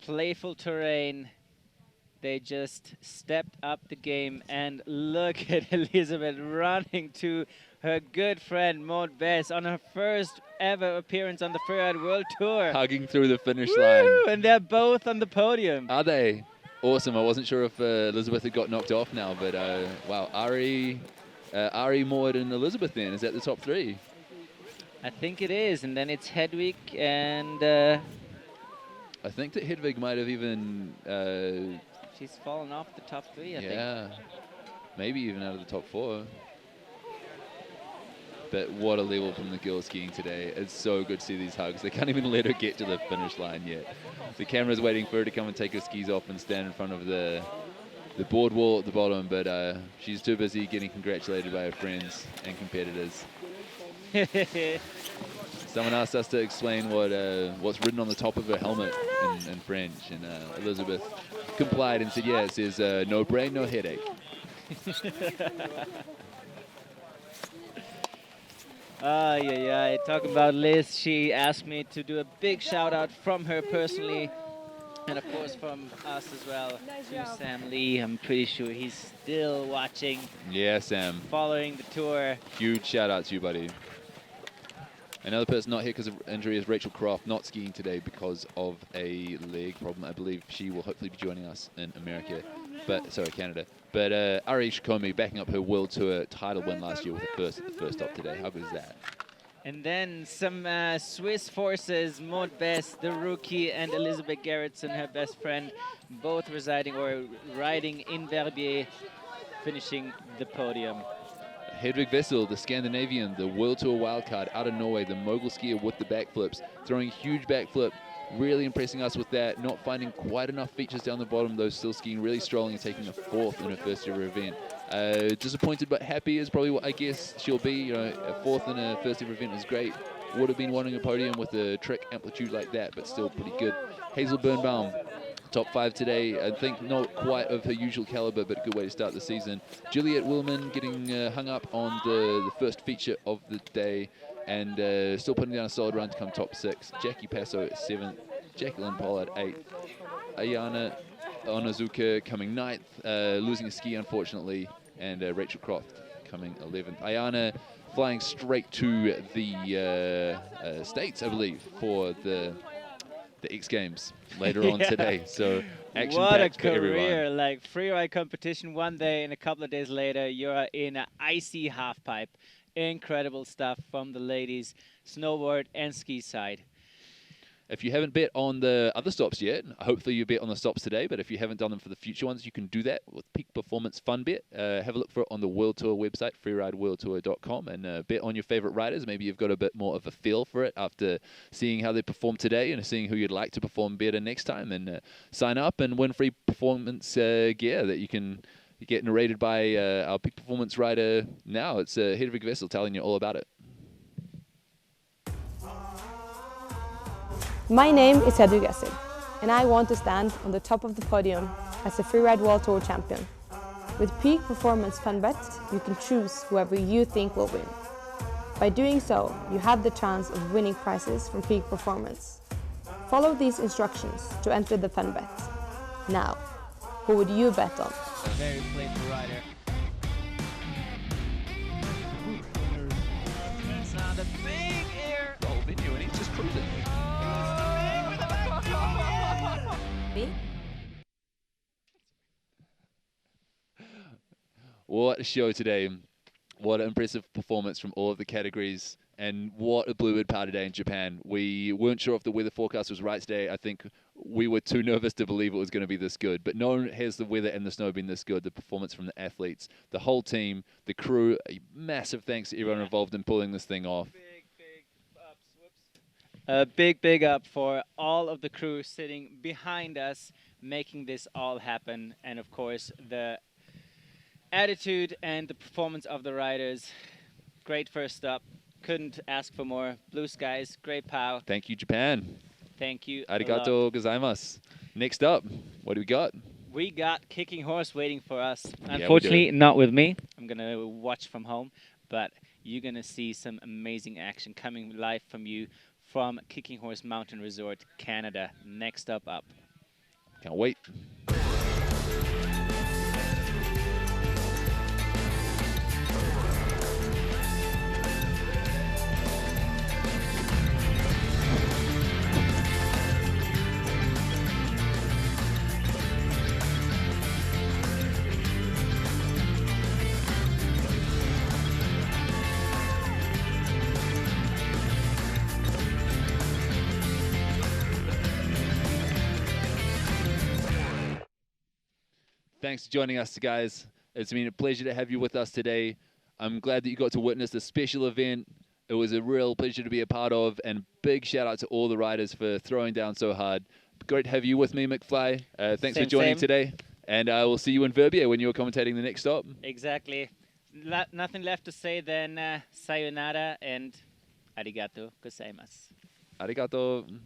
Playful terrain. They just stepped up the game, and look at Elisabeth running to her good friend Maude Besse on her first ever appearance on the Freeride World Tour. Hugging through the finish Woo! line. And they're both on the podium. Are they? Awesome. I wasn't sure if Elisabeth had got knocked off now, but wow. Ari, Maude, and Elisabeth then. Is that the top three? I think it is. And then it's Hedvig and... I think that Hedvig might have even... she's fallen off the top three, I think. Yeah. Maybe even out of the top four. But what a level from the girls skiing today. It's so good to see these hugs. They can't even let her get to the finish line yet. The camera's waiting for her to come and take her skis off and stand in front of the board wall at the bottom, but she's too busy getting congratulated by her friends and competitors. Someone asked us to explain what's written on the top of her helmet in French, and Elisabeth complied and said, yeah, it says, no brain, no headache. Talking about Liz, she asked me to do a big shout out from her personally, and of course from us as well, to Sam Lee. I'm pretty sure he's still watching. Yeah, Sam. Following the tour. Huge shout out to you, buddy. Another person not here because of injury is Rachel Croft, not skiing today because of a leg problem. I believe she will hopefully be joining us in Canada. But Arianna Tricomi backing up her World Tour title win last year with the first stop today. How good is that? And then some Swiss forces, Maude Besse, the rookie, and Elisabeth Gerritzen, her best friend, both riding in Verbier, finishing the podium. Hedvig Wessel, the Scandinavian, the World Tour wildcard out of Norway, the mogul skier with the backflips, throwing a huge backflip, really impressing us with that, not finding quite enough features down the bottom, though still skiing really strolling and taking a fourth in her first ever event. Disappointed but happy is probably what I guess she'll be. You know, a fourth in her first ever event is great. Would have been wanting a podium with a trick amplitude like that, but still pretty good. Hazel Birnbaum, top 5 today. I think not quite of her usual caliber, but a good way to start the season. Juliette Willmann getting hung up on the first feature of the day, and still putting down a solid run to come top 6. Jackie Paaso at 7th, Jacqueline Pollard 8th, Ayana Onozuka coming 9th, losing a ski unfortunately, and Rachel Croft coming 11th. Ayana flying straight to the States, I believe, for the X Games later on today. So action packed for everyone. What a career! Like freeride competition one day, and a couple of days later, you're in an icy halfpipe. Incredible stuff from the ladies, snowboard and ski side. If you haven't bet on the other stops yet, hopefully you bet on the stops today, but if you haven't done them for the future ones, you can do that with Peak Performance Fun Bet. Have a look for it on the World Tour website, freerideworldtour.com, and bet on your favorite riders. Maybe you've got a bit more of a feel for it after seeing how they perform today and seeing who you'd like to perform better next time, and sign up and win free performance gear that you can get narrated by our Peak Performance rider now. It's Hedvig Wessel telling you all about it. My name is Hedvig Wessel, and I want to stand on the top of the podium as a Freeride World Tour champion. With Peak Performance Fun Bet, you can choose whoever you think will win. By doing so, you have the chance of winning prizes from peak performance. Follow these instructions to enter the fun bet. Now, who would you bet on? A very playful rider. That's not a big air. The whole venue, and he's just cruising. Me? What a show today. What an impressive performance from all of the categories. And what a bluebird power today in Japan. We weren't sure if the weather forecast was right today. I think we were too nervous to believe it was going to be this good. But no one has the weather and the snow been this good. The performance from the athletes, the whole team, the crew. A massive thanks to everyone involved in pulling this thing off. A big up for all of the crew sitting behind us, making this all happen. And of course, the attitude and the performance of the riders. Great first up. Couldn't ask for more. Blue skies, great pow. Thank you, Japan. Thank you. Arigato gozaimasu. Next up, what do we got? We got Kicking Horse waiting for us. Yeah, Unfortunately, not with me. I'm going to watch from home, but you're going to see some amazing action coming live from you from Kicking Horse Mountain Resort, Canada. Next up. Can't wait. Thanks for joining us, guys. It's been a pleasure to have you with us today. I'm glad that you got to witness this special event. It was a real pleasure to be a part of, and big shout out to all the riders for throwing down so hard. Great to have you with me, McFly. Thanks for joining today, and I will see you in Verbier when you're commentating the next stop. Exactly. Nothing left to say than sayonara and arigato gozaimasu. Arigato.